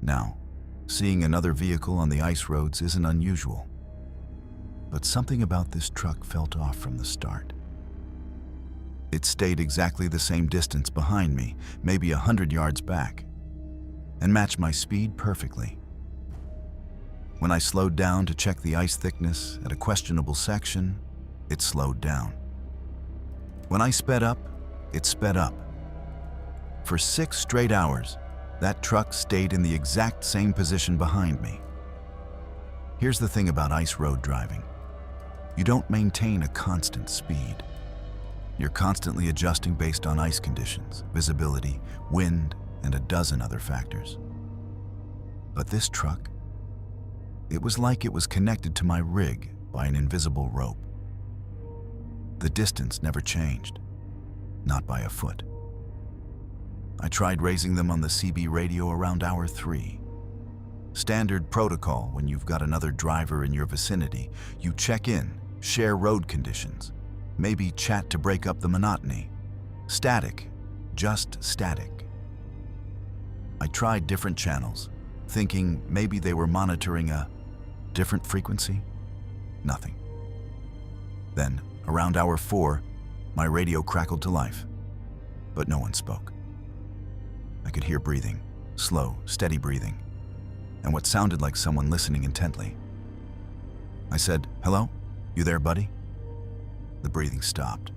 Now, seeing another vehicle on the ice roads isn't unusual, but something about this truck felt off from the start. It stayed exactly the same distance behind me, maybe 100 yards back, and matched my speed perfectly. When I slowed down to check the ice thickness at a questionable section, it slowed down. When I sped up, it sped up. For 6 straight hours, that truck stayed in the exact same position behind me. Here's the thing about ice road driving. You don't maintain a constant speed. You're constantly adjusting based on ice conditions, visibility, wind, and a dozen other factors. But this truck, it was like it was connected to my rig by an invisible rope. The distance never changed, not by a foot. I tried raising them on the CB radio around hour 3. Standard protocol when you've got another driver in your vicinity. You check in, share road conditions, maybe chat to break up the monotony. Static, just static. I tried different channels, thinking maybe they were monitoring a different frequency. Nothing. Then, around hour 4, my radio crackled to life, but no one spoke. I could hear breathing, slow, steady breathing, and what sounded like someone listening intently. I said, "Hello? You there, buddy?" The breathing stopped,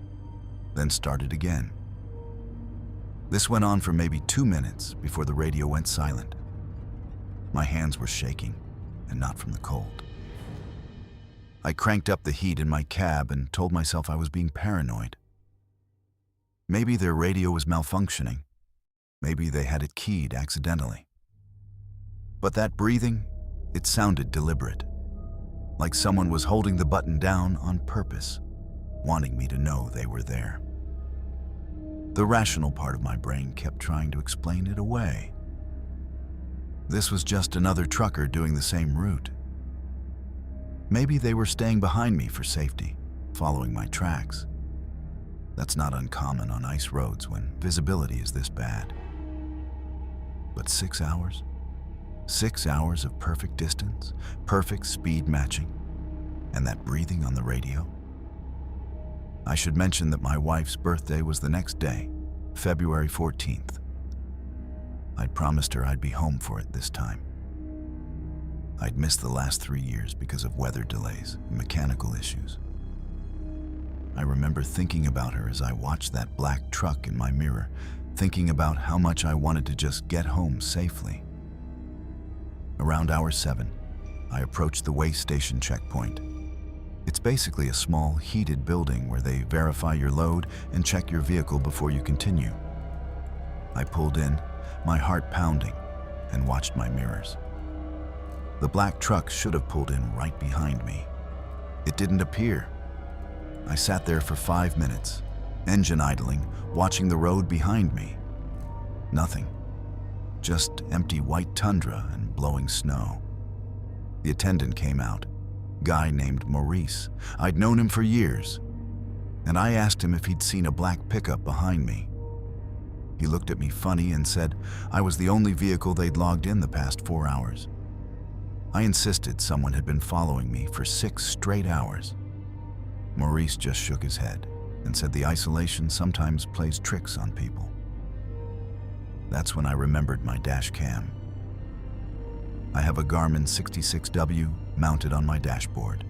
then started again. This went on for maybe 2 minutes before the radio went silent. My hands were shaking, and not from the cold. I cranked up the heat in my cab and told myself I was being paranoid. Maybe their radio was malfunctioning. Maybe they had it keyed accidentally. But that breathing, it sounded deliberate, like someone was holding the button down on purpose, wanting me to know they were there. The rational part of my brain kept trying to explain it away. This was just another trucker doing the same route. Maybe they were staying behind me for safety, following my tracks. That's not uncommon on ice roads when visibility is this bad. But 6 hours? 6 hours of perfect distance, perfect speed matching, and that breathing on the radio? I should mention that my wife's birthday was the next day, February 14th. I'd promised her I'd be home for it this time. I'd missed the last 3 years because of weather delays and mechanical issues. I remember thinking about her as I watched that black truck in my mirror, thinking about how much I wanted to just get home safely. Around hour 7, I approached the way station checkpoint. It's basically a small, heated building where they verify your load and check your vehicle before you continue. I pulled in, my heart pounding, and watched my mirrors. The black truck should have pulled in right behind me. It didn't appear. I sat there for 5 minutes, engine idling, watching the road behind me. Nothing. Just empty white tundra and blowing snow. The attendant came out. Guy named Maurice. I'd known him for years, and I asked him if he'd seen a black pickup behind me. He looked at me funny and said I was the only vehicle they'd logged in the past 4 hours. I insisted someone had been following me for 6 straight hours. Maurice just shook his head and said the isolation sometimes plays tricks on people. That's when I remembered my dash cam. I have a Garmin 66W mounted on my dashboard.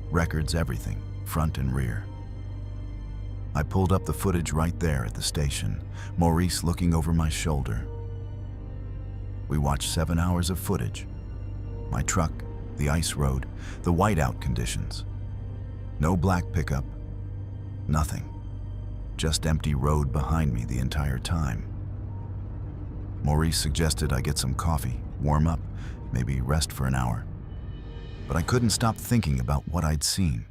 Records everything, front and rear. I pulled up the footage right there at the station, Maurice looking over my shoulder. We watched 7 hours of footage. My truck, the ice road, the whiteout conditions. No black pickup, nothing. Just empty road behind me the entire time. Maurice suggested I get some coffee, warm up, maybe rest for an hour. But I couldn't stop thinking about what I'd seen.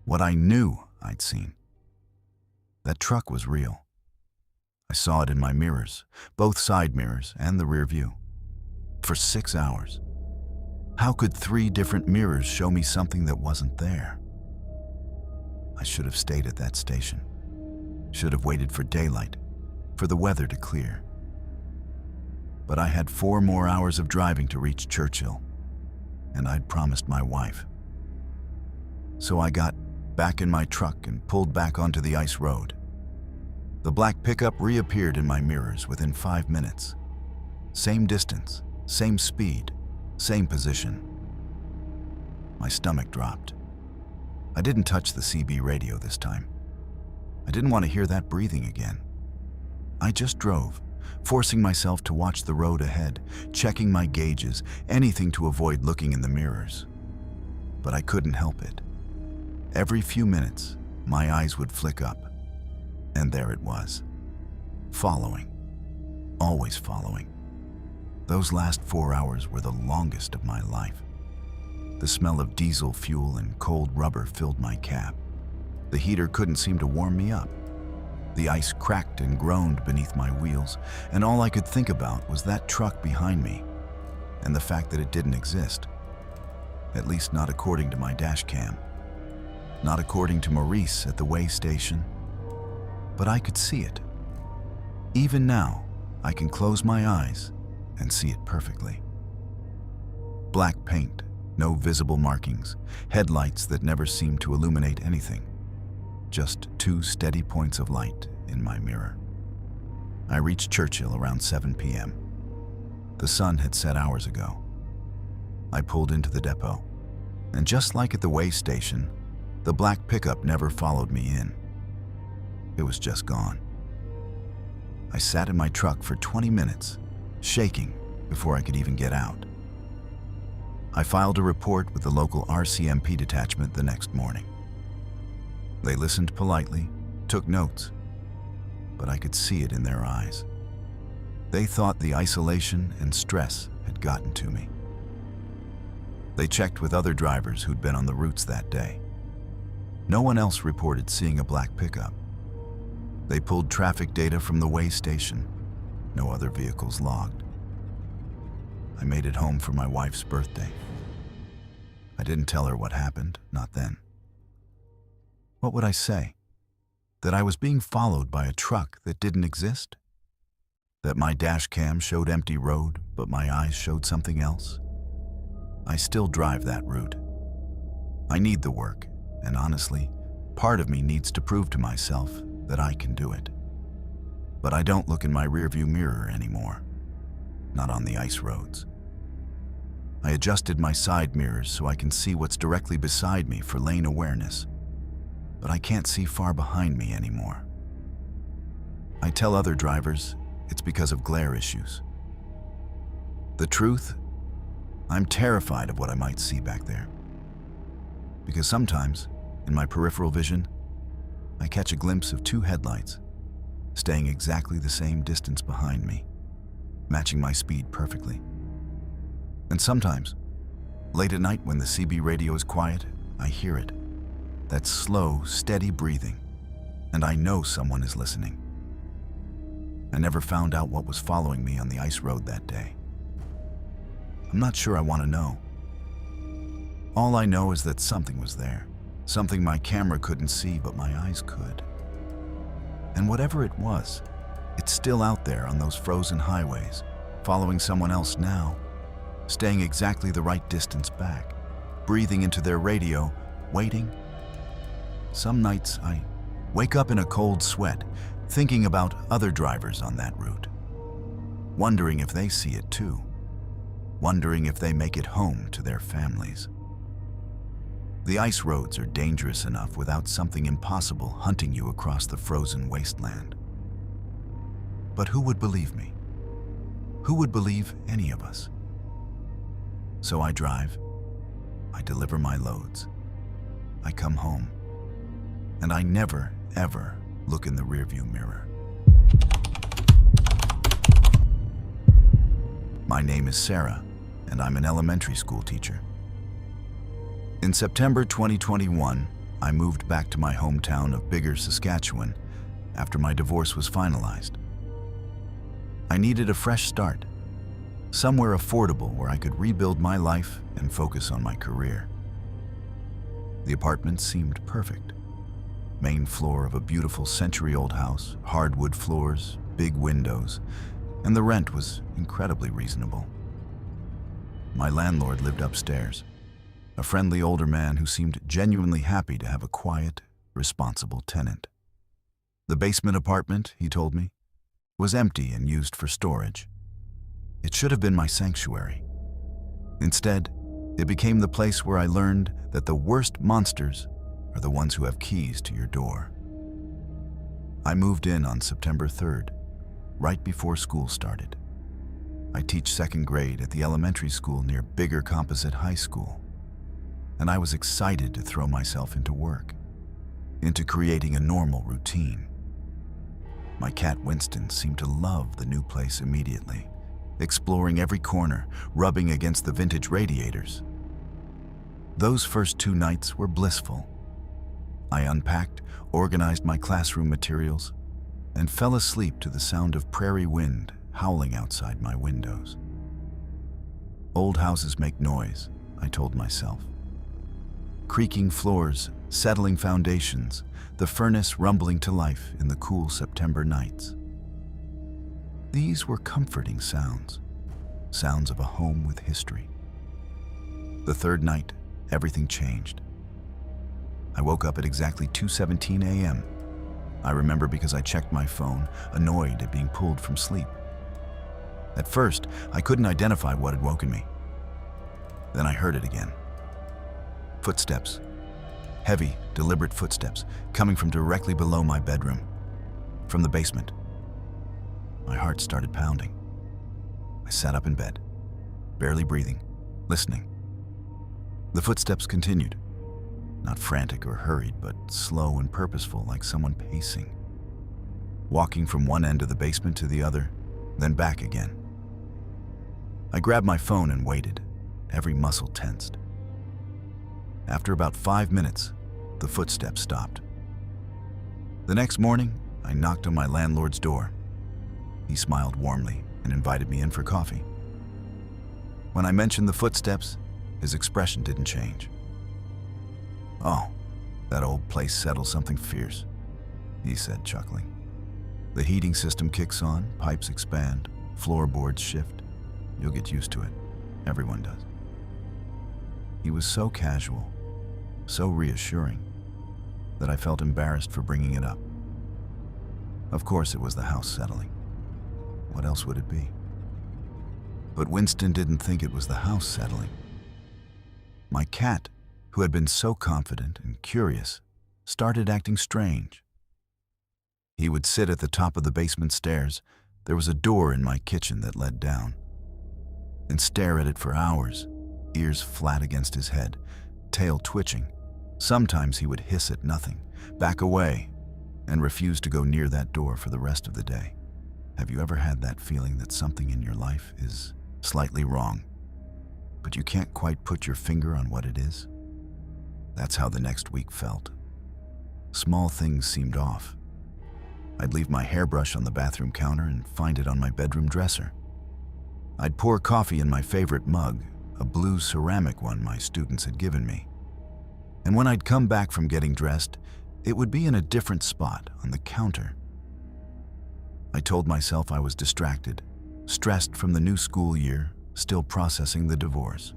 What I knew I'd seen. That truck was real. I saw it in my mirrors, both side mirrors and the rear view. For 6 hours. How could 3 different mirrors show me something that wasn't there? I should have stayed at that station. Should have waited for daylight, for the weather to clear. But I had 4 more hours of driving to reach Churchill, and I'd promised my wife. So I got back in my truck and pulled back onto the ice road. The black pickup reappeared in my mirrors within 5 minutes. Same distance, same speed, same position. My stomach dropped. I didn't touch the CB radio this time. I didn't want to hear that breathing again. I just drove, forcing myself to watch the road ahead, checking my gauges, anything to avoid looking in the mirrors. But I couldn't help it. Every few minutes, my eyes would flick up, and there it was. Following. Always following. Those last 4 hours were the longest of my life. The smell of diesel fuel and cold rubber filled my cab. The heater couldn't seem to warm me up. The ice cracked and groaned beneath my wheels, and all I could think about was that truck behind me, and the fact that it didn't exist. At least not according to my dash cam. Not according to Maurice at the way station. But I could see it. Even now, I can close my eyes and see it perfectly. Black paint, no visible markings, headlights that never seemed to illuminate anything. Just 2 steady points of light in my mirror. I reached Churchill around 7 p.m. The sun had set hours ago. I pulled into the depot, and just like at the way station, the black pickup never followed me in. It was just gone. I sat in my truck for 20 minutes, shaking before I could even get out. I filed a report with the local RCMP detachment the next morning. They listened politely, took notes, but I could see it in their eyes. They thought the isolation and stress had gotten to me. They checked with other drivers who'd been on the routes that day. No one else reported seeing a black pickup. They pulled traffic data from the way station. No other vehicles logged. I made it home for my wife's birthday. I didn't tell her what happened, not then. What would I say? That I was being followed by a truck that didn't exist? That my dash cam showed empty road, but my eyes showed something else? I still drive that route. I need the work, and honestly, part of me needs to prove to myself that I can do it. But I don't look in my rearview mirror anymore. Not on the ice roads. I adjusted my side mirrors so I can see what's directly beside me for lane awareness. But I can't see far behind me anymore. I tell other drivers it's because of glare issues. The truth, I'm terrified of what I might see back there. Because sometimes, in my peripheral vision, I catch a glimpse of 2 headlights, staying exactly the same distance behind me, matching my speed perfectly. And sometimes, late at night when the CB radio is quiet, I hear it. That slow, steady breathing, and I know someone is listening. I never found out what was following me on the ice road that day. I'm not sure I want to know. All I know is that something was there, something my camera couldn't see but my eyes could. And whatever it was, it's still out there on those frozen highways, following someone else now, staying exactly the right distance back, breathing into their radio, waiting. Some nights I wake up in a cold sweat, thinking about other drivers on that route, wondering if they see it too, wondering if they make it home to their families. The ice roads are dangerous enough without something impossible hunting you across the frozen wasteland. But who would believe me? Who would believe any of us? So I drive, I deliver my loads, I come home, and I never, ever look in the rearview mirror. My name is Sarah, and I'm an elementary school teacher. In September 2021, I moved back to my hometown of Biggar, Saskatchewan, after my divorce was finalized. I needed a fresh start, somewhere affordable where I could rebuild my life and focus on my career. The apartment seemed perfect. Main floor of a beautiful century-old house, hardwood floors, big windows, and the rent was incredibly reasonable. My landlord lived upstairs, a friendly older man who seemed genuinely happy to have a quiet, responsible tenant. The basement apartment, he told me, was empty and used for storage. It should have been my sanctuary. Instead, it became the place where I learned that the worst monsters are the ones who have keys to your door. I moved in on September 3rd, right before school started. I teach second grade at the elementary school near Biggar Composite High School, and I was excited to throw myself into work, into creating a normal routine. My cat Winston seemed to love the new place immediately, exploring every corner, rubbing against the vintage radiators. Those first 2 nights were blissful. I unpacked, organized my classroom materials, and fell asleep to the sound of prairie wind howling outside my windows. Old houses make noise, I told myself. Creaking floors, settling foundations, the furnace rumbling to life in the cool September nights. These were comforting sounds, sounds of a home with history. The third night, everything changed. I woke up at exactly 2:17 a.m. I remember because I checked my phone, annoyed at being pulled from sleep. At first, I couldn't identify what had woken me. Then I heard it again. Footsteps. Heavy, deliberate footsteps coming from directly below my bedroom, from the basement. My heart started pounding. I sat up in bed, barely breathing, listening. The footsteps continued, not frantic or hurried, but slow and purposeful, like someone pacing, walking from one end of the basement to the other, then back again. I grabbed my phone and waited, every muscle tensed. After about 5 minutes, the footsteps stopped. The next morning, I knocked on my landlord's door. He smiled warmly and invited me in for coffee. When I mentioned the footsteps, his expression didn't change. "Oh, that old place settles something fierce," he said, chuckling. "The heating system kicks on, pipes expand, floorboards shift. You'll get used to it. Everyone does." He was so casual, so reassuring, that I felt embarrassed for bringing it up. Of course it was the house settling. What else would it be? But Winston didn't think it was the house settling. My cat, who had been so confident and curious, started acting strange. He would sit at the top of the basement stairs. There was a door in my kitchen that led down, and stare at it for hours, ears flat against his head, tail twitching. Sometimes he would hiss at nothing, back away, and refuse to go near that door for the rest of the day. Have you ever had that feeling that something in your life is slightly wrong, but you can't quite put your finger on what it is? That's how the next week felt. Small things seemed off. I'd leave my hairbrush on the bathroom counter and find it on my bedroom dresser. I'd pour coffee in my favorite mug, a blue ceramic one my students had given me. And when I'd come back from getting dressed, it would be in a different spot on the counter. I told myself I was distracted, stressed from the new school year, still processing the divorce.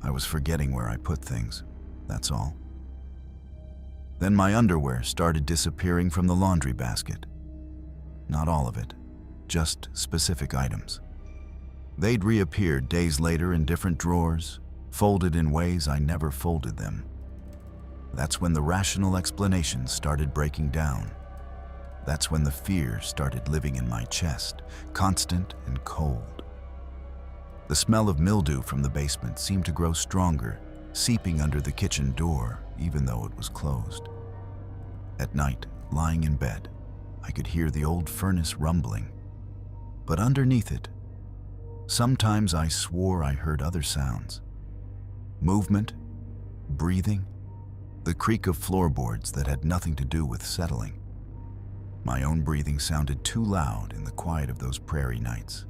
I was forgetting where I put things, that's all. Then my underwear started disappearing from the laundry basket. Not all of it, just specific items. They'd reappeared days later in different drawers, folded in ways I never folded them. That's when the rational explanations started breaking down. That's when the fear started living in my chest, constant and cold. The smell of mildew from the basement seemed to grow stronger, seeping under the kitchen door, even though it was closed. At night, lying in bed, I could hear the old furnace rumbling. But underneath it, sometimes I swore I heard other sounds. Movement, breathing, the creak of floorboards that had nothing to do with settling. My own breathing sounded too loud in the quiet of those prairie nights,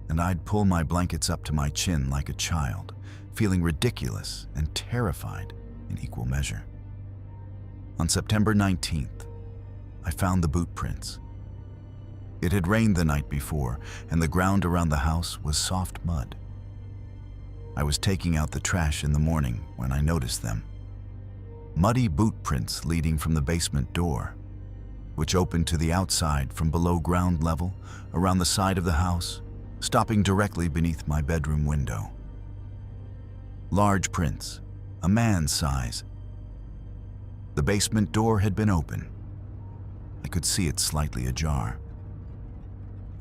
and I'd pull my blankets up to my chin like a child, feeling ridiculous and terrified in equal measure. On September 19th, I found the boot prints. It had rained the night before, and the ground around the house was soft mud. I was taking out the trash in the morning when I noticed them. Muddy boot prints leading from the basement door, which opened to the outside from below ground level, around the side of the house, stopping directly beneath my bedroom window. Large prints, a man's size. The basement door had been open. I could see it slightly ajar.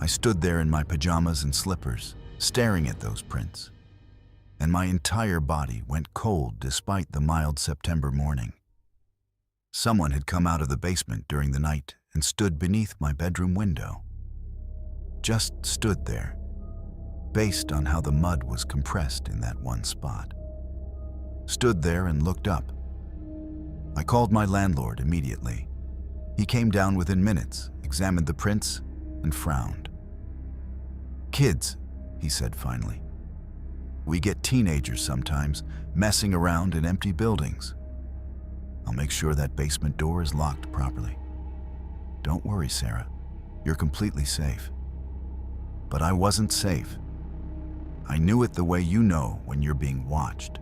I stood there in my pajamas and slippers, staring at those prints, and my entire body went cold despite the mild September morning. Someone had come out of the basement during the night and stood beneath my bedroom window. Just stood there, based on how the mud was compressed in that one spot. Stood there and looked up. I called my landlord immediately. He came down within minutes, examined the prints, and frowned. "Kids," he said finally. "We get teenagers sometimes messing around in empty buildings. I'll make sure that basement door is locked properly. Don't worry, Sarah. You're completely safe." But I wasn't safe. I knew it the way you know when you're being watched.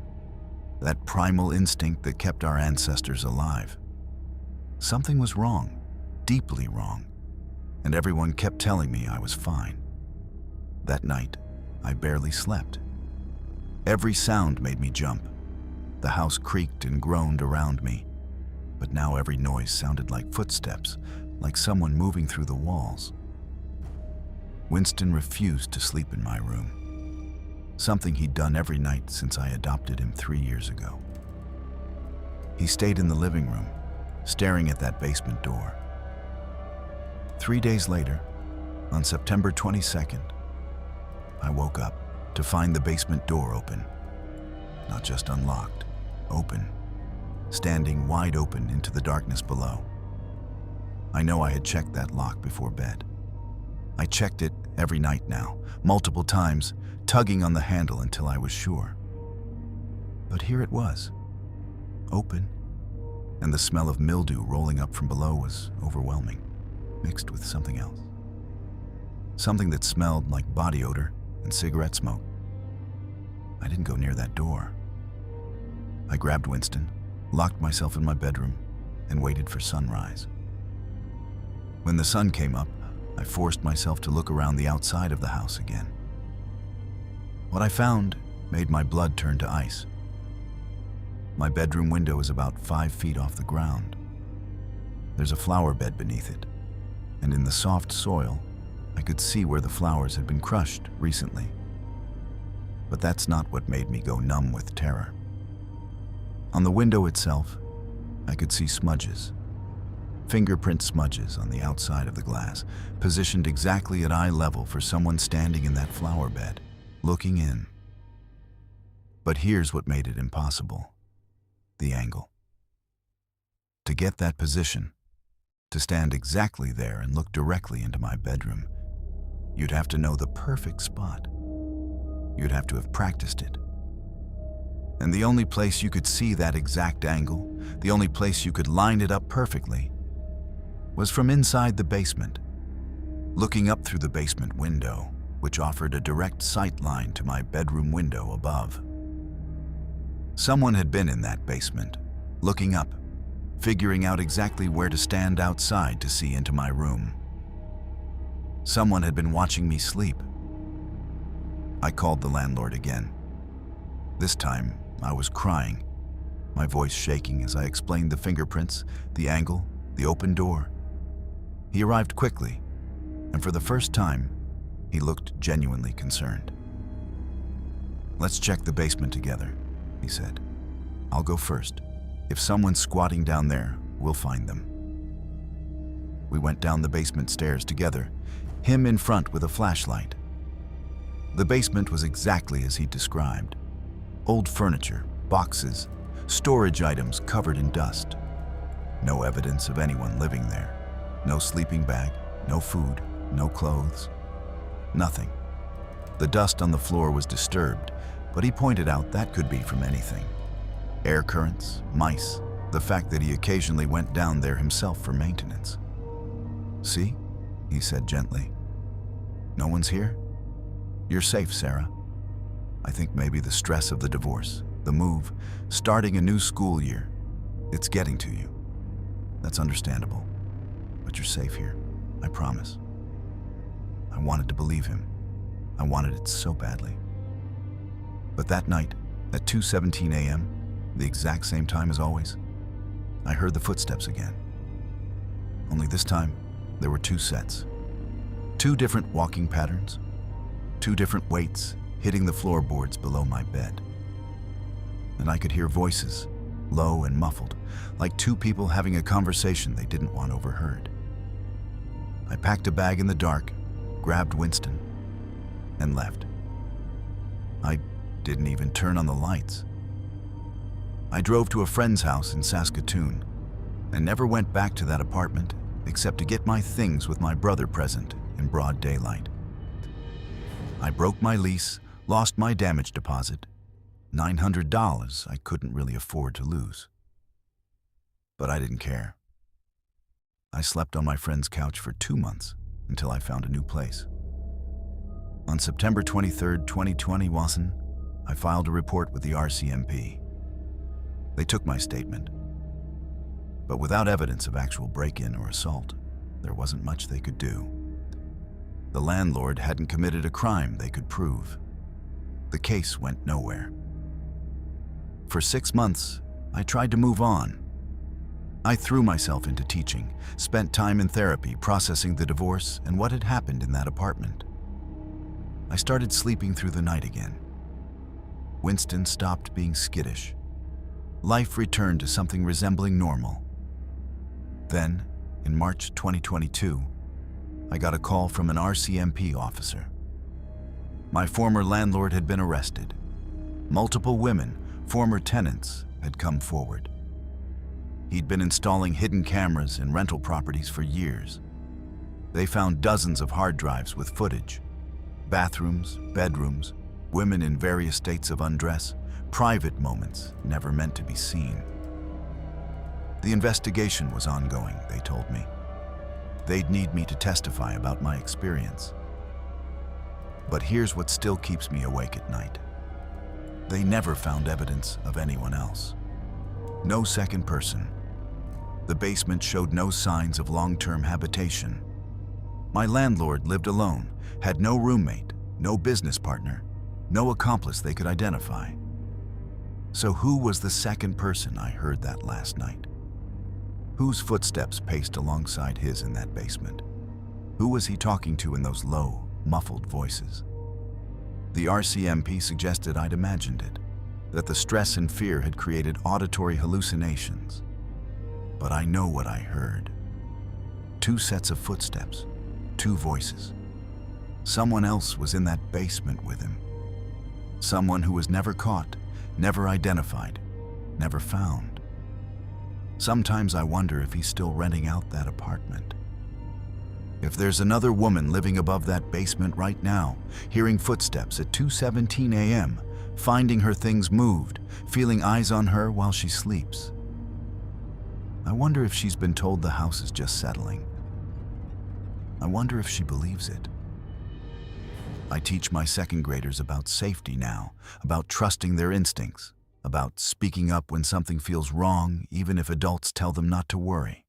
That primal instinct that kept our ancestors alive. Something was wrong, deeply wrong, and everyone kept telling me I was fine. That night, I barely slept. Every sound made me jump. The house creaked and groaned around me, but now every noise sounded like footsteps, like someone moving through the walls. Winston refused to sleep in my room, something he'd done every night since I adopted him 3 years ago. He stayed in the living room, staring at that basement door. 3 days later, on September 22nd, I woke up to find the basement door open. Not just unlocked, open, standing wide open into the darkness below. I know I had checked that lock before bed. I checked it every night now, multiple times, tugging on the handle until I was sure. But here it was, open, and the smell of mildew rolling up from below was overwhelming, mixed with something else. Something that smelled like body odor and cigarette smoke. I didn't go near that door. I grabbed Winston, locked myself in my bedroom, and waited for sunrise. When the sun came up, I forced myself to look around the outside of the house again. What I found made my blood turn to ice. My bedroom window is about 5 feet off the ground. There's a flower bed beneath it, and in the soft soil, I could see where the flowers had been crushed recently. But that's not what made me go numb with terror. On the window itself, I could see smudges. Fingerprint smudges on the outside of the glass, positioned exactly at eye level for someone standing in that flower bed, looking in. But here's what made it impossible: the angle. To get that position, to stand exactly there and look directly into my bedroom, you'd have to know the perfect spot. You'd have to have practiced it. And the only place you could see that exact angle, the only place you could line it up perfectly, was from inside the basement, looking up through the basement window, which offered a direct sight line to my bedroom window above. Someone had been in that basement, looking up, figuring out exactly where to stand outside to see into my room. Someone had been watching me sleep. I called the landlord again. This time, I was crying, my voice shaking as I explained the fingerprints, the angle, the open door. He arrived quickly, and for the first time, he looked genuinely concerned. "Let's check the basement together," he said. "I'll go first. If someone's squatting down there, we'll find them." We went down the basement stairs together, him in front with a flashlight. The basement was exactly as he described. Old furniture, boxes, storage items covered in dust. No evidence of anyone living there. No sleeping bag, no food, no clothes. Nothing. The dust on the floor was disturbed, but he pointed out that could be from anything. Air currents, mice, the fact that he occasionally went down there himself for maintenance. "See?" he said gently. "No one's here? You're safe, Sarah. I think maybe the stress of the divorce, the move, starting a new school year, it's getting to you. That's understandable. But you're safe here, I promise." I wanted to believe him. I wanted it so badly. But that night, at 2:17 a.m., the exact same time as always, I heard the footsteps again. Only this time, there were two sets. Two different walking patterns. Two different weights hitting the floorboards below my bed. And I could hear voices, low and muffled, like two people having a conversation they didn't want overheard. I packed a bag in the dark, grabbed Winston, and left. I didn't even turn on the lights. I drove to a friend's house in Saskatoon and never went back to that apartment except to get my things with my brother present in broad daylight. I broke my lease, lost my damage deposit, $900 I couldn't really afford to lose. But I didn't care. I slept on my friend's couch for 2 months until I found a new place. On September 23, 2020, I filed a report with the RCMP. They took my statement. But without evidence of actual break-in or assault, there wasn't much they could do. The landlord hadn't committed a crime they could prove. The case went nowhere. For 6 months, I tried to move on. I threw myself into teaching, spent time in therapy processing the divorce and what had happened in that apartment. I started sleeping through the night again. Winston stopped being skittish. Life returned to something resembling normal. Then, in March 2022, I got a call from an RCMP officer. My former landlord had been arrested. Multiple women, former tenants, had come forward. He'd been installing hidden cameras in rental properties for years. They found dozens of hard drives with footage. Bathrooms, bedrooms, women in various states of undress, private moments never meant to be seen. The investigation was ongoing, they told me. They'd need me to testify about my experience. But here's what still keeps me awake at night. They never found evidence of anyone else. No second person. The basement showed no signs of long-term habitation. My landlord lived alone, had no roommate, no business partner, no accomplice they could identify. So who was the second person I heard that last night? Whose footsteps paced alongside his in that basement? Who was he talking to in those low, muffled voices? The RCMP suggested I'd imagined it, that the stress and fear had created auditory hallucinations. But I know what I heard. 2 sets of footsteps, 2 voices. Someone else was in that basement with him. Someone who was never caught, never identified, never found. Sometimes I wonder if he's still renting out that apartment. If there's another woman living above that basement right now, hearing footsteps at 2:17 a.m., finding her things moved, feeling eyes on her while she sleeps. I wonder if she's been told the house is just settling. I wonder if she believes it. I teach my second graders about safety now, about trusting their instincts, about speaking up when something feels wrong, even if adults tell them not to worry.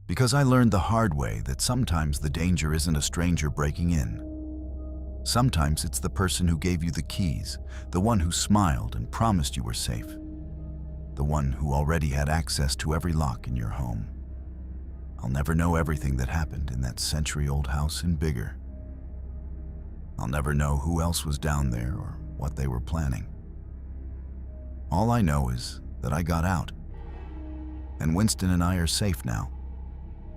Because I learned the hard way that sometimes the danger isn't a stranger breaking in. Sometimes it's the person who gave you the keys, the one who smiled and promised you were safe, the one who already had access to every lock in your home. I'll never know everything that happened in that century-old house in Bigger. I'll never know who else was down there or what they were planning. All I know is that I got out, and Winston and I are safe now,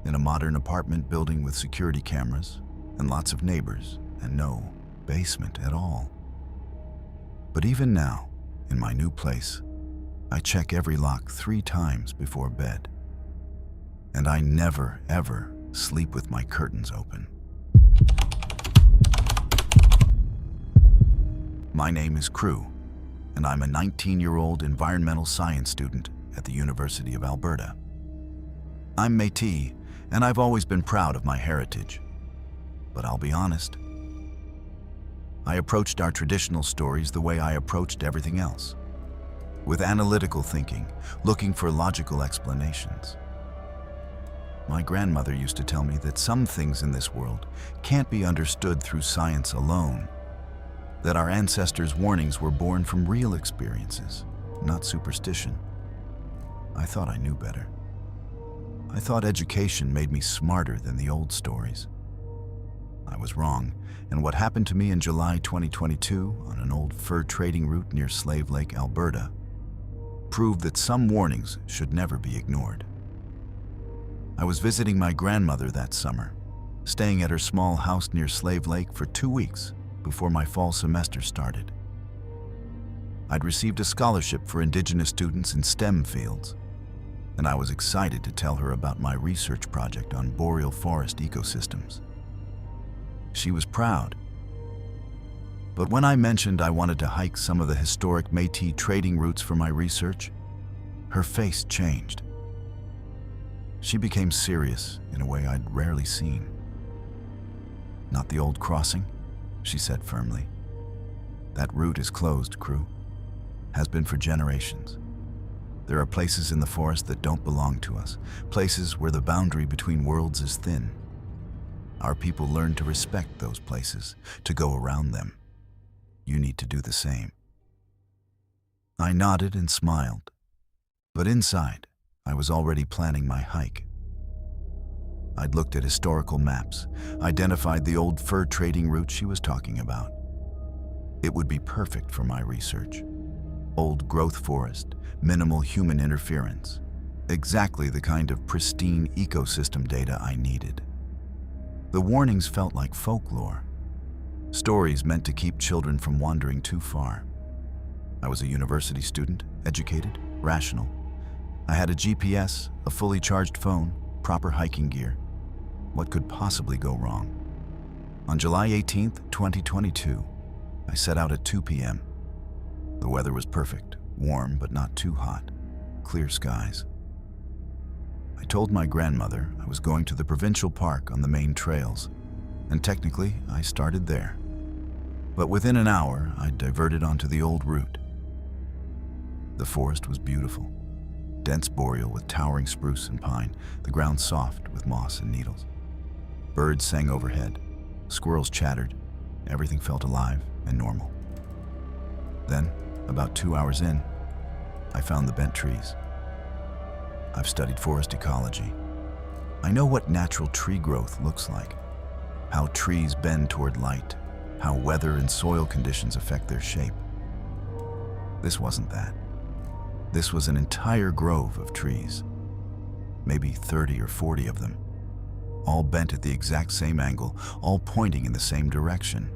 in a modern apartment building with security cameras and lots of neighbors and no basement at all. But even now, in my new place, I check every lock 3 times before bed. And I never, ever sleep with my curtains open. My name is Crew, and I'm a 19-year-old environmental science student at the University of Alberta. I'm Métis, and I've always been proud of my heritage. But I'll be honest, I approached our traditional stories the way I approached everything else, with analytical thinking, looking for logical explanations. My grandmother used to tell me that some things in this world can't be understood through science alone, that our ancestors' warnings were born from real experiences, not superstition. I thought I knew better. I thought education made me smarter than the old stories. I was wrong, and what happened to me in July 2022 on an old fur trading route near Slave Lake, Alberta, proved that some warnings should never be ignored. I was visiting my grandmother that summer, staying at her small house near Slave Lake for 2 weeks before my fall semester started. I'd received a scholarship for Indigenous students in STEM fields, and I was excited to tell her about my research project on boreal forest ecosystems. She was proud. But when I mentioned I wanted to hike some of the historic Métis trading routes for my research, her face changed. She became serious in a way I'd rarely seen. "Not the old crossing," she said firmly. "That route is closed, Crew. Has been for generations. There are places in the forest that don't belong to us, places where the boundary between worlds is thin. Our people learn to respect those places, to go around them. You need to do the same." I nodded and smiled, but inside, I was already planning my hike. I'd looked at historical maps, identified the old fur trading route she was talking about. It would be perfect for my research. Old growth forest, minimal human interference. Exactly the kind of pristine ecosystem data I needed. The warnings felt like folklore. Stories meant to keep children from wandering too far. I was a university student, educated, rational. I had a GPS, a fully charged phone, proper hiking gear. What could possibly go wrong? On July 18th, 2022, I set out at 2 p.m. The weather was perfect, warm but not too hot, clear skies. I told my grandmother I was going to the provincial park on the main trails, and technically I started there. But within an hour, I diverted onto the old route. The forest was beautiful, dense boreal with towering spruce and pine, the ground soft with moss and needles. Birds sang overhead, squirrels chattered, everything felt alive and normal. Then, about 2 hours in, I found the bent trees. I've studied forest ecology. I know what natural tree growth looks like, how trees bend toward light, how weather and soil conditions affect their shape. This wasn't that. This was an entire grove of trees, maybe 30 or 40 of them, all bent at the exact same angle, all pointing in the same direction,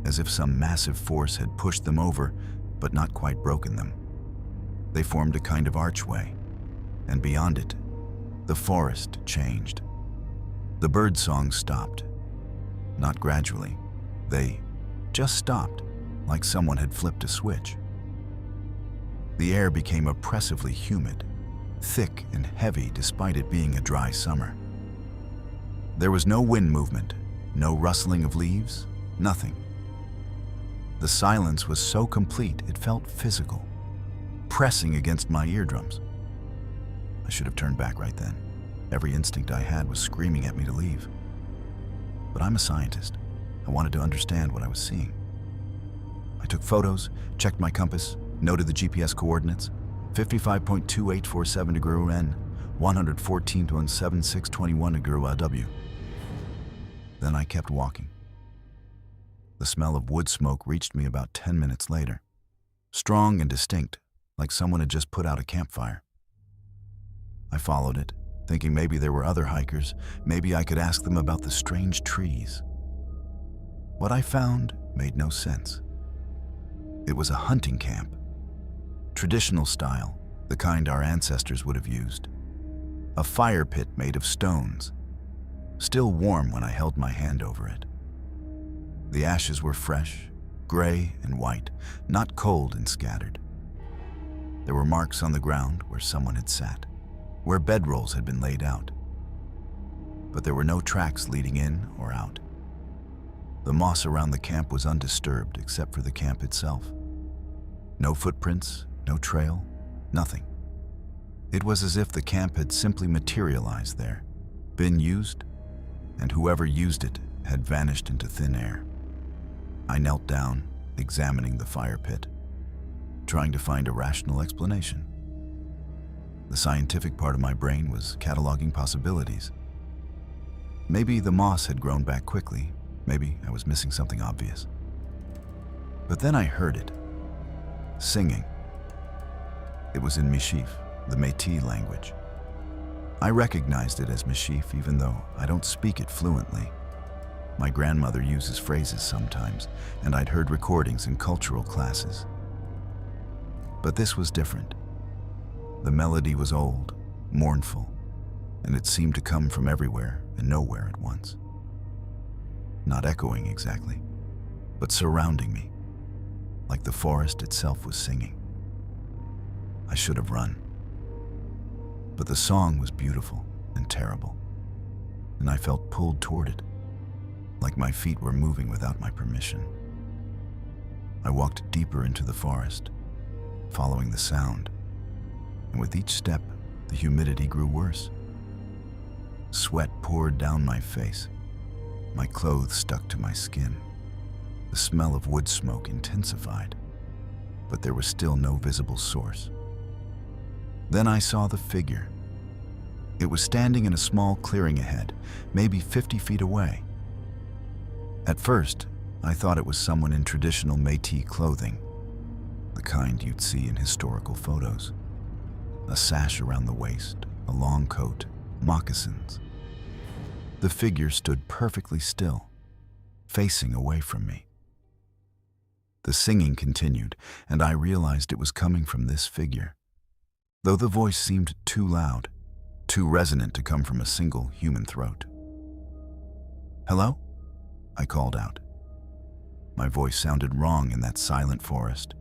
as if some massive force had pushed them over, but not quite broken them. They formed a kind of archway, and beyond it, the forest changed. The bird song stopped. Not gradually. They just stopped, like someone had flipped a switch. The air became oppressively humid, thick and heavy despite it being a dry summer. There was no wind movement, no rustling of leaves, nothing. The silence was so complete it felt physical, pressing against my eardrums. I should have turned back right then. Every instinct I had was screaming at me to leave. But I'm a scientist. I wanted to understand what I was seeing. I took photos, checked my compass, noted the GPS coordinates, 55.2847 degree N, 114.7621 degree W. Then I kept walking. The smell of wood smoke reached me about 10 minutes later, strong and distinct, like someone had just put out a campfire. I followed it, thinking maybe there were other hikers, maybe I could ask them about the strange trees. What I found made no sense. It was a hunting camp, traditional style, the kind our ancestors would have used. A fire pit made of stones, still warm when I held my hand over it. The ashes were fresh, gray and white, not cold and scattered. There were marks on the ground where someone had sat, where bedrolls had been laid out. But there were no tracks leading in or out. The moss around the camp was undisturbed except for the camp itself. No footprints, no trail, nothing. It was as if the camp had simply materialized there, been used, and whoever used it had vanished into thin air. I knelt down, examining the fire pit, trying to find a rational explanation. The scientific part of my brain was cataloging possibilities. Maybe the moss had grown back quickly. Maybe I was missing something obvious. But then I heard it, singing. It was in Mishif, the Métis language. I recognized it as Mishif even though I don't speak it fluently. My grandmother uses phrases sometimes, and I'd heard recordings in cultural classes. But this was different. The melody was old, mournful, and it seemed to come from everywhere and nowhere at once. Not echoing exactly, but surrounding me, like the forest itself was singing. I should have run. But the song was beautiful and terrible, and I felt pulled toward it, like my feet were moving without my permission. I walked deeper into the forest, following the sound, and with each step, the humidity grew worse. Sweat poured down my face. My clothes stuck to my skin. The smell of wood smoke intensified, but there was still no visible source. Then I saw the figure. It was standing in a small clearing ahead, maybe 50 feet away. At first, I thought it was someone in traditional Métis clothing, the kind you'd see in historical photos. A sash around the waist, a long coat, moccasins. The figure stood perfectly still, facing away from me. The singing continued, and I realized it was coming from this figure, though the voice seemed too loud, too resonant to come from a single human throat. "Hello?" I called out. My voice sounded wrong in that silent forest,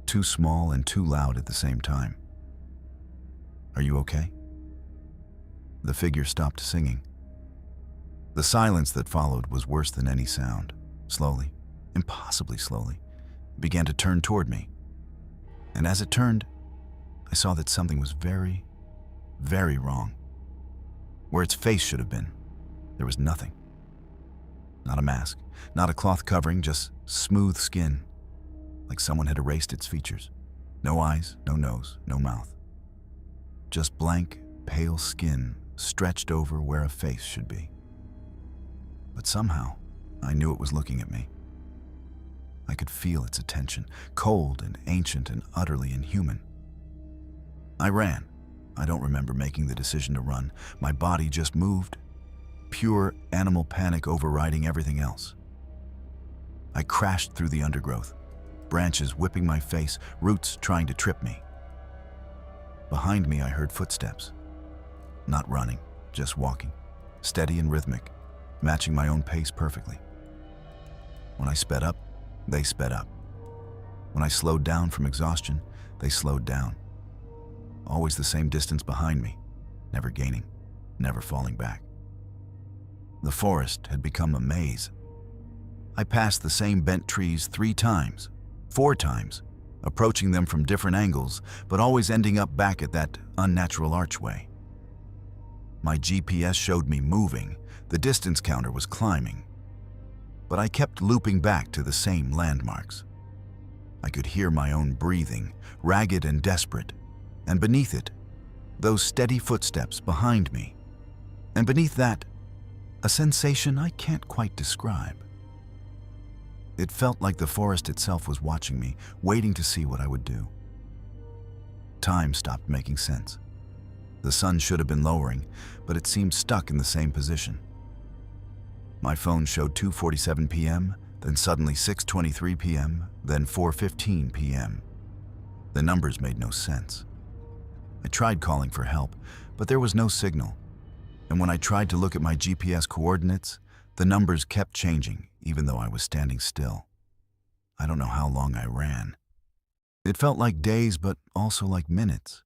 too small and too loud at the same time. "Are you okay?" The figure stopped singing. The silence that followed was worse than any sound. Slowly, impossibly slowly, it began to turn toward me. And as it turned, I saw that something was very, very wrong. Where its face should have been, there was nothing. Not a mask, not a cloth covering, just smooth skin, like someone had erased its features. No eyes, no nose, no mouth. Just blank, pale skin stretched over where a face should be. But somehow, I knew it was looking at me. I could feel its attention, cold and ancient and utterly inhuman. I ran. I don't remember making the decision to run. My body just moved, pure animal panic overriding everything else. I crashed through the undergrowth, branches whipping my face, roots trying to trip me. Behind me, I heard footsteps. Not running, just walking, steady and rhythmic, matching my own pace perfectly. When I sped up, they sped up. When I slowed down from exhaustion, they slowed down. Always the same distance behind me, never gaining, never falling back. The forest had become a maze. I passed the same bent trees 3 times, 4 times, approaching them from different angles, but always ending up back at that unnatural archway. My GPS showed me moving, the distance counter was climbing. But I kept looping back to the same landmarks. I could hear my own breathing, ragged and desperate, and beneath it, those steady footsteps behind me. And beneath that, a sensation I can't quite describe. It felt like the forest itself was watching me, waiting to see what I would do. Time stopped making sense. The sun should have been lowering, but it seemed stuck in the same position. My phone showed 2:47 p.m., then suddenly 6:23 p.m., then 4:15 p.m. The numbers made no sense. I tried calling for help, but there was no signal. And when I tried to look at my GPS coordinates, the numbers kept changing, even though I was standing still. I don't know how long I ran. It felt like days, but also like minutes.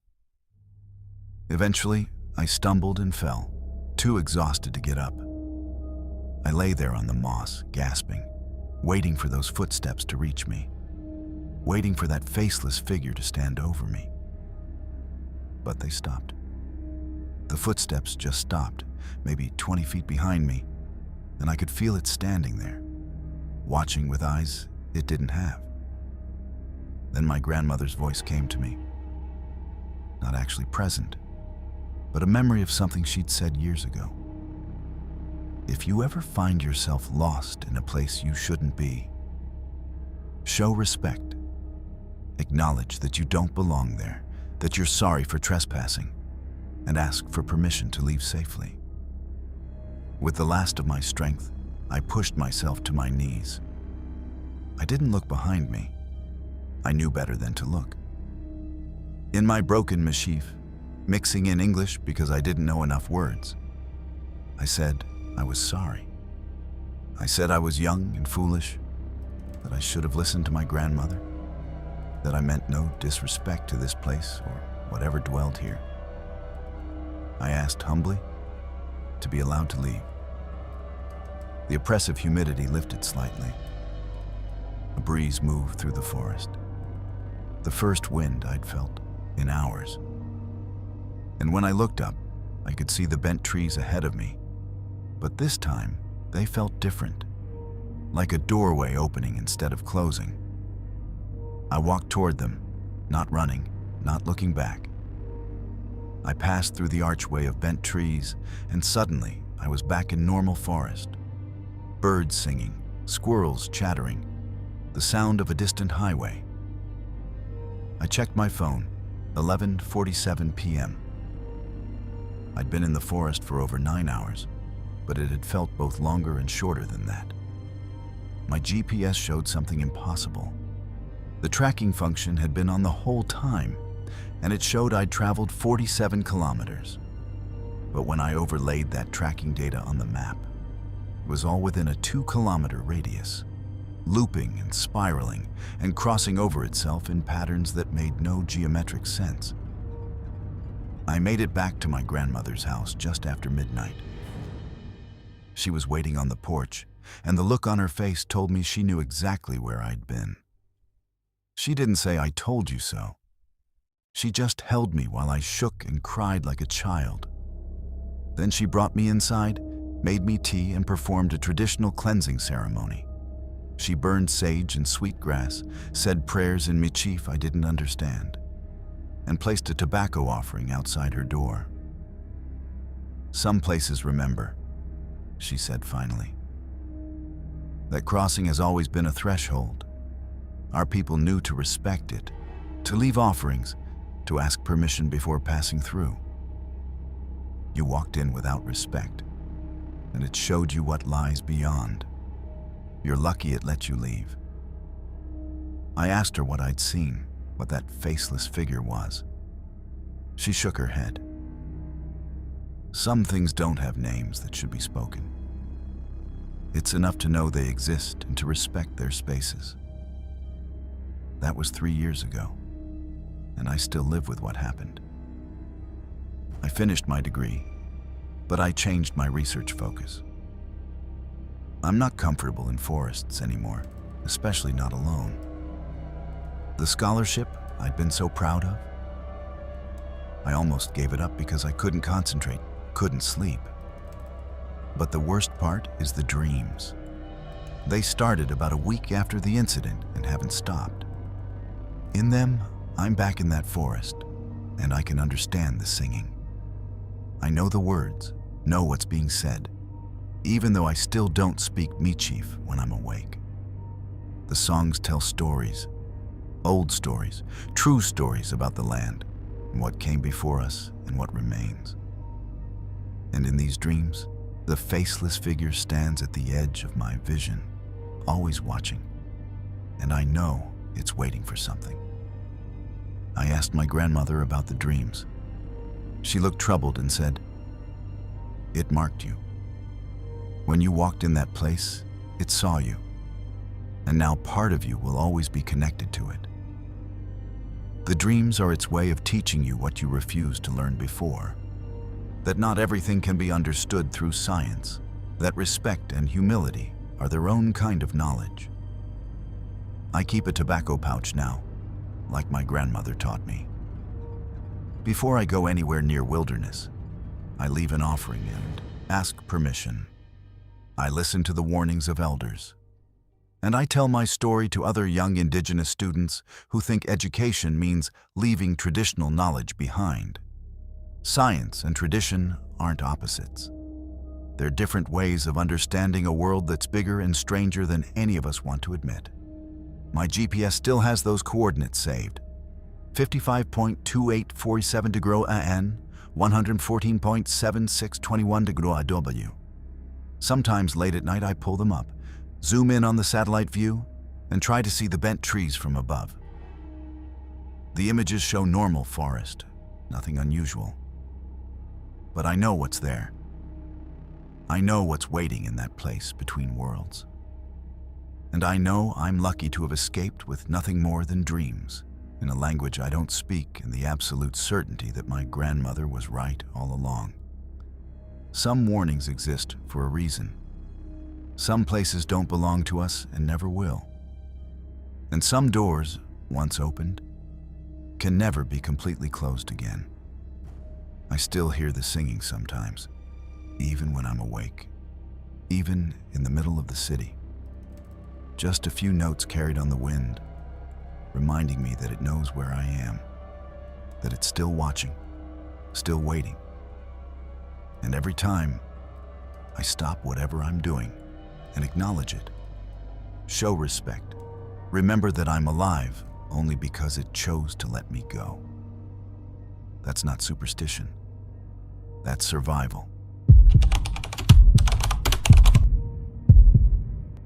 Eventually, I stumbled and fell, too exhausted to get up. I lay there on the moss, gasping, waiting for those footsteps to reach me, waiting for that faceless figure to stand over me. But they stopped. The footsteps just stopped, maybe 20 feet behind me, and I could feel it standing there, watching with eyes it didn't have. Then my grandmother's voice came to me. Not actually present, but a memory of something she'd said years ago. If you ever find yourself lost in a place you shouldn't be, show respect. Acknowledge that you don't belong there, that you're sorry for trespassing, and ask for permission to leave safely. With the last of my strength, I pushed myself to my knees. I didn't look behind me. I knew better than to look. In my broken mashif, mixing in English because I didn't know enough words, I said I was sorry. I said I was young and foolish, that I should have listened to my grandmother, that I meant no disrespect to this place or whatever dwelled here. I asked humbly to be allowed to leave. The oppressive humidity lifted slightly. A breeze moved through the forest. The first wind I'd felt in hours. And when I looked up, I could see the bent trees ahead of me. But this time, they felt different, like a doorway opening instead of closing. I walked toward them, not running, not looking back. I passed through the archway of bent trees, and suddenly I was back in normal forest. Birds singing, squirrels chattering, the sound of a distant highway. I checked my phone, 11:47 p.m. I'd been in the forest for over 9 hours, but it had felt both longer and shorter than that. My GPS showed something impossible. The tracking function had been on the whole time, and it showed I'd traveled 47 kilometers. But when I overlaid that tracking data on the map, it was all within a 2-kilometer radius, looping and spiraling and crossing over itself in patterns that made no geometric sense. I made it back to my grandmother's house just after midnight. She was waiting on the porch, and the look on her face told me she knew exactly where I'd been. She didn't say, "I told you so." She just held me while I shook and cried like a child. Then she brought me inside, made me tea, and performed a traditional cleansing ceremony. She burned sage and sweetgrass, said prayers in Michif I didn't understand, and placed a tobacco offering outside her door. "Some places remember," she said finally. "That crossing has always been a threshold. Our people knew to respect it, to leave offerings, to ask permission before passing through. You walked in without respect, and it showed you what lies beyond. You're lucky it let you leave." I asked her what I'd seen, what that faceless figure was. She shook her head. "Some things don't have names that should be spoken. It's enough to know they exist and to respect their spaces." That was 3 years ago, and I still live with what happened. I finished my degree, but I changed my research focus. I'm not comfortable in forests anymore, especially not alone. The scholarship I'd been so proud of, I almost gave it up because I couldn't concentrate, couldn't sleep. But the worst part is the dreams. They started about a week after the incident and haven't stopped. In them, I'm back in that forest, and I can understand the singing. I know the words, know what's being said, even though I still don't speak Michif when I'm awake. The songs tell stories, old stories, true stories about the land, and what came before us and what remains. And in these dreams, the faceless figure stands at the edge of my vision, always watching, and I know it's waiting for something. I asked my grandmother about the dreams. She looked troubled and said, "It marked you. When you walked in that place, it saw you, and now part of you will always be connected to it. The dreams are its way of teaching you what you refused to learn before, that not everything can be understood through science, that respect and humility are their own kind of knowledge. I keep a tobacco pouch now, like my grandmother taught me. Before I go anywhere near wilderness, I leave an offering and ask permission. I listen to the warnings of elders, and I tell my story to other young Indigenous students who think education means leaving traditional knowledge behind. Science and tradition aren't opposites. They're different ways of understanding a world that's bigger and stranger than any of us want to admit. My GPS still has those coordinates saved. 55.2847 degree AN, 114.7621 degree AW. Sometimes late at night I pull them up, zoom in on the satellite view, and try to see the bent trees from above. The images show normal forest, nothing unusual. But I know what's there. I know what's waiting in that place between worlds. And I know I'm lucky to have escaped with nothing more than dreams, in a language I don't speak, and the absolute certainty that my grandmother was right all along. Some warnings exist for a reason. Some places don't belong to us and never will. And some doors, once opened, can never be completely closed again. I still hear the singing sometimes, even when I'm awake, even in the middle of the city. Just a few notes carried on the wind, reminding me that it knows where I am, that it's still watching, still waiting. And every time, I stop whatever I'm doing and acknowledge it. Show respect. Remember that I'm alive only because it chose to let me go. That's not superstition. That's survival.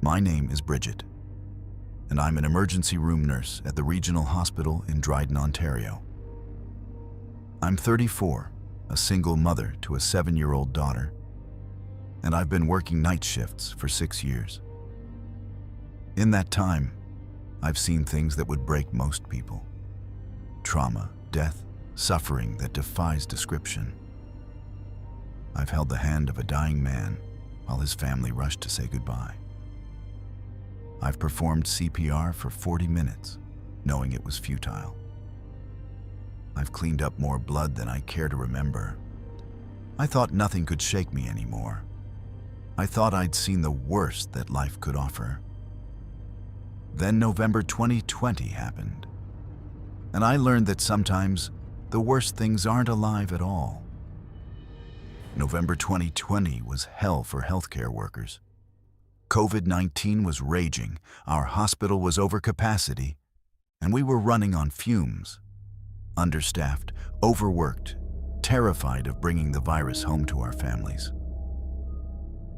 My name is Bridget, and I'm an emergency room nurse at the regional hospital in Dryden, Ontario. I'm 34, a single mother to a 7-year-old daughter, and I've been working night shifts for 6 years. In that time, I've seen things that would break most people. Trauma, death, suffering that defies description. I've held the hand of a dying man while his family rushed to say goodbye. I've performed CPR for 40 minutes, knowing it was futile. I've cleaned up more blood than I care to remember. I thought nothing could shake me anymore. I thought I'd seen the worst that life could offer. Then November 2020 happened, and I learned that sometimes the worst things aren't alive at all. November 2020 was hell for healthcare workers. COVID-19 was raging, our hospital was over capacity, and we were running on fumes. Understaffed, overworked, terrified of bringing the virus home to our families.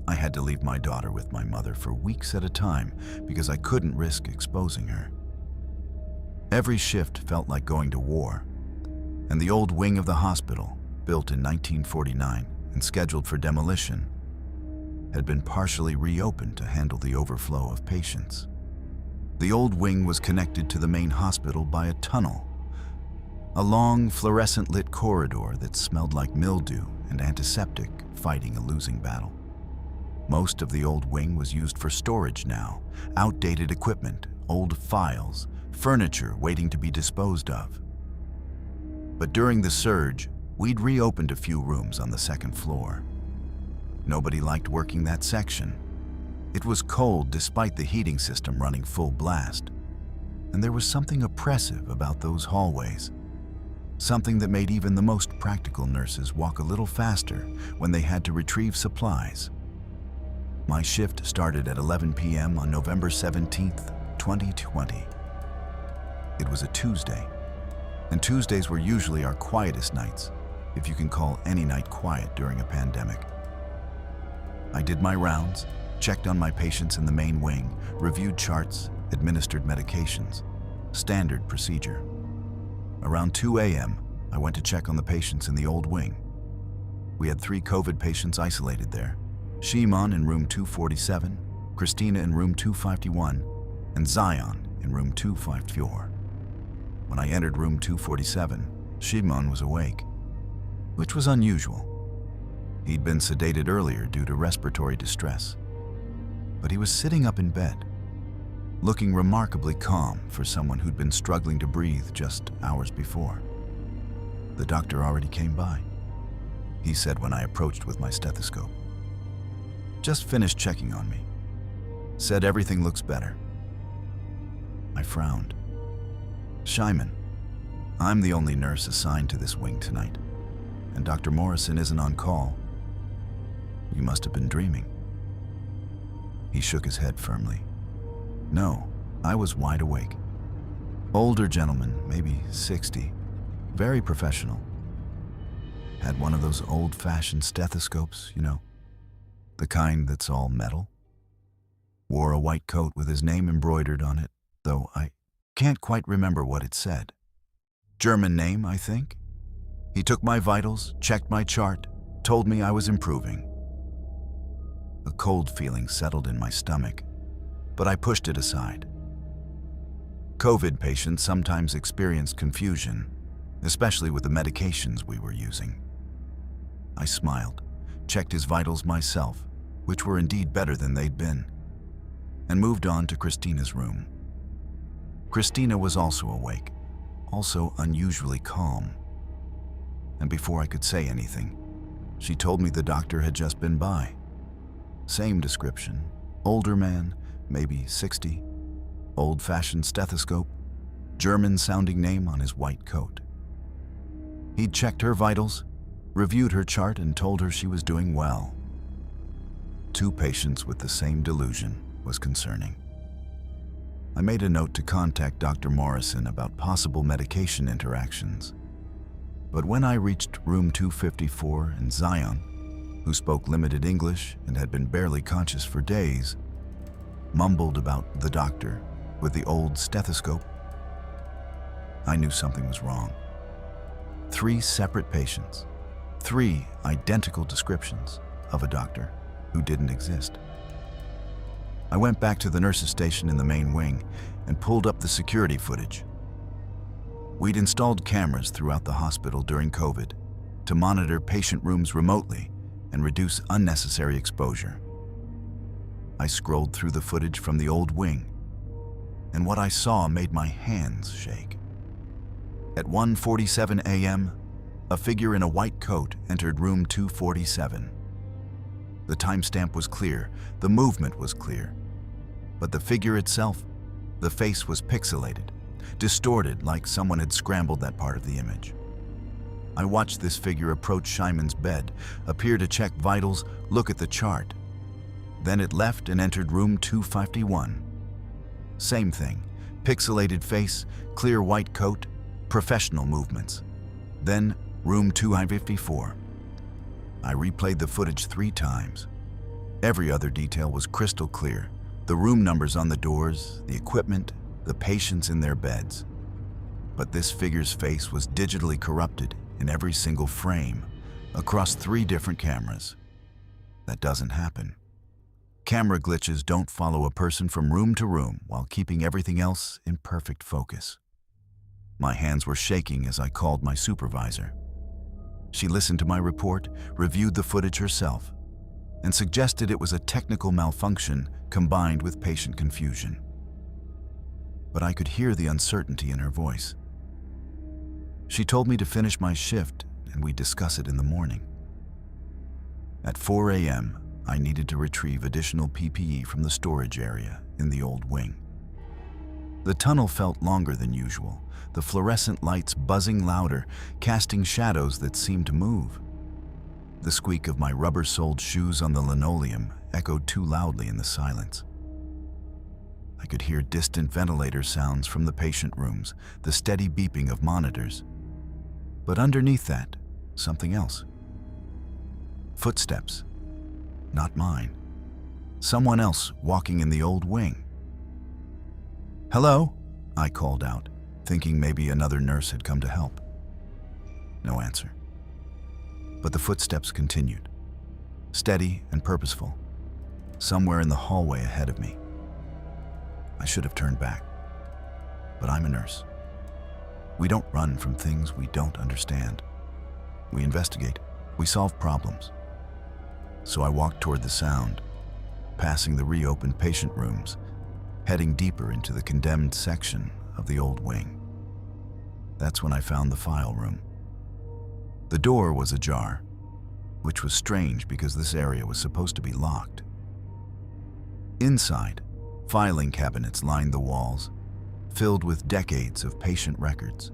I had to leave my daughter with my mother for weeks at a time because I couldn't risk exposing her. Every shift felt like going to war, and the old wing of the hospital, built in 1949 and scheduled for demolition, had been partially reopened to handle the overflow of patients. The old wing was connected to the main hospital by a tunnel, a long fluorescent-lit corridor that smelled like mildew and antiseptic, fighting a losing battle. Most of the old wing was used for storage now, outdated equipment, old files, furniture waiting to be disposed of. But during the surge, We'd reopened a few rooms on the second floor. Nobody liked working that section. It was cold despite the heating system running full blast. And there was something oppressive about those hallways. Something that made even the most practical nurses walk a little faster when they had to retrieve supplies. My shift started at 11 p.m. on November 17th, 2020. It was a Tuesday, and Tuesdays were usually our quietest nights, if you can call any night quiet during a pandemic. I did my rounds, checked on my patients in the main wing, reviewed charts, administered medications. Standard procedure. Around 2 a.m., I went to check on the patients in the old wing. We had 3 COVID patients isolated there. Shimon in room 247, Christina in room 251, and Zion in room 254. When I entered room 247, Shimon was awake, which was unusual. He'd been sedated earlier due to respiratory distress, but he was sitting up in bed, looking remarkably calm for someone who'd been struggling to breathe just hours before. The doctor already came by, he said when I approached with my stethoscope. Just finished checking on me. Said everything looks better. I frowned. Shimon, I'm the only nurse assigned to this wing tonight, and Dr. Morrison isn't on call. You must have been dreaming. He shook his head firmly. No, I was wide awake. Older gentleman, maybe 60, very professional. Had one of those old-fashioned stethoscopes, you know, the kind that's all metal. Wore a white coat with his name embroidered on it, though I can't quite remember what it said. German name, I think. He took my vitals, checked my chart, told me I was improving. A cold feeling settled in my stomach, but I pushed it aside. COVID patients sometimes experienced confusion, especially with the medications we were using. I smiled, checked his vitals myself, which were indeed better than they'd been, and moved on to Christina's room. Christina was also awake, also unusually calm. And before I could say anything, she told me the doctor had just been by. Same description, older man, maybe 60, old-fashioned stethoscope, German-sounding name on his white coat. He'd checked her vitals, reviewed her chart, and told her she was doing well. 2 patients with the same delusion was concerning. I made a note to contact Dr. Morrison about possible medication interactions. But when I reached room 254 and Zion, who spoke limited English and had been barely conscious for days, mumbled about the doctor with the old stethoscope, I knew something was wrong. 3 separate patients, 3 identical descriptions of a doctor who didn't exist. I went back to the nurses' station in the main wing and pulled up the security footage. We'd installed cameras throughout the hospital during COVID to monitor patient rooms remotely and reduce unnecessary exposure. I scrolled through the footage from the old wing, and what I saw made my hands shake. At 1:47 a.m., a figure in a white coat entered room 247. The timestamp was clear, the movement was clear, but the figure itself, the face was pixelated, distorted like someone had scrambled that part of the image. I watched this figure approach Shimon's bed, appear to check vitals, look at the chart. Then it left and entered room 251. Same thing, pixelated face, clear white coat, professional movements. Then room 254. I replayed the footage 3 times. Every other detail was crystal clear. The room numbers on the doors, the equipment, the patients in their beds. But this figure's face was digitally corrupted in every single frame, across 3 different cameras. That doesn't happen. Camera glitches don't follow a person from room to room while keeping everything else in perfect focus. My hands were shaking as I called my supervisor. She listened to my report, reviewed the footage herself, and suggested it was a technical malfunction combined with patient confusion. But I could hear the uncertainty in her voice. She told me to finish my shift and we discuss it in the morning. At 4 a.m., I needed to retrieve additional PPE from the storage area in the old wing. The tunnel felt longer than usual, the fluorescent lights buzzing louder, casting shadows that seemed to move. The squeak of my rubber-soled shoes on the linoleum echoed too loudly in the silence. I could hear distant ventilator sounds from the patient rooms, the steady beeping of monitors. But underneath that, something else. Footsteps. Not mine. Someone else walking in the old wing. "Hello?" I called out, thinking maybe another nurse had come to help. No answer. But the footsteps continued, steady and purposeful, somewhere in the hallway ahead of me. I should have turned back, but I'm a nurse. We don't run from things we don't understand. We investigate, we solve problems. So I walked toward the sound, passing the reopened patient rooms, heading deeper into the condemned section of the old wing. That's when I found the file room. The door was ajar, which was strange because this area was supposed to be locked. Inside, filing cabinets lined the walls, filled with decades of patient records.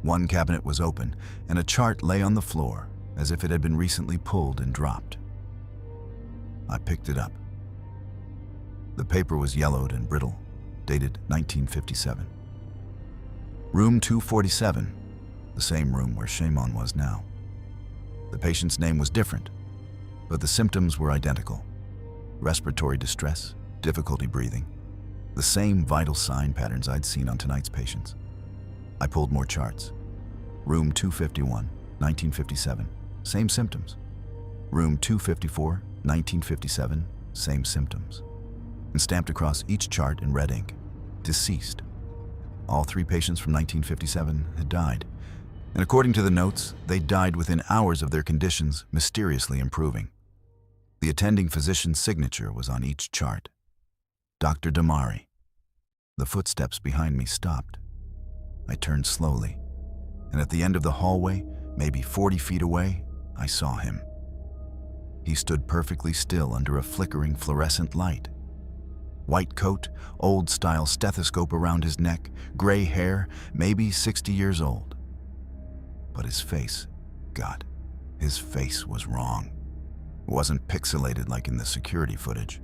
One cabinet was open, and a chart lay on the floor as if it had been recently pulled and dropped. I picked it up. The paper was yellowed and brittle, dated 1957. Room 247, the same room where Shimon was now. The patient's name was different, but the symptoms were identical. Respiratory distress, difficulty breathing, the same vital sign patterns I'd seen on tonight's patients. I pulled more charts. Room 251, 1957, same symptoms. Room 254, 1957, same symptoms. And stamped across each chart in red ink, deceased. All 3 patients from 1957 had died. And according to the notes, they died within hours of their conditions mysteriously improving. The attending physician's signature was on each chart. Dr. Damari. The footsteps behind me stopped. I turned slowly, and at the end of the hallway, maybe 40 feet away, I saw him. He stood perfectly still under a flickering fluorescent light. White coat, old-style stethoscope around his neck, gray hair, maybe 60 years old. But his face, God, his face was wrong. It wasn't pixelated like in the security footage.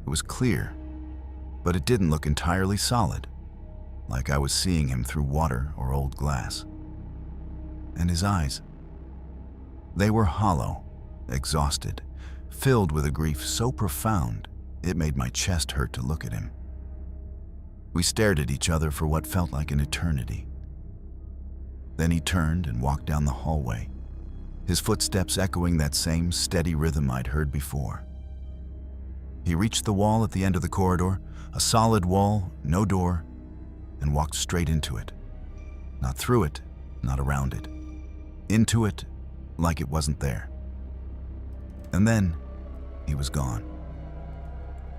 It was clear, but it didn't look entirely solid, like I was seeing him through water or old glass. And his eyes, they were hollow, exhausted, filled with a grief so profound it made my chest hurt to look at him. We stared at each other for what felt like an eternity. Then he turned and walked down the hallway, his footsteps echoing that same steady rhythm I'd heard before. He reached the wall at the end of the corridor, a solid wall, no door, and walked straight into it. Not through it, not around it. Into it, like it wasn't there. And then, he was gone.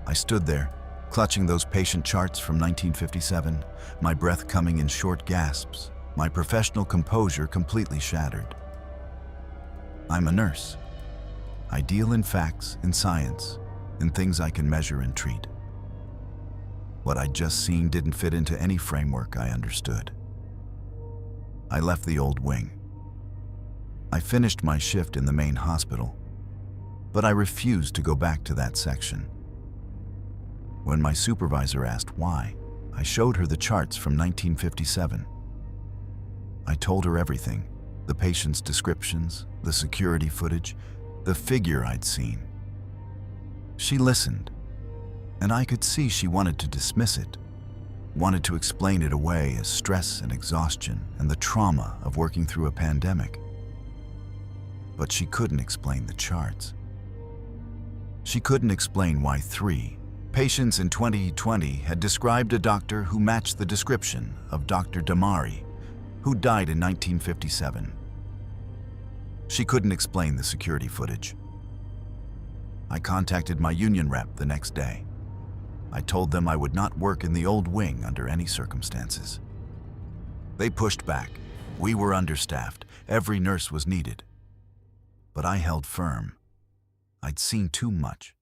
I stood there, clutching those patient charts from 1957, my breath coming in short gasps, my professional composure completely shattered. I'm a nurse. I deal in facts, in science, in things I can measure and treat. What I'd just seen didn't fit into any framework I understood. I left the old wing. I finished my shift in the main hospital, but I refused to go back to that section. When my supervisor asked why, I showed her the charts from 1957. I told her everything, the patient's descriptions, the security footage, the figure I'd seen. She listened, and I could see she wanted to dismiss it, wanted to explain it away as stress and exhaustion and the trauma of working through a pandemic. But she couldn't explain the charts. She couldn't explain why 3 patients in 2020 had described a doctor who matched the description of Dr. Damari, who died in 1957. She couldn't explain the security footage. I contacted my union rep the next day. I told them I would not work in the old wing under any circumstances. They pushed back, We were understaffed. Every nurse was needed. But I held firm. I'd seen too much,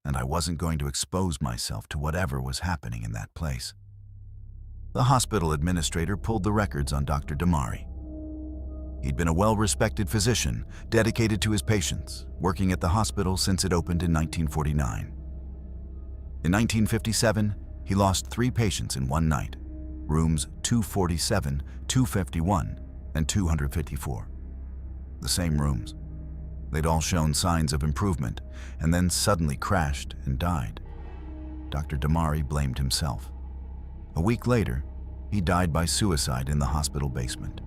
and I wasn't going to expose myself to whatever was happening in that place. The hospital administrator pulled the records on Dr. Damari. He'd been a well-respected physician, dedicated to his patients, working at the hospital since it opened in 1949. In 1957, he lost 3 patients in one night, rooms 247, 251, and 254. The same rooms. They'd all shown signs of improvement, and then suddenly crashed and died. Dr. Damari blamed himself. A week later, he died by suicide in the hospital basement.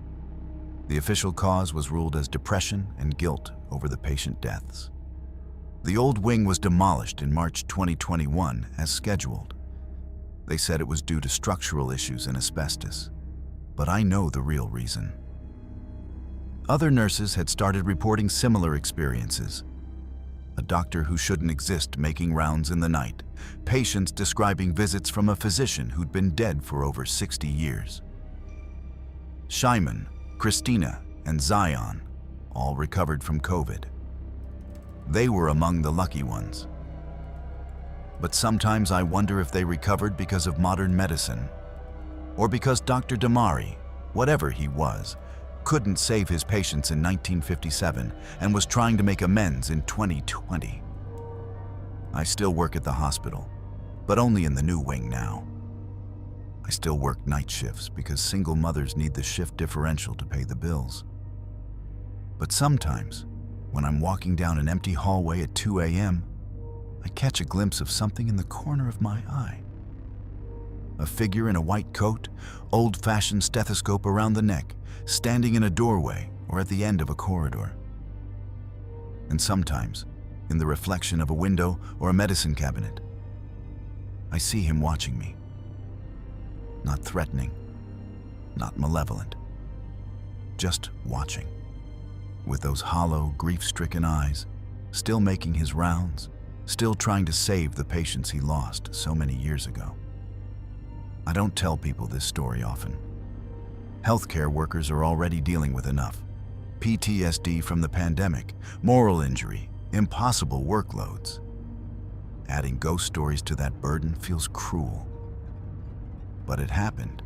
The official cause was ruled as depression and guilt over the patient deaths. The old wing was demolished in March 2021 as scheduled. They said it was due to structural issues and asbestos. But I know the real reason. Other nurses had started reporting similar experiences. A doctor who shouldn't exist making rounds in the night. Patients describing visits from a physician who'd been dead for over 60 years. Shimon, Christina, and Zion all recovered from COVID. They were among the lucky ones. But sometimes I wonder if they recovered because of modern medicine, or because Dr. Damari, whatever he was, couldn't save his patients in 1957 and was trying to make amends in 2020. I still work at the hospital, but only in the new wing now. I still work night shifts because single mothers need the shift differential to pay the bills. But sometimes, when I'm walking down an empty hallway at 2 a.m., I catch a glimpse of something in the corner of my eye. A figure in a white coat, old-fashioned stethoscope around the neck, standing in a doorway or at the end of a corridor. And sometimes, in the reflection of a window or a medicine cabinet, I see him watching me. Not threatening, not malevolent, just watching. With those hollow, grief-stricken eyes, still making his rounds, still trying to save the patients he lost so many years ago. I don't tell people this story often. Healthcare workers are already dealing with enough. PTSD from the pandemic, moral injury, impossible workloads. Adding ghost stories to that burden feels cruel. But it happened.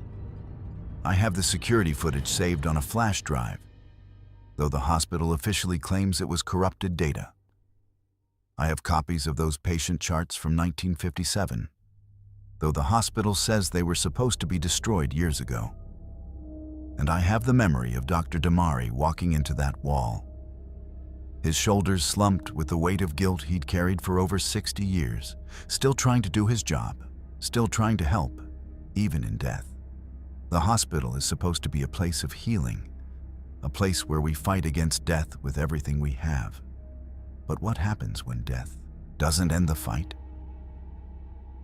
I have the security footage saved on a flash drive, though the hospital officially claims it was corrupted data. I have copies of those patient charts from 1957, though the hospital says they were supposed to be destroyed years ago. And I have the memory of Dr. Damari walking into that wall. His shoulders slumped with the weight of guilt he'd carried for over 60 years, still trying to do his job, still trying to help, even in death. The hospital is supposed to be a place of healing, a place where we fight against death with everything we have. But what happens when death doesn't end the fight?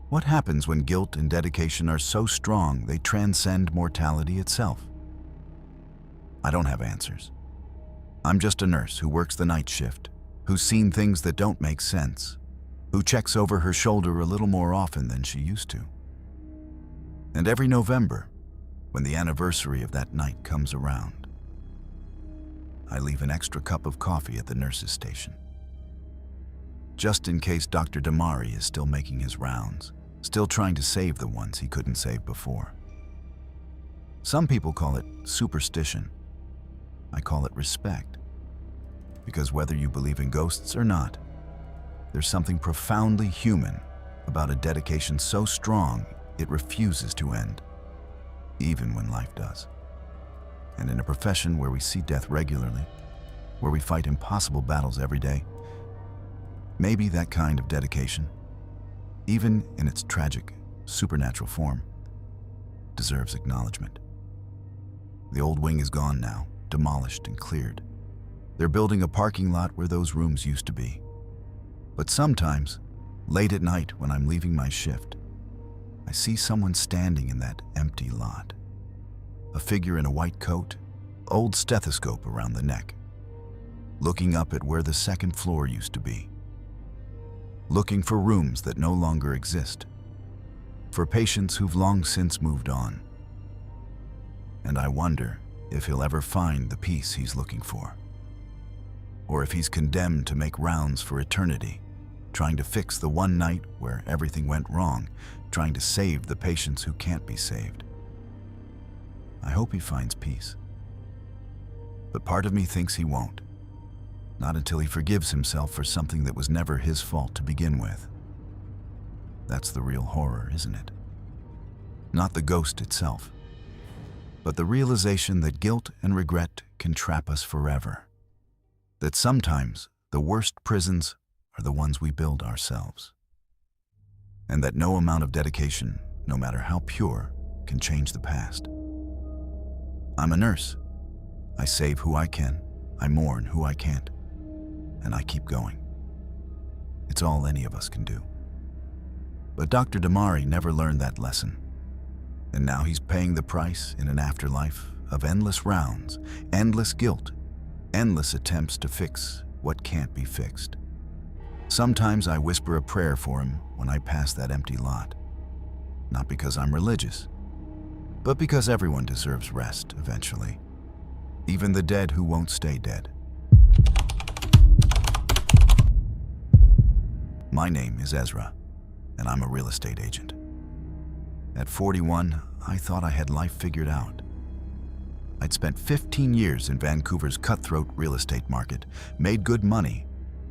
What happens when guilt and dedication are so strong they transcend mortality itself? I don't have answers. I'm just a nurse who works the night shift, who's seen things that don't make sense, who checks over her shoulder a little more often than she used to. And every November, when the anniversary of that night comes around, I leave an extra cup of coffee at the nurse's station. Just in case Dr. Damari is still making his rounds, still trying to save the ones he couldn't save before. Some people call it superstition. I call it respect. Because whether you believe in ghosts or not, there's something profoundly human about a dedication so strong it refuses to end, even when life does. And in a profession where we see death regularly, where we fight impossible battles every day, maybe that kind of dedication, even in its tragic, supernatural form, deserves acknowledgement. The old wing is gone now, demolished and cleared. They're building a parking lot where those rooms used to be. But sometimes, late at night when I'm leaving my shift, I see someone standing in that empty lot. A figure in a white coat, old stethoscope around the neck, looking up at where the second floor used to be. Looking for rooms that no longer exist, for patients who've long since moved on. And I wonder if he'll ever find the peace he's looking for, or if he's condemned to make rounds for eternity, trying to fix the one night where everything went wrong, trying to save the patients who can't be saved. I hope he finds peace. But part of me thinks he won't. Not until he forgives himself for something that was never his fault to begin with. That's the real horror, isn't it? Not the ghost itself, but the realization that guilt and regret can trap us forever. That sometimes the worst prisons are the ones we build ourselves. And that no amount of dedication, no matter how pure, can change the past. I'm a nurse. I save who I can, I mourn who I can't, and I keep going. It's all any of us can do. But Dr. Damari never learned that lesson. And now he's paying the price in an afterlife of endless rounds, endless guilt, endless attempts to fix what can't be fixed. Sometimes I whisper a prayer for him when I pass that empty lot. Not because I'm religious, but because everyone deserves rest eventually. Even the dead who won't stay dead. My name is Ezra, and I'm a real estate agent. At 41, I thought I had life figured out. I'd spent 15 years in Vancouver's cutthroat real estate market, made good money,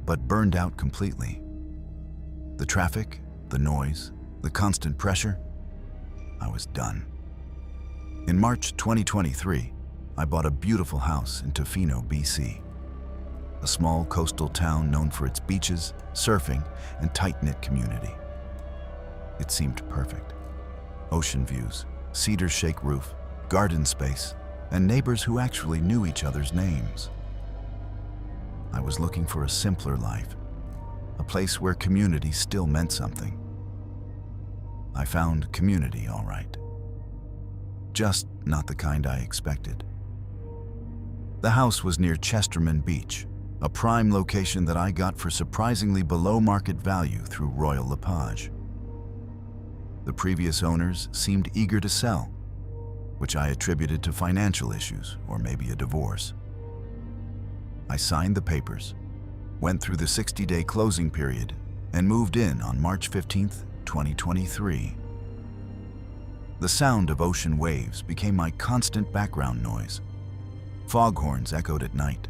but burned out completely. The traffic, the noise, the constant pressure, I was done. In March 2023, I bought a beautiful house in Tofino, BC. A small coastal town known for its beaches, surfing, and tight-knit community. It seemed perfect. Ocean views, cedar shake roof, garden space, and neighbors who actually knew each other's names. I was looking for a simpler life, a place where community still meant something. I found community, all right. Just not the kind I expected. The house was near Chesterman Beach, a prime location that I got for surprisingly below market value through Royal LePage. The previous owners seemed eager to sell, which I attributed to financial issues or maybe a divorce. I signed the papers, went through the 60-day closing period, and moved in on March 15th, 2023. The sound of ocean waves became my constant background noise. Foghorns echoed at night,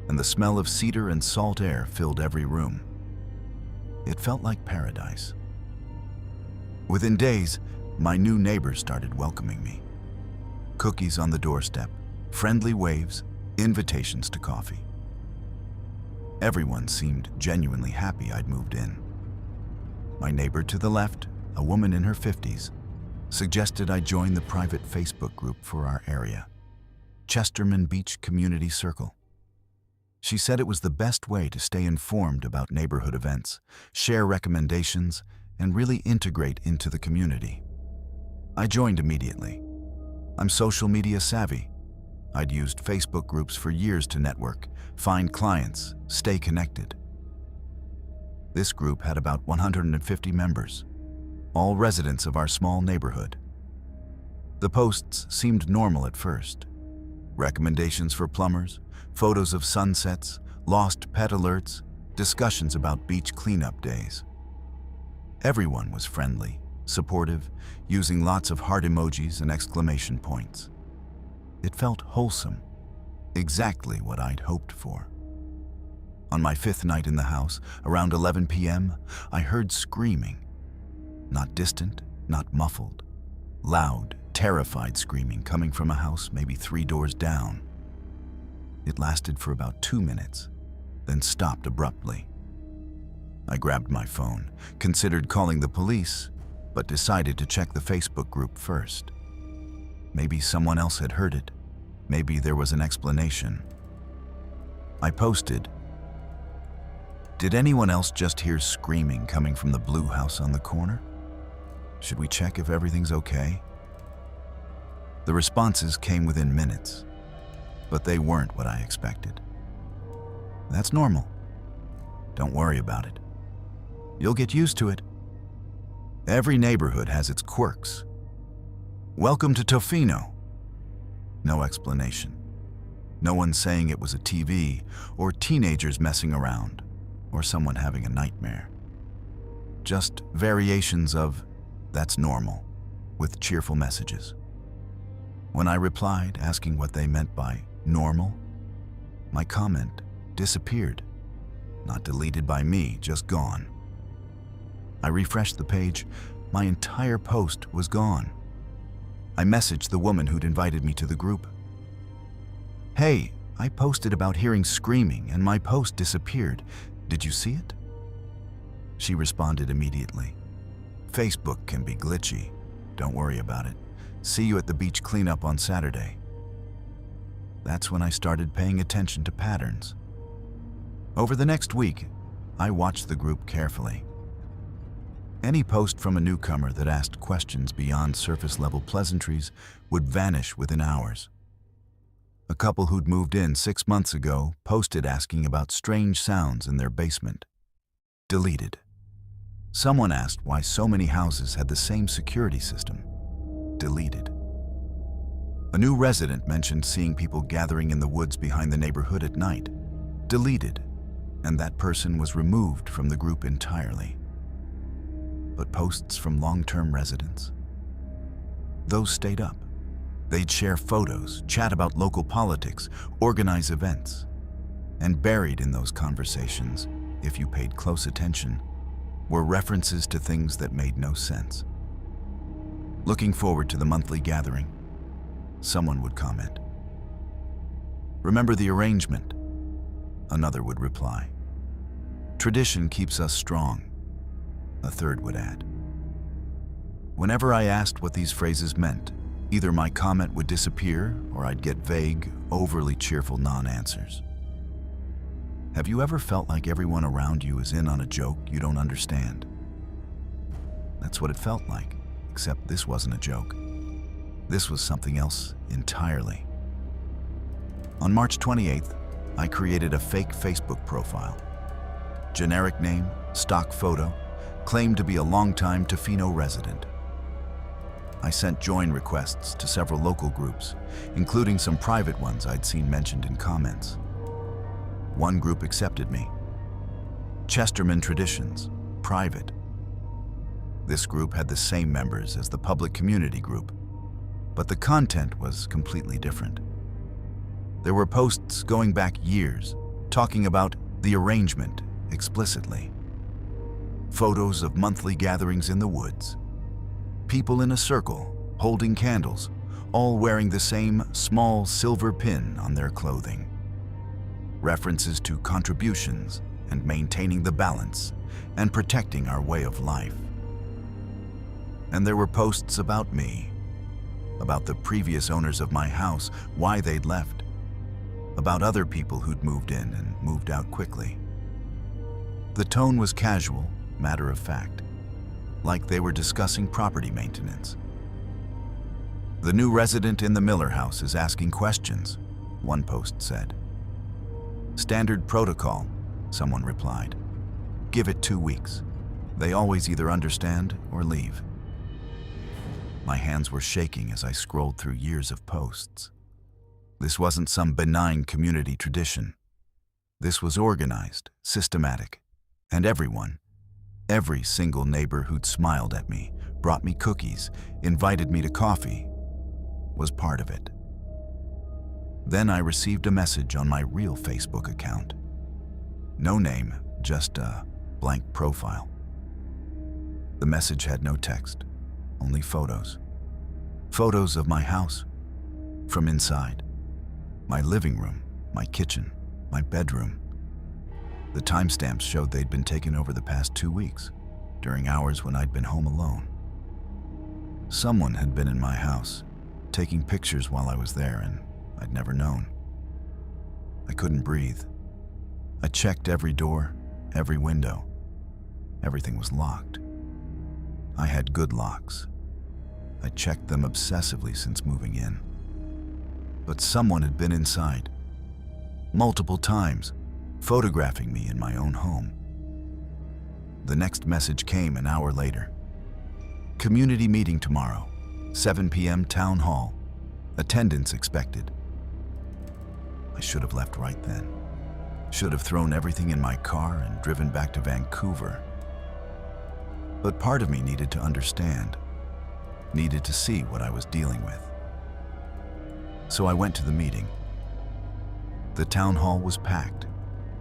and the smell of cedar and salt air filled every room. It felt like paradise. Within days, my new neighbors started welcoming me. Cookies on the doorstep, friendly waves, invitations to coffee. Everyone seemed genuinely happy I'd moved in. My neighbor to the left, a woman in her 50s, suggested I join the private Facebook group for our area, Chesterman Beach Community Circle. She said it was the best way to stay informed about neighborhood events, share recommendations, and really integrate into the community. I joined immediately. I'm social media savvy. I'd used Facebook groups for years to network, find clients, stay connected. This group had about 150 members, all residents of our small neighborhood. The posts seemed normal at first. Recommendations for plumbers, photos of sunsets, lost pet alerts, discussions about beach cleanup days. Everyone was friendly, supportive, using lots of heart emojis and exclamation points. It felt wholesome, exactly what I'd hoped for. On my 5th night in the house, around 11 p.m., I heard screaming. Not distant, not muffled. Loud, terrified screaming coming from a house maybe 3 doors down. It lasted for about 2 minutes, then stopped abruptly. I grabbed my phone, considered calling the police, but decided to check the Facebook group first. Maybe someone else had heard it. Maybe there was an explanation. I posted, "Did anyone else just hear screaming coming from the blue house on the corner? Should we check if everything's okay?" The responses came within minutes, but they weren't what I expected. "That's normal. Don't worry about it. You'll get used to it. Every neighborhood has its quirks. Welcome to Tofino." No explanation. No one saying it was a TV, or teenagers messing around, or someone having a nightmare. Just variations of, "That's normal," with cheerful messages. When I replied, asking what they meant by normal, my comment disappeared. Not deleted by me, just gone. I refreshed the page. My entire post was gone. I messaged the woman who'd invited me to the group. "Hey, I posted about hearing screaming and my post disappeared. Did you see it?" She responded immediately. "Facebook can be glitchy. Don't worry about it. See you at the beach cleanup on Saturday." That's when I started paying attention to patterns. Over the next week, I watched the group carefully. Any post from a newcomer that asked questions beyond surface-level pleasantries would vanish within hours. A couple who'd moved in 6 months ago posted asking about strange sounds in their basement. Deleted. Someone asked why so many houses had the same security system. Deleted. A new resident mentioned seeing people gathering in the woods behind the neighborhood at night. Deleted. And that person was removed from the group entirely. But posts from long-term residents? Those stayed up. They'd share photos, chat about local politics, organize events. And buried in those conversations, if you paid close attention, were references to things that made no sense. Looking forward to the monthly gathering, someone would comment. "Remember the arrangement?" Another would reply. "Tradition keeps us strong," a third would add. Whenever I asked what these phrases meant, either my comment would disappear or I'd get vague, overly cheerful non-answers. Have you ever felt like everyone around you is in on a joke you don't understand? That's what it felt like, except this wasn't a joke. This was something else entirely. On March 28th, I created a fake Facebook profile. Generic name, stock photo, claimed to be a longtime Tofino resident. I sent join requests to several local groups, including some private ones I'd seen mentioned in comments. One group accepted me. Chesterman Traditions, private. This group had the same members as the public community group, but the content was completely different. There were posts going back years, talking about the arrangement explicitly. Photos of monthly gatherings in the woods. People in a circle, holding candles, all wearing the same small silver pin on their clothing. References to contributions and maintaining the balance and protecting our way of life. And there were posts about me, about the previous owners of my house, why they'd left, about other people who'd moved in and moved out quickly. The tone was casual, matter of fact, like they were discussing property maintenance. "The new resident in the Miller house is asking questions," one post said. "Standard protocol," someone replied. "Give it 2 weeks. They always either understand or leave." My hands were shaking as I scrolled through years of posts. This wasn't some benign community tradition. This was organized, systematic, and everyone, every single neighbor who'd smiled at me, brought me cookies, invited me to coffee, was part of it. Then I received a message on my real Facebook account. No name, just a blank profile. The message had no text, only photos. Photos of my house, from inside. My living room, my kitchen, my bedroom. The timestamps showed they'd been taken over the past 2 weeks, during hours when I'd been home alone. Someone had been in my house, taking pictures while I was there, and I'd never known. I couldn't breathe. I checked every door, every window. Everything was locked. I had good locks. I checked them obsessively since moving in. But someone had been inside, multiple times, photographing me in my own home. The next message came an hour later. "Community meeting tomorrow, 7 p.m. Town Hall. Attendance expected." I should have left right then. Should have thrown everything in my car and driven back to Vancouver. But part of me needed to understand, needed to see what I was dealing with. So I went to the meeting. The town hall was packed,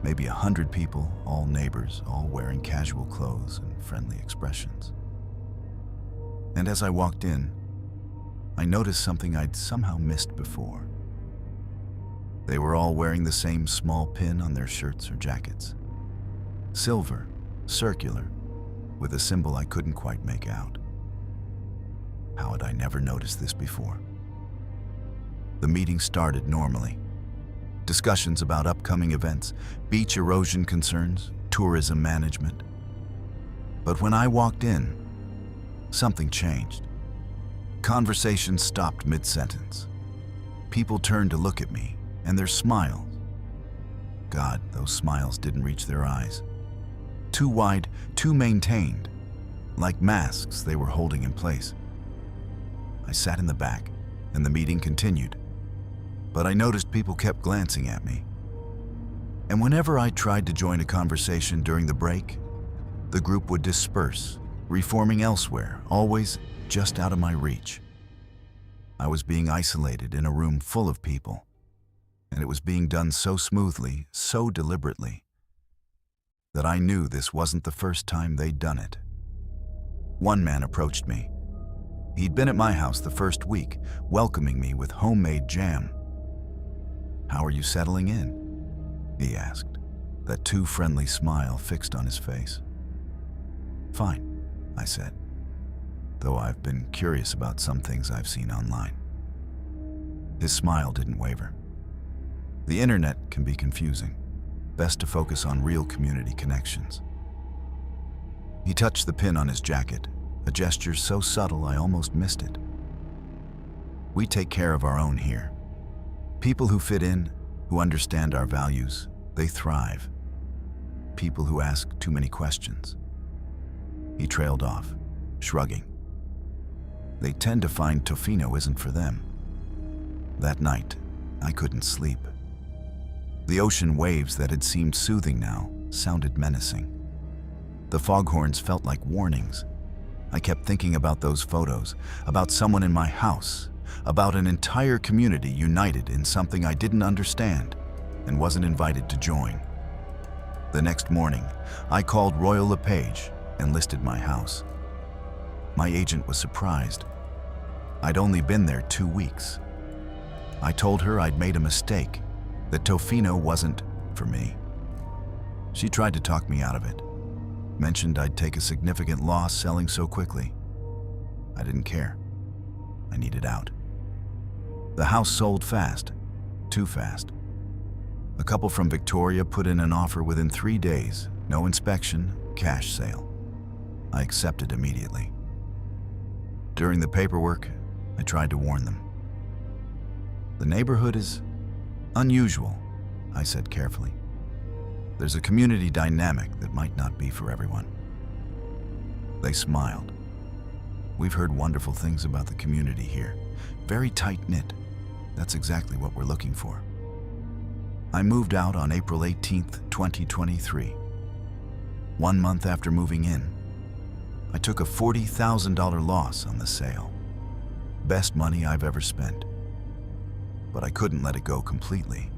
maybe 100 people, all neighbors, all wearing casual clothes and friendly expressions. And as I walked in, I noticed something I'd somehow missed before. They were all wearing the same small pin on their shirts or jackets. Silver, circular, with a symbol I couldn't quite make out. How had I never noticed this before? The meeting started normally. Discussions about upcoming events, beach erosion concerns, tourism management. But when I walked in, something changed. Conversation stopped mid-sentence. People turned to look at me, and their smiles. God, those smiles didn't reach their eyes. Too wide, too maintained, like masks they were holding in place. I sat in the back, and the meeting continued. But I noticed people kept glancing at me. And whenever I tried to join a conversation during the break, the group would disperse, reforming elsewhere, always just out of my reach. I was being isolated in a room full of people, and it was being done so smoothly, so deliberately, that I knew this wasn't the first time they'd done it. One man approached me. He'd been at my house the first week, welcoming me with homemade jam. "How are you settling in?" he asked, that too friendly smile fixed on his face. "Fine," I said, though I've been curious about some things I've seen online. His smile didn't waver. The internet can be confusing. Best to focus on real community connections. He touched the pin on his jacket, a gesture so subtle I almost missed it. We take care of our own here. People who fit in, who understand our values, they thrive. People who ask too many questions. He trailed off, shrugging. They tend to find Tofino isn't for them. That night, I couldn't sleep. The ocean waves that had seemed soothing now sounded menacing. The foghorns felt like warnings. I kept thinking about those photos, about someone in my house, about an entire community united in something I didn't understand and wasn't invited to join. The next morning, I called Royal LePage and listed my house. My agent was surprised. I'd only been there 2 weeks. I told her I'd made a mistake, that Tofino wasn't for me. She tried to talk me out of it, mentioned I'd take a significant loss selling so quickly. I didn't care. I needed out. The house sold fast, too fast. A couple from Victoria put in an offer within 3 days, no inspection, cash sale. I accepted immediately. During the paperwork, I tried to warn them. The neighborhood is unusual, I said carefully. There's a community dynamic that might not be for everyone. They smiled. We've heard wonderful things about the community here. Very tight-knit. That's exactly what we're looking for. I moved out on April 18th, 2023. 1 month after moving in, I took a $40,000 loss on the sale. Best money I've ever spent. But I couldn't let it go completely.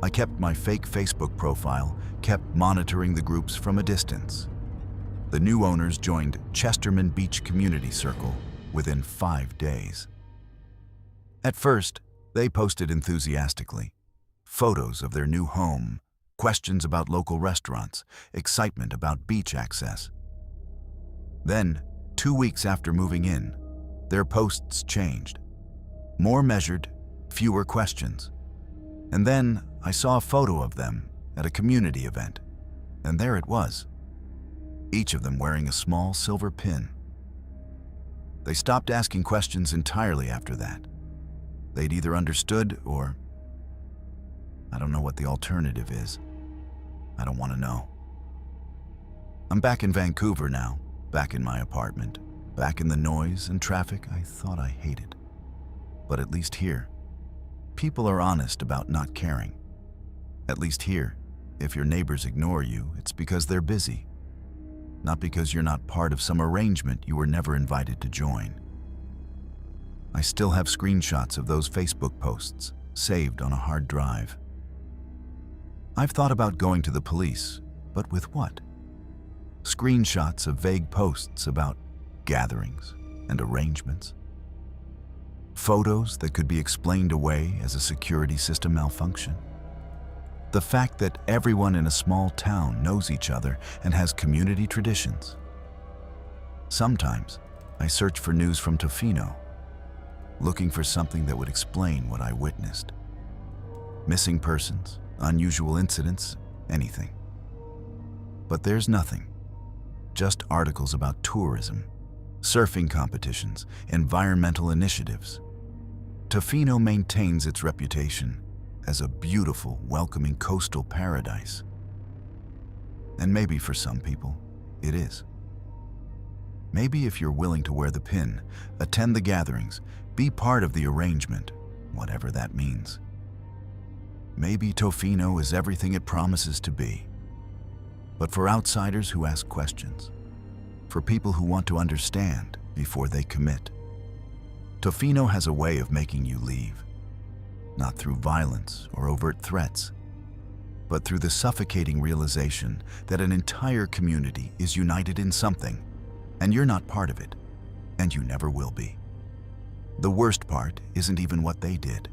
I kept my fake Facebook profile, kept monitoring the groups from a distance. The new owners joined Chesterman Beach Community Circle within 5 days. At first, they posted enthusiastically. Photos of their new home, questions about local restaurants, excitement about beach access. Then, 2 weeks after moving in, their posts changed. More measured, fewer questions. And then I saw a photo of them at a community event, and there it was. Each of them wearing a small silver pin. They stopped asking questions entirely after that. They'd either understood or I don't know what the alternative is. I don't want to know. I'm back in Vancouver now, back in my apartment, back in the noise and traffic I thought I hated. But at least here, people are honest about not caring. At least here, if your neighbors ignore you, it's because they're busy, not because you're not part of some arrangement you were never invited to join. I still have screenshots of those Facebook posts saved on a hard drive. I've thought about going to the police, but with what? Screenshots of vague posts about gatherings and arrangements. Photos that could be explained away as a security system malfunction. The fact that everyone in a small town knows each other and has community traditions. Sometimes I search for news from Tofino, looking for something that would explain what I witnessed. Missing persons, unusual incidents, anything. But there's nothing. Just articles about tourism, surfing competitions, environmental initiatives. Tofino maintains its reputation as a beautiful, welcoming coastal paradise. And maybe for some people, it is. Maybe if you're willing to wear the pin, attend the gatherings, be part of the arrangement, whatever that means. Maybe Tofino is everything it promises to be. But for outsiders who ask questions, for people who want to understand before they commit, Tofino has a way of making you leave. Not through violence or overt threats, but through the suffocating realization that an entire community is united in something, and you're not part of it, and you never will be. The worst part isn't even what they did.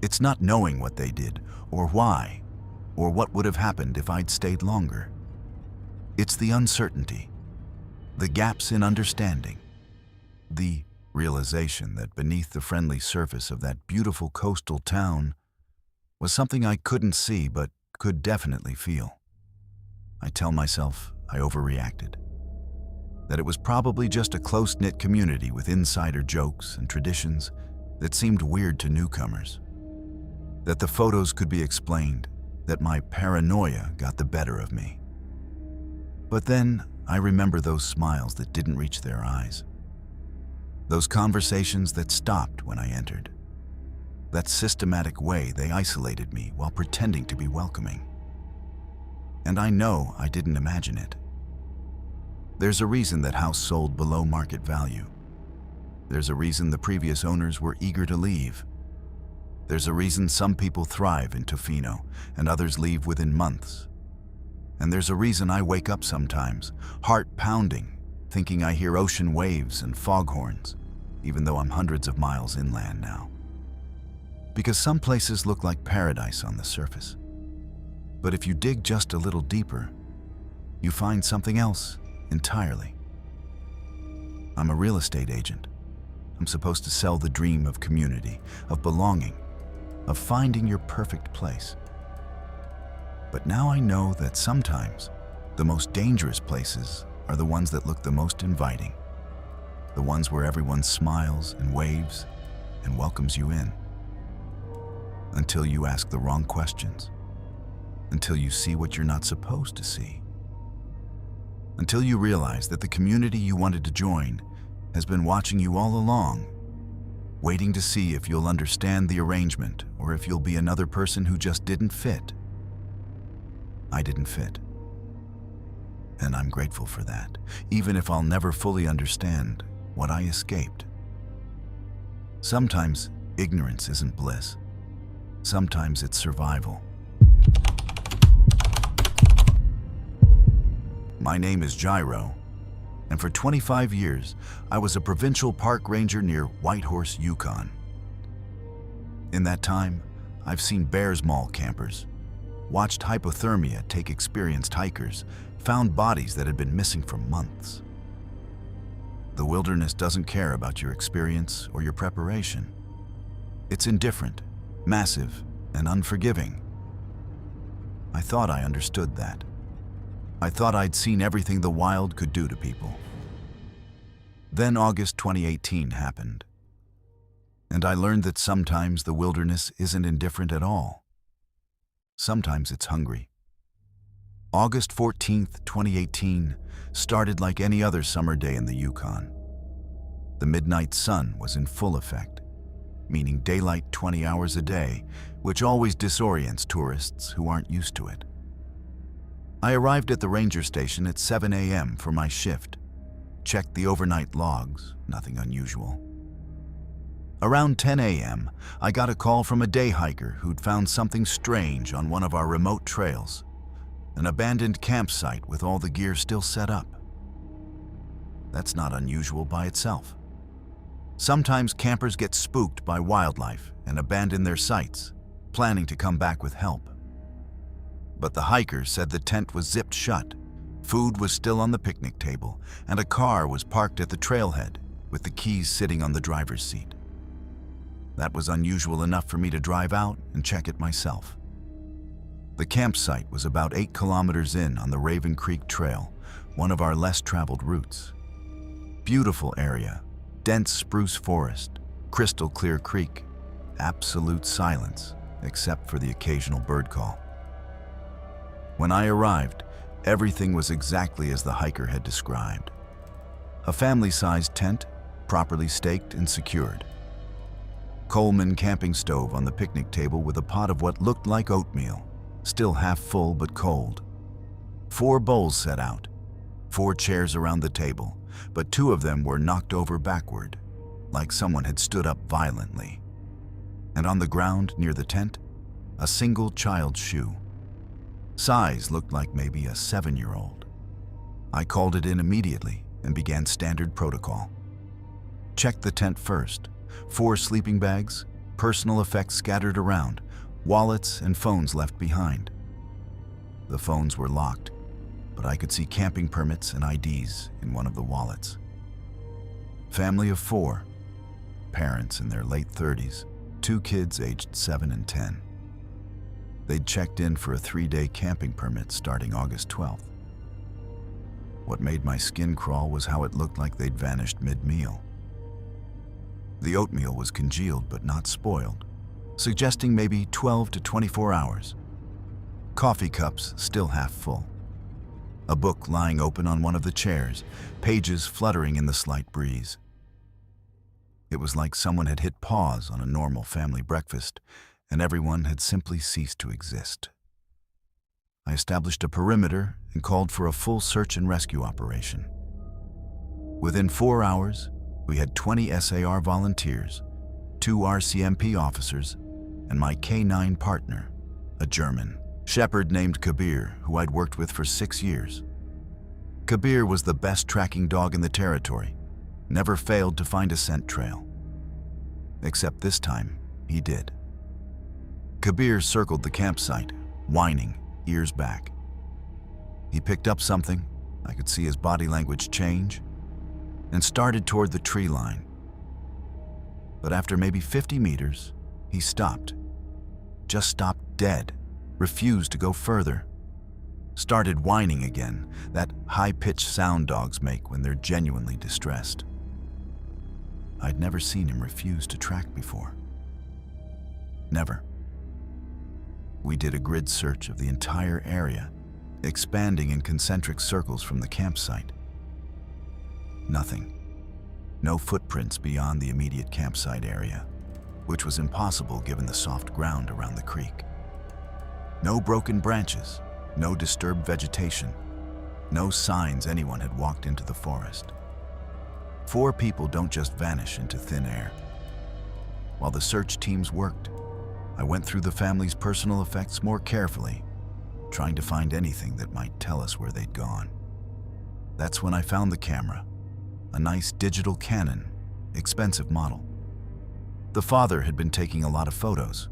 It's not knowing what they did, or why, or what would have happened if I'd stayed longer. It's the uncertainty, the gaps in understanding, the realization that beneath the friendly surface of that beautiful coastal town was something I couldn't see but could definitely feel. I tell myself I overreacted, that it was probably just a close-knit community with insider jokes and traditions that seemed weird to newcomers, that the photos could be explained, that my paranoia got the better of me. But then I remember those smiles that didn't reach their eyes. Those conversations that stopped when I entered. That systematic way they isolated me while pretending to be welcoming. And I know I didn't imagine it. There's a reason that house sold below market value. There's a reason the previous owners were eager to leave. There's a reason some people thrive in Tofino and others leave within months. And there's a reason I wake up sometimes, heart pounding, thinking I hear ocean waves and foghorns, even though I'm hundreds of miles inland now. Because some places look like paradise on the surface. But if you dig just a little deeper, you find something else entirely. I'm a real estate agent. I'm supposed to sell the dream of community, of belonging, of finding your perfect place. But now I know that sometimes the most dangerous places are the ones that look the most inviting, the ones where everyone smiles and waves and welcomes you in. Until you ask the wrong questions, until you see what you're not supposed to see, until you realize that the community you wanted to join has been watching you all along, waiting to see if you'll understand the arrangement or if you'll be another person who just didn't fit. I didn't fit. And I'm grateful for that, even if I'll never fully understand what I escaped. Sometimes ignorance isn't bliss. Sometimes it's survival. My name is Gyro, and for 25 years, I was a provincial park ranger near Whitehorse, Yukon. In that time, I've seen bears maul campers, watched hypothermia take experienced hikers, found bodies that had been missing for months. The wilderness doesn't care about your experience or your preparation. It's indifferent, massive, and unforgiving. I thought I understood that. I thought I'd seen everything the wild could do to people. Then August 2018 happened, and I learned that sometimes the wilderness isn't indifferent at all. Sometimes it's hungry. August 14th, 2018 started like any other summer day in the Yukon. The midnight sun was in full effect. meaning daylight 20 hours a day, which always disorients tourists who aren't used to it. I arrived at the ranger station at 7 a.m. for my shift. Checked the overnight logs, nothing unusual. Around 10 a.m., I got a call from a day hiker who'd found something strange on one of our remote trails, an abandoned campsite with all the gear still set up. That's not unusual by itself. Sometimes campers get spooked by wildlife and abandon their sites, planning to come back with help. But the hiker said the tent was zipped shut, food was still on the picnic table, and a car was parked at the trailhead with the keys sitting on the driver's seat. That was unusual enough for me to drive out and check it myself. The campsite was about 8 kilometers in on the Raven Creek Trail, one of our less traveled routes. Beautiful area, dense spruce forest, crystal clear creek, absolute silence except for the occasional bird call. When I arrived, everything was exactly as the hiker had described. A family-sized tent, properly staked and secured. Coleman camping stove on the picnic table with a pot of what looked like oatmeal, still half full but cold. 4 bowls set out, 4 chairs around the table, but 2 of them were knocked over backward, like someone had stood up violently. And on the ground near the tent, a single child's shoe. Size looked like maybe a 7-year-old. I called it in immediately and began standard protocol. Checked the tent first. 4 sleeping bags, personal effects scattered around, wallets and phones left behind. The phones were locked, but I could see camping permits and IDs in one of the wallets. Family of 4, parents in their late 30s, 2 kids aged 7 and 10. They'd checked in for a 3-day camping permit starting August 12th. What made my skin crawl was how it looked like they'd vanished mid-meal. The oatmeal was congealed but not spoiled, suggesting maybe 12 to 24 hours. Coffee cups still half full. A book lying open on one of the chairs, pages fluttering in the slight breeze. It was like someone had hit pause on a normal family breakfast, and everyone had simply ceased to exist. I established a perimeter and called for a full search and rescue operation. Within 4 hours, we had 20 SAR volunteers, 2 RCMP officers, and my K9 partner, a German shepherd named Kabir, who I'd worked with for 6 years. Kabir was the best tracking dog in the territory, never failed to find a scent trail. Except this time, he did. Kabir circled the campsite, whining, ears back. He picked up something, I could see his body language change, and started toward the tree line. But after maybe 50 meters, he stopped. Just stopped dead, refused to go further. Started whining again, that high-pitched sound dogs make when they're genuinely distressed. I'd never seen him refuse to track before. Never. We did a grid search of the entire area, expanding in concentric circles from the campsite. Nothing. No footprints beyond the immediate campsite area, which was impossible given the soft ground around the creek. No broken branches, no disturbed vegetation, no signs anyone had walked into the forest. 4 people don't just vanish into thin air. While the search teams worked, I went through the family's personal effects more carefully, trying to find anything that might tell us where they'd gone. That's when I found the camera. A nice digital Canon, expensive model. The father had been taking a lot of photos.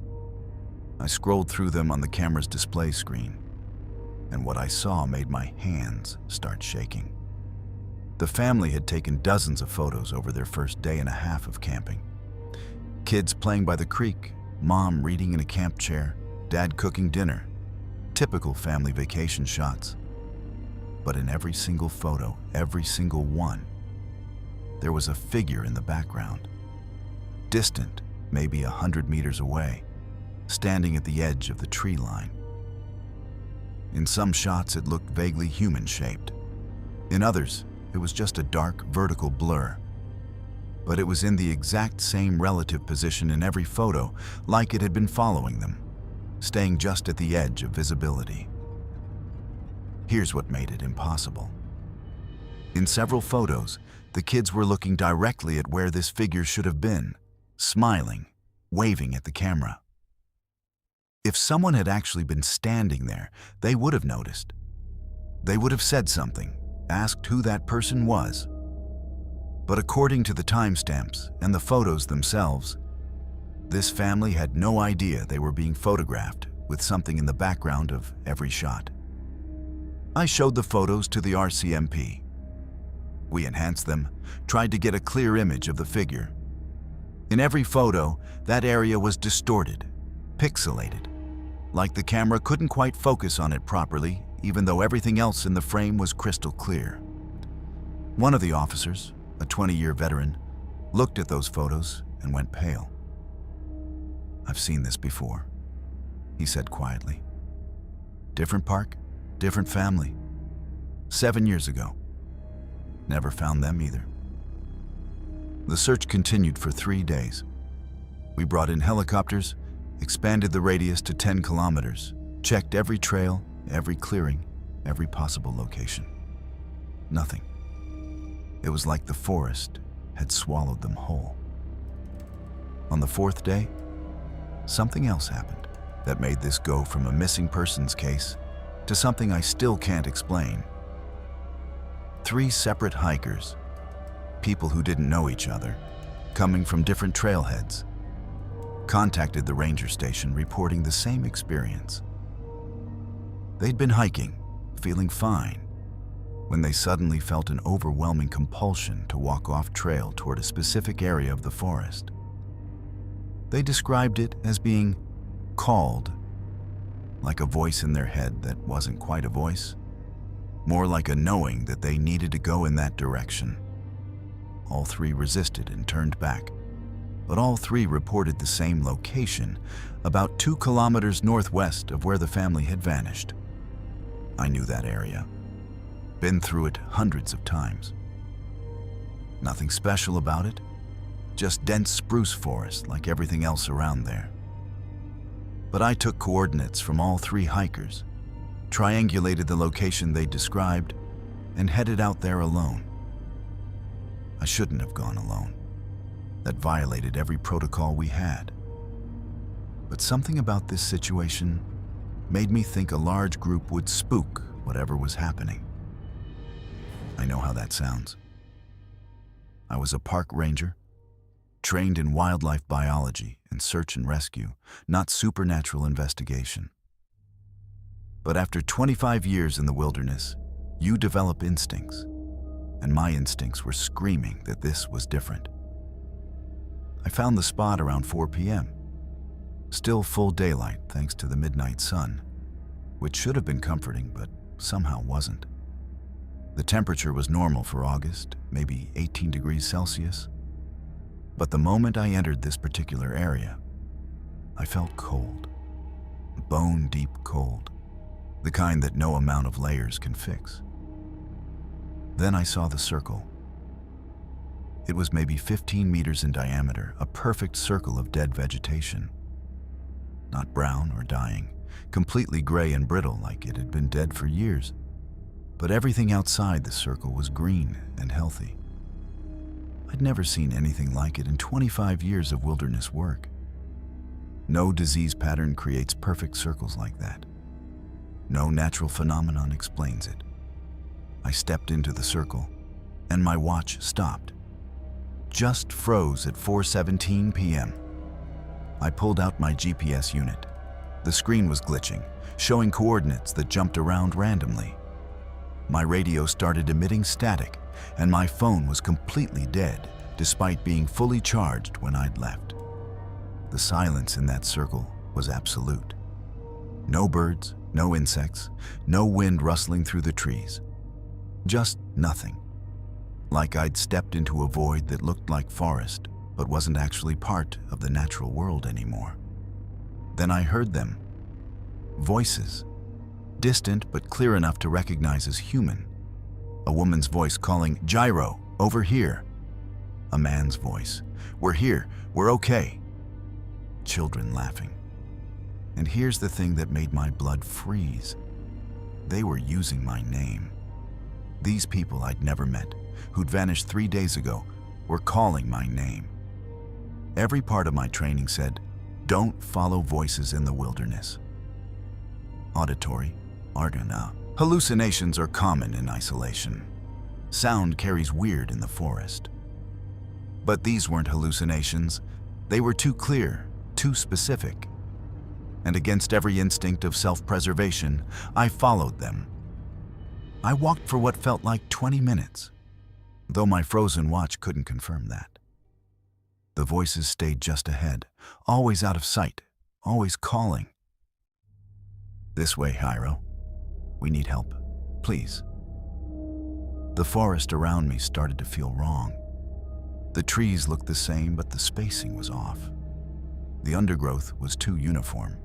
I scrolled through them on the camera's display screen, and what I saw made my hands start shaking. The family had taken dozens of photos over their first day and a half of camping. Kids playing by the creek, mom reading in a camp chair, dad cooking dinner. Typical family vacation shots. But in every single photo, every single one, there was a figure in the background. Distant, maybe 100 meters away, standing at the edge of the tree line. In some shots, it looked vaguely human-shaped. In others, it was just a dark, vertical blur. but it was in the exact same relative position in every photo, like it had been following them, staying just at the edge of visibility. Here's what made it impossible. In several photos, the kids were looking directly at where this figure should have been, smiling, waving at the camera. If someone had actually been standing there, they would have noticed. They would have said something, asked who that person was. But according to the timestamps and the photos themselves, this family had no idea they were being photographed with something in the background of every shot. I showed the photos to the RCMP. We enhanced them, tried to get a clear image of the figure. In every photo, that area was distorted, pixelated, like the camera couldn't quite focus on it properly, even though everything else in the frame was crystal clear. One of the officers, a 20-year veteran, looked at those photos and went pale. "I've seen this before," he said quietly. "Different park, different family. 7 years ago. Never found them either." The search continued for 3 days. We brought in helicopters, expanded the radius to 10 kilometers, checked every trail, every clearing, every possible location. Nothing. It was like the forest had swallowed them whole. On the 4th day, something else happened that made this go from a missing persons case to something I still can't explain. 3 separate hikers, people who didn't know each other, coming from different trailheads, contacted the ranger station reporting the same experience. They'd been hiking, feeling fine, when they suddenly felt an overwhelming compulsion to walk off trail toward a specific area of the forest. They described it as being called, like a voice in their head that wasn't quite a voice, more like a knowing that they needed to go in that direction. All 3 resisted and turned back, but all 3 reported the same location, about 2 kilometers northwest of where the family had vanished. I knew that area. Been through it hundreds of times. Nothing special about it, just dense spruce forest like everything else around there. But I took coordinates from all 3 hikers, triangulated the location they described, and headed out there alone. I shouldn't have gone alone. That violated every protocol we had. But something about this situation made me think a large group would spook whatever was happening. I know how that sounds. I was a park ranger, trained in wildlife biology and search and rescue, not supernatural investigation. But after 25 years in the wilderness, you develop instincts, and my instincts were screaming that this was different. I found the spot around 4 p.m. Still full daylight thanks to the midnight sun, which should have been comforting but somehow wasn't. The temperature was normal for August, maybe 18 degrees Celsius. But the moment I entered this particular area, I felt cold, bone-deep cold, the kind that no amount of layers can fix. Then I saw the circle. It was maybe 15 meters in diameter, a perfect circle of dead vegetation. Not brown or dying, completely gray and brittle like it had been dead for years. But everything outside the circle was green and healthy. I'd never seen anything like it in 25 years of wilderness work. No disease pattern creates perfect circles like that. No natural phenomenon explains it. I stepped into the circle, and my watch stopped. Just froze at 4:17 p.m. I pulled out my GPS unit. The screen was glitching, showing coordinates that jumped around randomly. My radio started emitting static, and my phone was completely dead, despite being fully charged when I'd left. The silence in that circle was absolute. No birds, no insects, no wind rustling through the trees. Just nothing. Like I'd stepped into a void that looked like forest, but wasn't actually part of the natural world anymore. Then I heard them. Voices. Distant but clear enough to recognize as human. A woman's voice calling, "Gyro, over here." A man's voice. "We're here. We're okay." Children laughing. And here's the thing that made my blood freeze. They were using my name. These people I'd never met, who'd vanished 3 days ago, were calling my name. Every part of my training said, "Don't follow voices in the wilderness." Auditory, Argana. Hallucinations are common in isolation. Sound carries weird in the forest. But these weren't hallucinations. They were too clear, too specific. And against every instinct of self-preservation, I followed them. I walked for what felt like 20 minutes, though my frozen watch couldn't confirm that. The voices stayed just ahead, always out of sight, always calling. "This way, Hiro. We need help. Please." The forest around me started to feel wrong. The trees looked the same, but the spacing was off. The undergrowth was too uniform.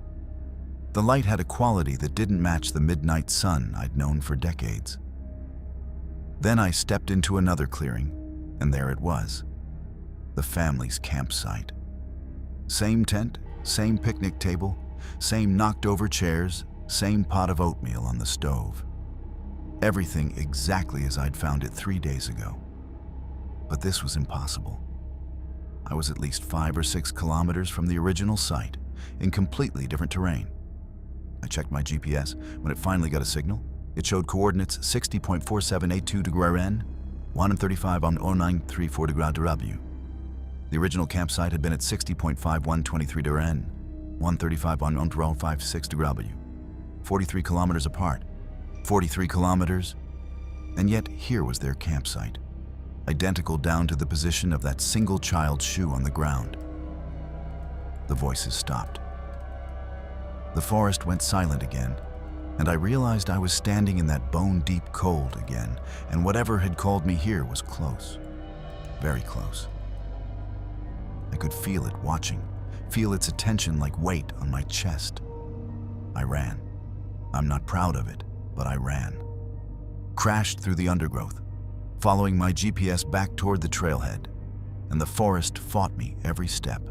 The light had a quality that didn't match the midnight sun I'd known for decades. Then I stepped into another clearing, and there it was. The family's campsite. Same tent, same picnic table, same knocked-over chairs, same pot of oatmeal on the stove. Everything exactly as I'd found it 3 days ago. But this was impossible. I was at least 5 or 6 kilometers from the original site, in completely different terrain. I checked my GPS. When it finally got a signal, it showed coordinates 60.4782 degree N, 135 on 0934 degree W. The original campsite had been at 60.5123 degree N, 135 on 1056 degree W. 43 kilometers apart. 43 kilometers. And yet here was their campsite, identical down to the position of that single child's shoe on the ground. The voices stopped. The forest went silent again, and I realized I was standing in that bone-deep cold again, and whatever had called me here was close, very close. I could feel it watching, feel its attention like weight on my chest. I ran. I'm not proud of it, but I ran. Crashed through the undergrowth, following my GPS back toward the trailhead, and the forest fought me every step.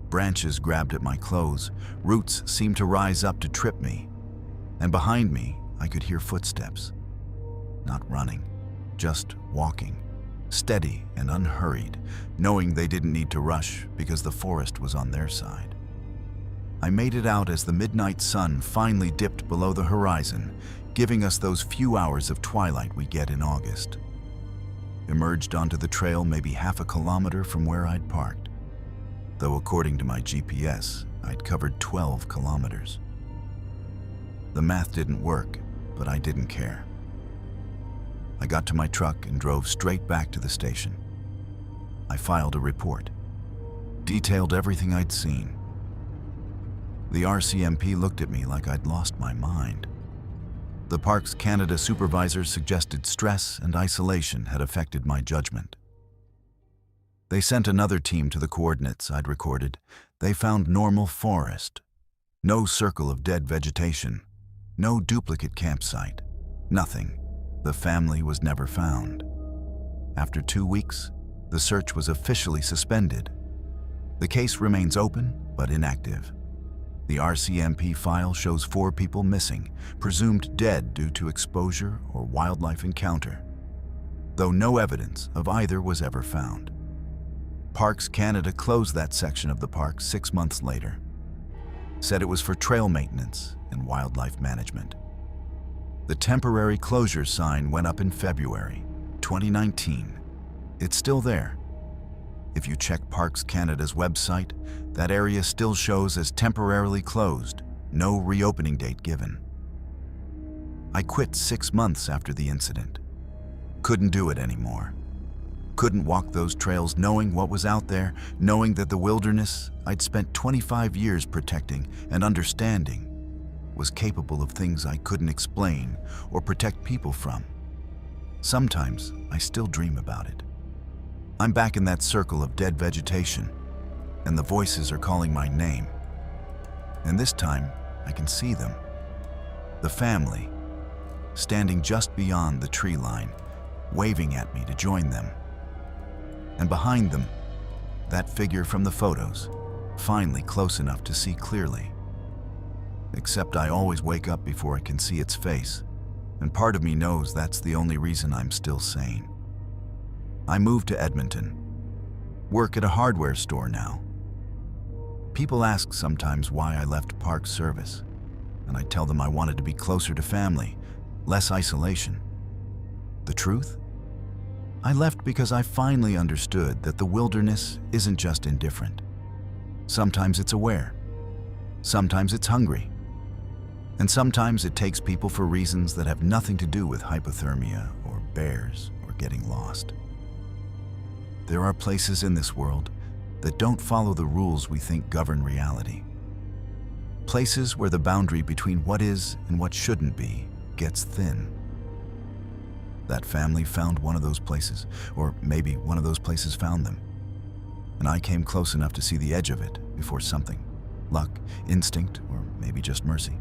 Branches grabbed at my clothes, roots seemed to rise up to trip me, and behind me I could hear footsteps. Not running, just walking, steady and unhurried, knowing they didn't need to rush because the forest was on their side. I made it out as the midnight sun finally dipped below the horizon, giving us those few hours of twilight we get in August. Emerged onto the trail maybe half a kilometer from where I'd parked, though according to my GPS, I'd covered 12 kilometers. The math didn't work, but I didn't care. I got to my truck and drove straight back to the station. I filed a report, detailed everything I'd seen. The RCMP looked at me like I'd lost my mind. The Parks Canada supervisors suggested stress and isolation had affected my judgment. They sent another team to the coordinates I'd recorded. They found normal forest, no circle of dead vegetation, no duplicate campsite, nothing. The family was never found. After 2 weeks, the search was officially suspended. The case remains open but inactive. The RCMP file shows 4 people missing, presumed dead due to exposure or wildlife encounter, though no evidence of either was ever found. Parks Canada closed that section of the park 6 months later, said it was for trail maintenance and wildlife management. The temporary closure sign went up in February 2019. It's still there. If you check Parks Canada's website, that area still shows as temporarily closed, no reopening date given. I quit 6 months after the incident. Couldn't do it anymore. Couldn't walk those trails knowing what was out there, knowing that the wilderness I'd spent 25 years protecting and understanding was capable of things I couldn't explain or protect people from. Sometimes I still dream about it. I'm back in that circle of dead vegetation, and the voices are calling my name. And this time, I can see them. The family, standing just beyond the tree line, waving at me to join them. And behind them, that figure from the photos, finally close enough to see clearly. Except I always wake up before I can see its face, and part of me knows that's the only reason I'm still sane. I moved to Edmonton, work at a hardware store now. People ask sometimes why I left Park Service, and I tell them I wanted to be closer to family, less isolation. The truth? I left because I finally understood that the wilderness isn't just indifferent. Sometimes it's aware, sometimes it's hungry, and sometimes it takes people for reasons that have nothing to do with hypothermia or bears or getting lost. There are places in this world that don't follow the rules we think govern reality. Places where the boundary between what is and what shouldn't be gets thin. That family found one of those places, or maybe one of those places found them. And I came close enough to see the edge of it before something, luck, instinct, or maybe just mercy,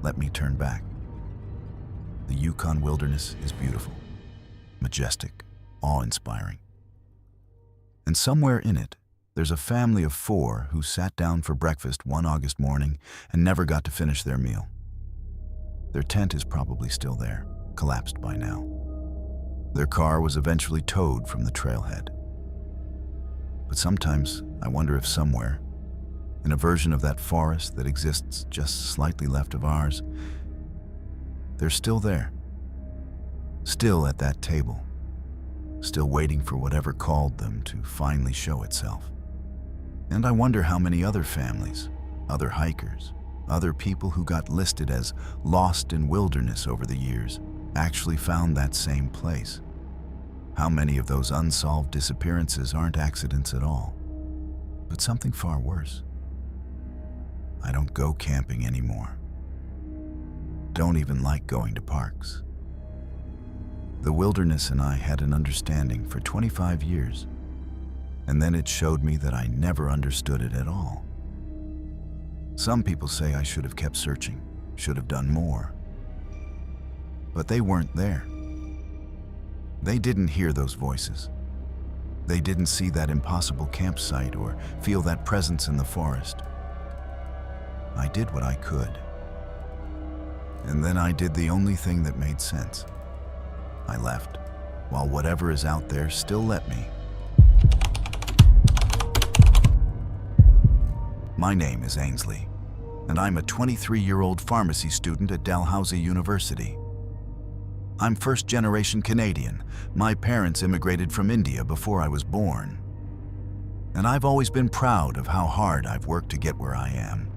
let me turn back. The Yukon wilderness is beautiful, majestic, awe-inspiring. And somewhere in it, there's a family of 4 who sat down for breakfast one August morning and never got to finish their meal. Their tent is probably still there, collapsed by now. Their car was eventually towed from the trailhead. But sometimes I wonder if somewhere, in a version of that forest that exists just slightly left of ours, they're still there, still at that table, still waiting for whatever called them to finally show itself. And I wonder how many other families, other hikers, other people who got listed as lost in wilderness over the years actually found that same place. How many of those unsolved disappearances aren't accidents at all, but something far worse? I don't go camping anymore. Don't even like going to parks. The wilderness and I had an understanding for 25 years, and then it showed me that I never understood it at all. Some people say I should have kept searching, should have done more. But they weren't there. They didn't hear those voices. They didn't see that impossible campsite or feel that presence in the forest. I did what I could. And then I did the only thing that made sense. I left, while whatever is out there still let me. My name is Ainsley, and I'm a 23-year-old pharmacy student at Dalhousie University. I'm first-generation Canadian. My parents immigrated from India before I was born. And I've always been proud of how hard I've worked to get where I am.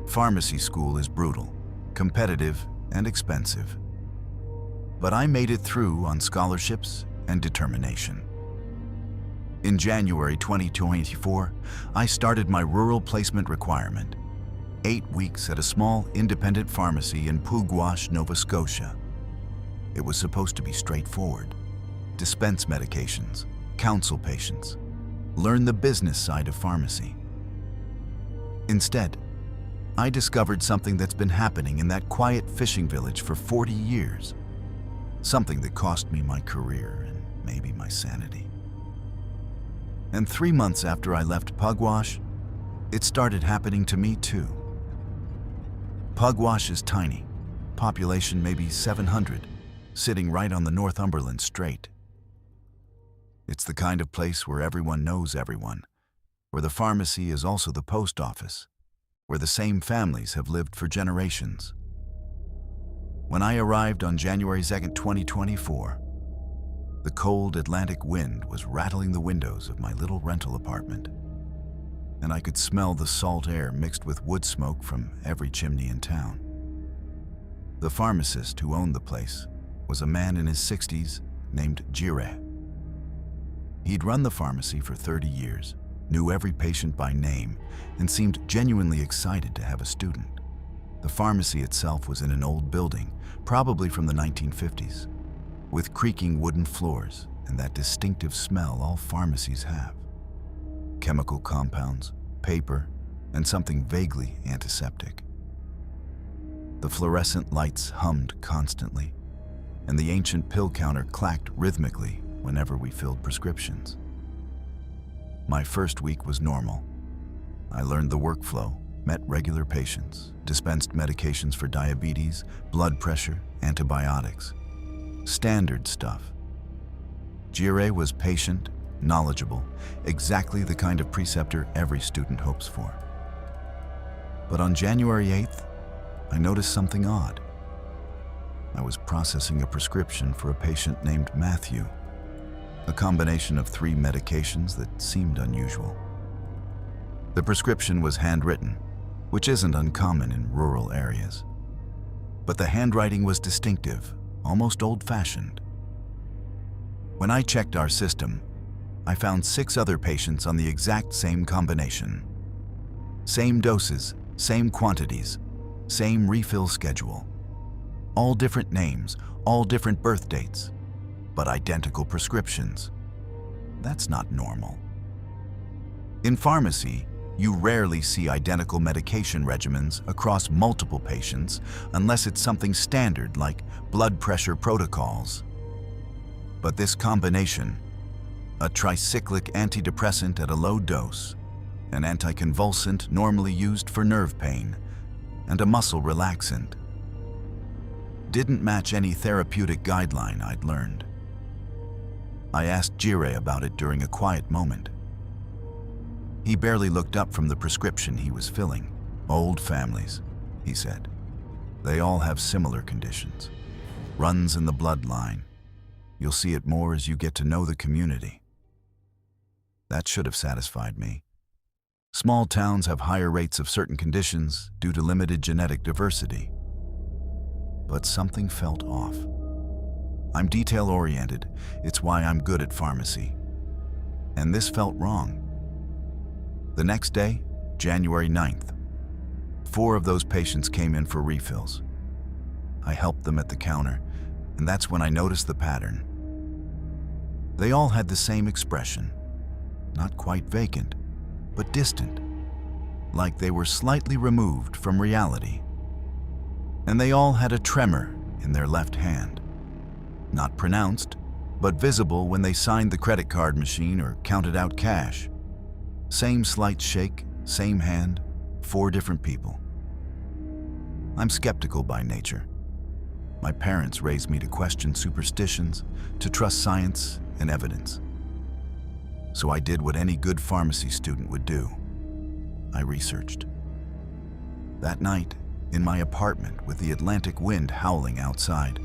Pharmacy school is brutal, competitive, and expensive. But I made it through on scholarships and determination. In January 2024, I started my rural placement requirement, 8 weeks at a small independent pharmacy in Pugwash, Nova Scotia. It was supposed to be straightforward. Dispense medications, counsel patients, learn the business side of pharmacy. Instead, I discovered something that's been happening in that quiet fishing village for 40 years. Something that cost me my career and maybe my sanity. And 3 months after I left Pugwash, it started happening to me too. Pugwash is tiny, population maybe 700, sitting right on the Northumberland Strait. It's the kind of place where everyone knows everyone, where the pharmacy is also the post office, where the same families have lived for generations. When I arrived on January 2nd, 2024, the cold Atlantic wind was rattling the windows of my little rental apartment, and I could smell the salt air mixed with wood smoke from every chimney in town. The pharmacist who owned the place was a man in his 60s named Jire. He'd run the pharmacy for 30 years, knew every patient by name, and seemed genuinely excited to have a student. The pharmacy itself was in an old building, probably from the 1950s, with creaking wooden floors and that distinctive smell all pharmacies have. Chemical compounds, paper, and something vaguely antiseptic. The fluorescent lights hummed constantly, and the ancient pill counter clacked rhythmically whenever we filled prescriptions. My first week was normal. I learned the workflow, met regular patients, dispensed medications for diabetes, blood pressure, antibiotics. Standard stuff. Jire was patient, knowledgeable, exactly the kind of preceptor every student hopes for. But on January 8th, I noticed something odd. I was processing a prescription for a patient named Matthew, a combination of 3 medications that seemed unusual. The prescription was handwritten, which isn't uncommon in rural areas. But the handwriting was distinctive, almost old-fashioned. When I checked our system, I found 6 other patients on the exact same combination. Same doses, same quantities, same refill schedule. All different names, all different birth dates, but identical prescriptions. That's not normal. In pharmacy, you rarely see identical medication regimens across multiple patients unless it's something standard like blood pressure protocols. But this combination, a tricyclic antidepressant at a low dose, an anticonvulsant normally used for nerve pain, and a muscle relaxant, didn't match any therapeutic guideline I'd learned. I asked Jire about it during a quiet moment. He barely looked up from the prescription he was filling. Old families, he said. They all have similar conditions. Runs in the bloodline. You'll see it more as you get to know the community. That should have satisfied me. Small towns have higher rates of certain conditions due to limited genetic diversity. But something felt off. I'm detail-oriented. It's why I'm good at pharmacy. And this felt wrong. The next day, January 9th, 4 of those patients came in for refills. I helped them at the counter, and that's when I noticed the pattern. They all had the same expression, not quite vacant, but distant, like they were slightly removed from reality. And they all had a tremor in their left hand. Not pronounced, but visible when they signed the credit card machine or counted out cash. Same slight shake, same hand, 4 different people. I'm skeptical by nature. My parents raised me to question superstitions, to trust science and evidence. So I did what any good pharmacy student would do. I researched. That night, in my apartment with the Atlantic wind howling outside,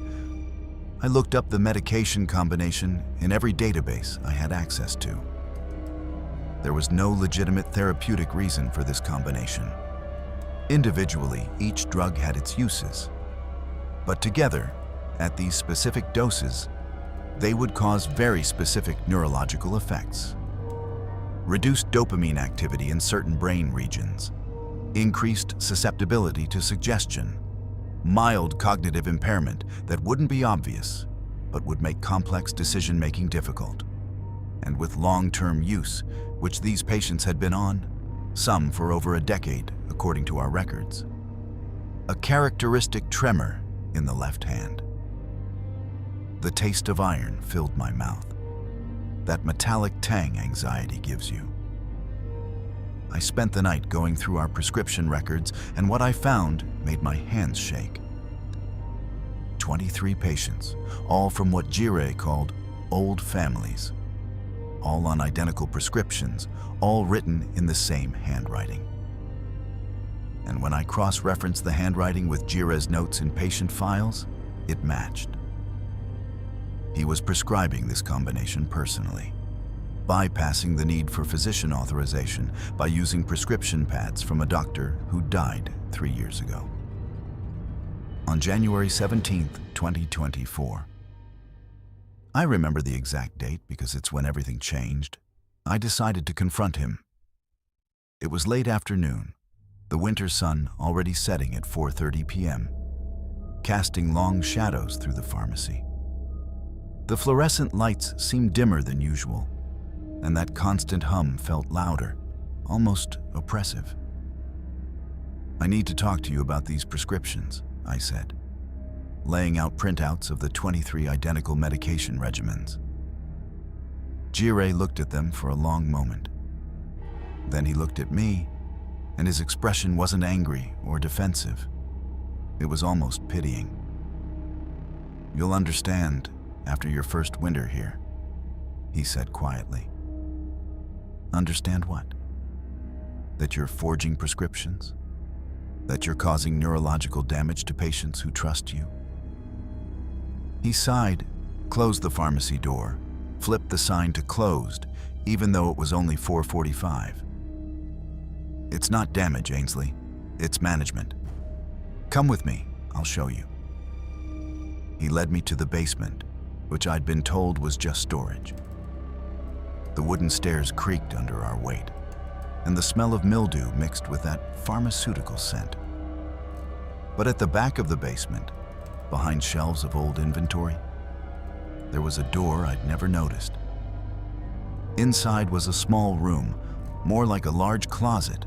I looked up the medication combination in every database I had access to. There was no legitimate therapeutic reason for this combination. Individually, each drug had its uses. But together, at these specific doses, they would cause very specific neurological effects. Reduced dopamine activity in certain brain regions, increased susceptibility to suggestion, mild cognitive impairment that wouldn't be obvious, but would make complex decision-making difficult. And with long-term use, which these patients had been on, some for over a decade, according to our records. A characteristic tremor in the left hand. The taste of iron filled my mouth. That metallic tang anxiety gives you. I spent the night going through our prescription records, and what I found made my hands shake. 23 patients, all from what Jire called old families. All on identical prescriptions, all written in the same handwriting. And when I cross-referenced the handwriting with Jire's notes in patient files, it matched. He was prescribing this combination personally, bypassing the need for physician authorization by using prescription pads from a doctor who died 3 years ago. On January 17, 2024, I remember the exact date because it's when everything changed. I decided to confront him. It was late afternoon, the winter sun already setting at 4:30 p.m., casting long shadows through the pharmacy. The fluorescent lights seemed dimmer than usual, and that constant hum felt louder, almost oppressive. "I need to talk to you about these prescriptions," I said, laying out printouts of the 23 identical medication regimens. Jireh looked at them for a long moment. Then he looked at me, and his expression wasn't angry or defensive. It was almost pitying. "You'll understand after your first winter here," he said quietly. "Understand what? That you're forging prescriptions? That you're causing neurological damage to patients who trust you?" He sighed, closed the pharmacy door, flipped the sign to closed, even though it was only 4:45. "It's not damage, Ainsley. It's management. Come with me, I'll show you." He led me to the basement, which I'd been told was just storage. The wooden stairs creaked under our weight, and the smell of mildew mixed with that pharmaceutical scent. But at the back of the basement, behind shelves of old inventory, there was a door I'd never noticed. Inside was a small room, more like a large closet.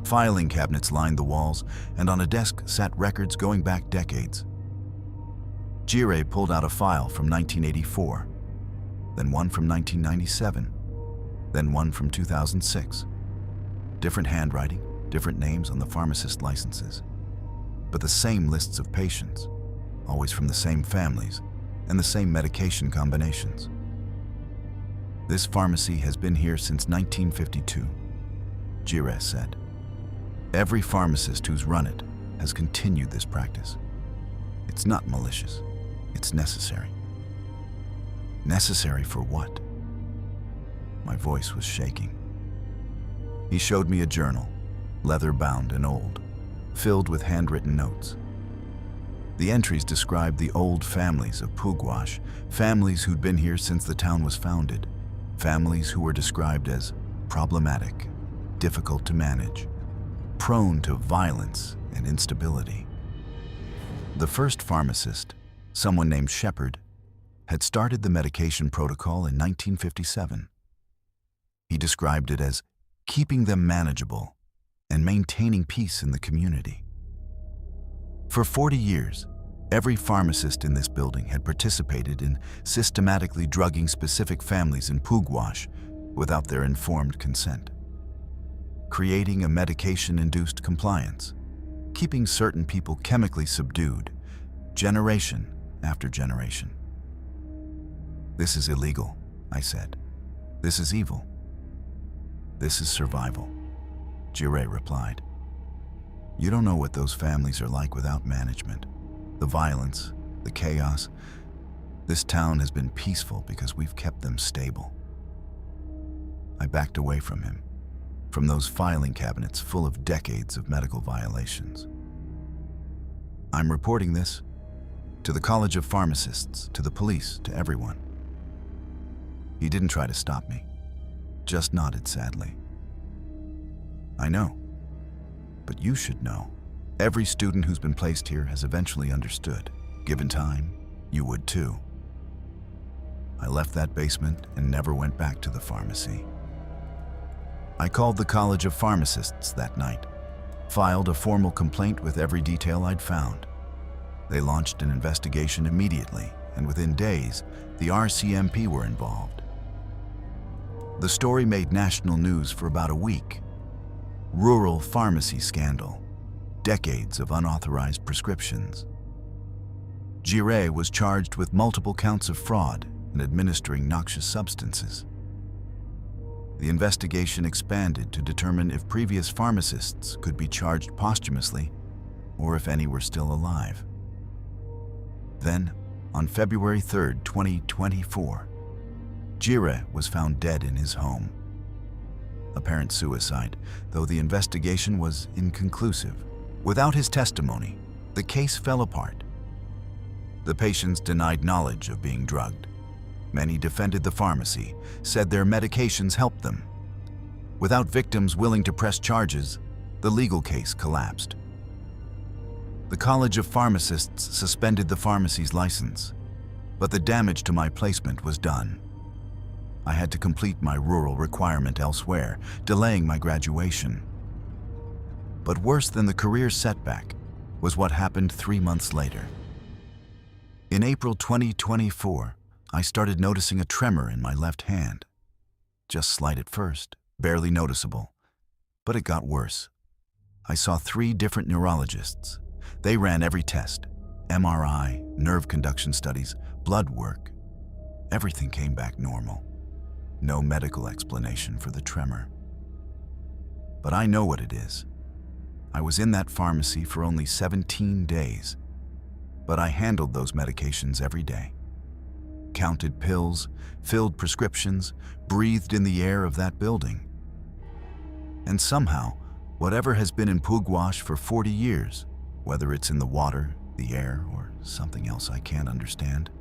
Filing cabinets lined the walls, and on a desk sat records going back decades. Jireh pulled out a file from 1984, then one from 1997, then one from 2006. Different handwriting, different names on the pharmacist licenses, but the same lists of patients, always from the same families, and the same medication combinations. "This pharmacy has been here since 1952, Jireh said. "Every pharmacist who's run it has continued this practice. It's not malicious, it's necessary." "Necessary for what?" My voice was shaking. He showed me a journal, leather-bound and old, filled with handwritten notes. The entries described the old families of Pugwash, families who'd been here since the town was founded, families who were described as problematic, difficult to manage, prone to violence and instability. The first pharmacist, someone named Shepard, had started the medication protocol in 1957. He described it as keeping them manageable and maintaining peace in the community. For 40 years, every pharmacist in this building had participated in systematically drugging specific families in Pugwash without their informed consent, creating a medication-induced compliance, keeping certain people chemically subdued, generation after generation. "This is illegal," I said. "This is evil. This is survival," Jireh replied. "You don't know what those families are like without management. The violence, the chaos. This town has been peaceful because we've kept them stable." I backed away from him, from those filing cabinets full of decades of medical violations. "I'm reporting this to the College of Pharmacists, to the police, to everyone." He didn't try to stop me, just nodded sadly. "I know, but you should know. Every student who's been placed here has eventually understood. Given time, you would too." I left that basement and never went back to the pharmacy. I called the College of Pharmacists that night, filed a formal complaint with every detail I'd found. They launched an investigation immediately, and within days, the RCMP were involved. The story made national news for about a week. Rural pharmacy scandal, decades of unauthorized prescriptions. Jireh was charged with multiple counts of fraud and administering noxious substances. The investigation expanded to determine if previous pharmacists could be charged posthumously or if any were still alive. Then, on February 3, 2024, Jireh was found dead in his home. Apparent suicide, though the investigation was inconclusive. Without his testimony, the case fell apart. The patients denied knowledge of being drugged. Many defended the pharmacy, said their medications helped them. Without victims willing to press charges, the legal case collapsed. The College of Pharmacists suspended the pharmacy's license, but the damage to my placement was done. I had to complete my rural requirement elsewhere, delaying my graduation. But worse than the career setback was what happened 3 months later. In April 2024, I started noticing a tremor in my left hand. Just slight at first, barely noticeable. But it got worse. I saw 3 different neurologists. They ran every test: MRI, nerve conduction studies, blood work. Everything came back normal. No medical explanation for the tremor. But I know what it is. I was in that pharmacy for only 17 days, but I handled those medications every day. Counted pills, filled prescriptions, breathed in the air of that building. And somehow, whatever has been in Pugwash for 40 years, whether it's in the water, the air, or something else I can't understand,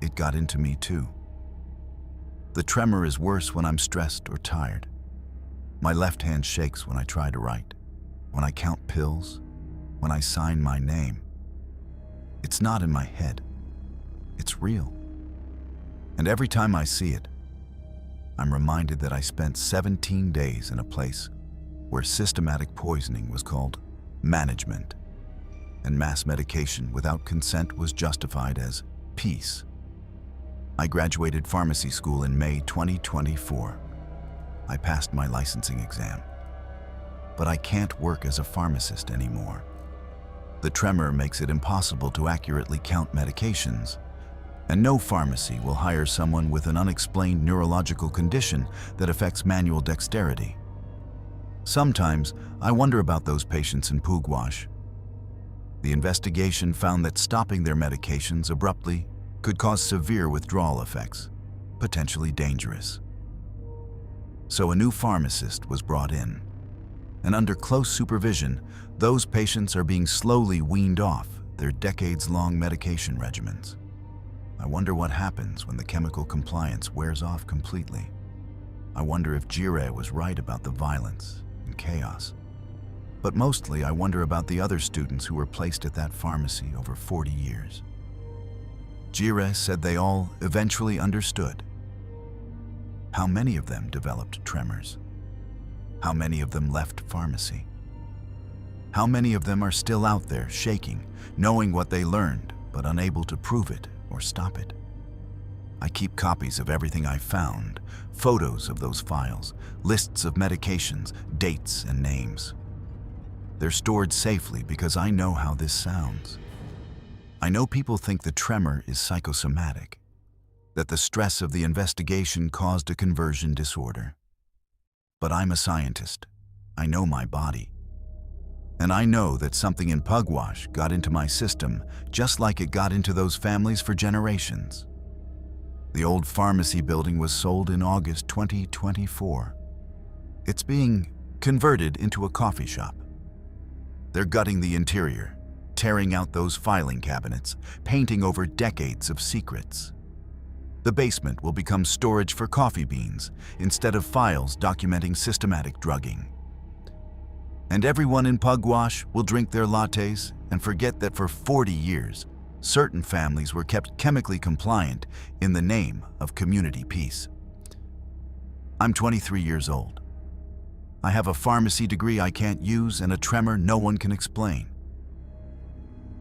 it got into me too. The tremor is worse when I'm stressed or tired. My left hand shakes when I try to write, when I count pills, when I sign my name. It's not in my head. It's real. And every time I see it, I'm reminded that I spent 17 days in a place where systematic poisoning was called management, and mass medication without consent was justified as peace. I graduated pharmacy school in May 2024. I passed my licensing exam. But I can't work as a pharmacist anymore. The tremor makes it impossible to accurately count medications, and no pharmacy will hire someone with an unexplained neurological condition that affects manual dexterity. Sometimes I wonder about those patients in Pugwash. The investigation found that stopping their medications abruptly could cause severe withdrawal effects, potentially dangerous. So a new pharmacist was brought in, and under close supervision, those patients are being slowly weaned off their decades-long medication regimens. I wonder what happens when the chemical compliance wears off completely. I wonder if Jire was right about the violence and chaos. But mostly I wonder about the other students who were placed at that pharmacy over 40 years. Jire said they all eventually understood. How many of them developed tremors? How many of them left pharmacy? How many of them are still out there shaking, knowing what they learned, but unable to prove it or stop it? I keep copies of everything I found, photos of those files, lists of medications, dates and names. They're stored safely because I know how this sounds. I know people think the tremor is psychosomatic, that the stress of the investigation caused a conversion disorder. But I'm a scientist. I know my body. And I know that something in Pugwash got into my system just like it got into those families for generations. The old pharmacy building was sold in August 2024. It's being converted into a coffee shop. They're gutting the interior, tearing out those filing cabinets, painting over decades of secrets. The basement will become storage for coffee beans instead of files documenting systematic drugging. And everyone in Pugwash will drink their lattes and forget that for 40 years, certain families were kept chemically compliant in the name of community peace. I'm 23 years old. I have a pharmacy degree I can't use and a tremor no one can explain.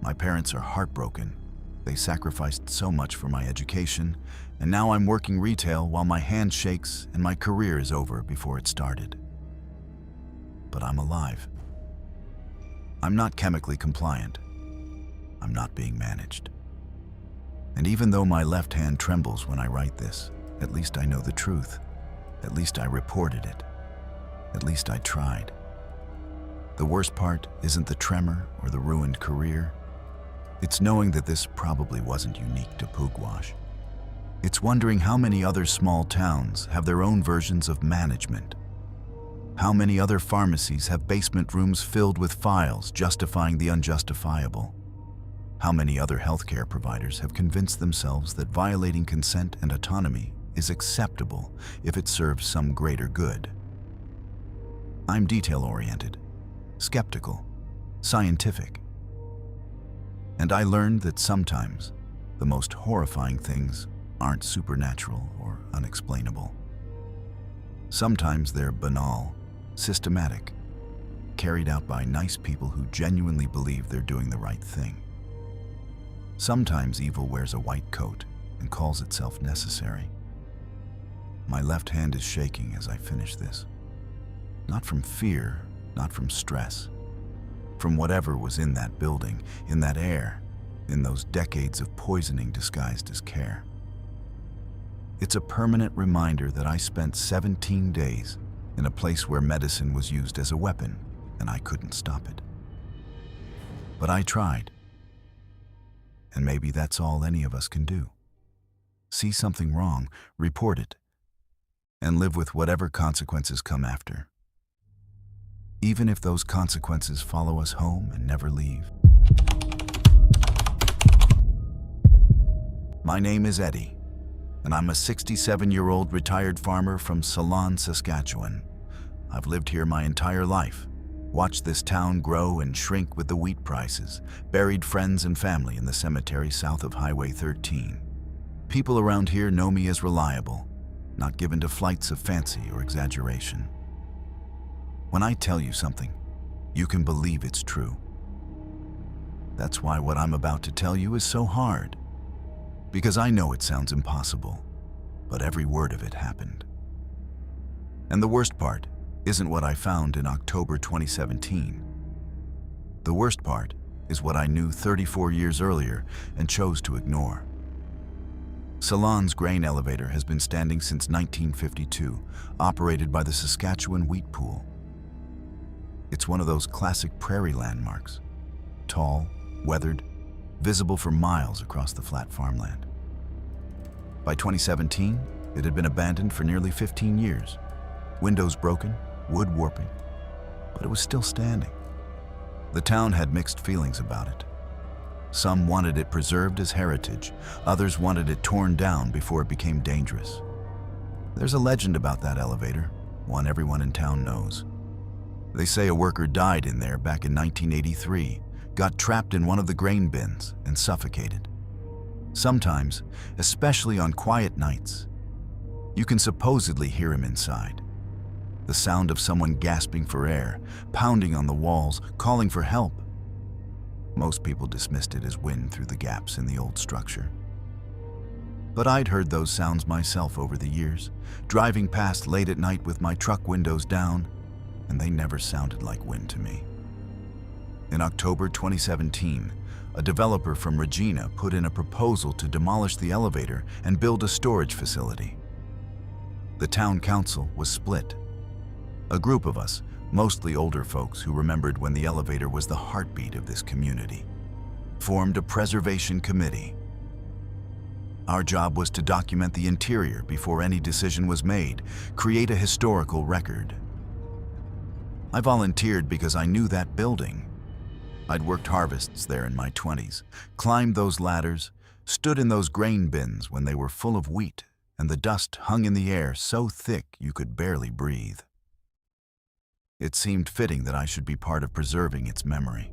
My parents are heartbroken. They sacrificed so much for my education, and now I'm working retail while my hand shakes and my career is over before it started. But I'm alive. I'm not chemically compliant. I'm not being managed. And even though my left hand trembles when I write this, at least I know the truth. At least I reported it. At least I tried. The worst part isn't the tremor or the ruined career. It's knowing that this probably wasn't unique to Pugwash. It's wondering how many other small towns have their own versions of management. How many other pharmacies have basement rooms filled with files justifying the unjustifiable? How many other healthcare providers have convinced themselves that violating consent and autonomy is acceptable if it serves some greater good? I'm detail-oriented, skeptical, scientific. And I learned that sometimes the most horrifying things aren't supernatural or unexplainable. Sometimes they're banal, systematic, carried out by nice people who genuinely believe they're doing the right thing. Sometimes evil wears a white coat, and calls itself necessary. My left hand is shaking as I finish this. Not from fear, not from stress. From whatever was in that building, in that air, in those decades of poisoning disguised as care. It's a permanent reminder that I spent 17 days in a place where medicine was used as a weapon, and I couldn't stop it. But I tried. And maybe that's all any of us can do. See something wrong, report it, and live with whatever consequences come after. Even if those consequences follow us home and never leave. My name is Eddie, and I'm a 67-year-old retired farmer from Ceylon, Saskatchewan. I've lived here my entire life, watched this town grow and shrink with the wheat prices, buried friends and family in the cemetery south of Highway 13. People around here know me as reliable, not given to flights of fancy or exaggeration. When I tell you something, you can believe it's true. That's why what I'm about to tell you is so hard. Because I know it sounds impossible, but every word of it happened. And the worst part isn't what I found in October 2017. The worst part is what I knew 34 years earlier and chose to ignore. Ceylon's grain elevator has been standing since 1952, operated by the Saskatchewan Wheat Pool. It's one of those classic prairie landmarks, tall, weathered, visible for miles across the flat farmland. By 2017, it had been abandoned for nearly 15 years. Windows broken, wood warping, but it was still standing. The town had mixed feelings about it. Some wanted it preserved as heritage, others wanted it torn down before it became dangerous. There's a legend about that elevator, one everyone in town knows. They say a worker died in there back in 1983, got trapped in one of the grain bins and suffocated. Sometimes, especially on quiet nights, you can supposedly hear him inside. The sound of someone gasping for air, pounding on the walls, calling for help. Most people dismissed it as wind through the gaps in the old structure. But I'd heard those sounds myself over the years, driving past late at night with my truck windows down, and they never sounded like wind to me. In October 2017, a developer from Regina put in a proposal to demolish the elevator and build a storage facility. The town council was split. A group of us, mostly older folks who remembered when the elevator was the heartbeat of this community, formed a preservation committee. Our job was to document the interior before any decision was made, create a historical record. I volunteered because I knew that building. I'd worked harvests there in my 20s, climbed those ladders, stood in those grain bins when they were full of wheat, and the dust hung in the air so thick you could barely breathe. It seemed fitting that I should be part of preserving its memory.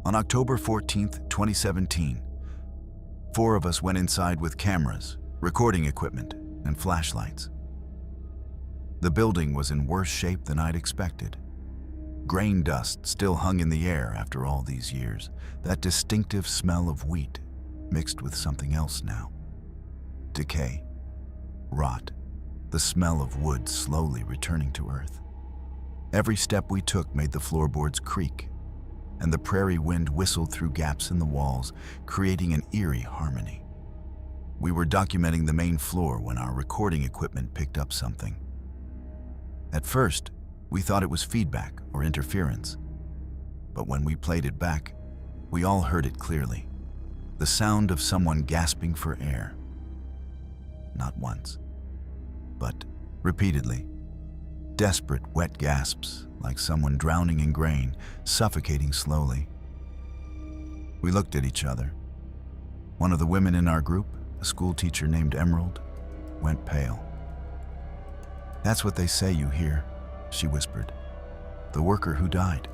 On October 14th, 2017, 4 of us went inside with cameras, recording equipment, and flashlights. The building was in worse shape than I'd expected. Grain dust still hung in the air after all these years, that distinctive smell of wheat mixed with something else now. Decay, rot, the smell of wood slowly returning to earth. Every step we took made the floorboards creak, and the prairie wind whistled through gaps in the walls, creating an eerie harmony. We were documenting the main floor when our recording equipment picked up something. At first, we thought it was feedback or interference, but when we played it back, we all heard it clearly. The sound of someone gasping for air. Not once, but repeatedly. Desperate, wet gasps, like someone drowning in grain, suffocating slowly. We looked at each other. One of the women in our group, a school teacher named Emerald, went pale. "That's what they say you hear," she whispered. "The worker who died."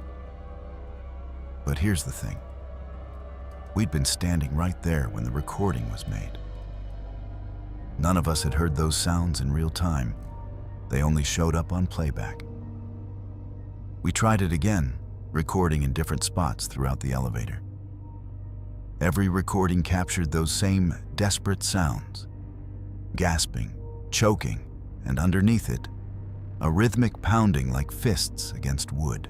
But here's the thing. We'd been standing right there when the recording was made. None of us had heard those sounds in real time. They only showed up on playback. We tried it again, recording in different spots throughout the elevator. Every recording captured those same desperate sounds. Gasping, choking, and underneath it, a rhythmic pounding like fists against wood.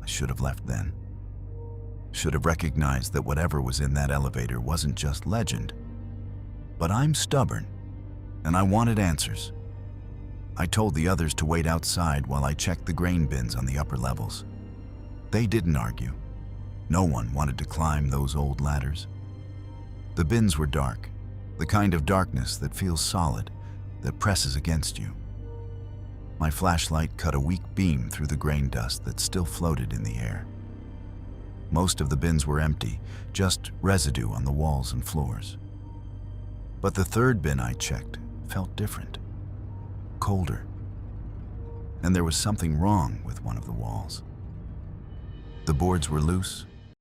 I should have left then. Should have recognized that whatever was in that elevator wasn't just legend. But I'm stubborn, and I wanted answers. I told the others to wait outside while I checked the grain bins on the upper levels. They didn't argue. No one wanted to climb those old ladders. The bins were dark, the kind of darkness that feels solid, that presses against you. My flashlight cut a weak beam through the grain dust that still floated in the air. Most of the bins were empty, just residue on the walls and floors. But the third bin I checked felt different, colder. And there was something wrong with one of the walls. The boards were loose,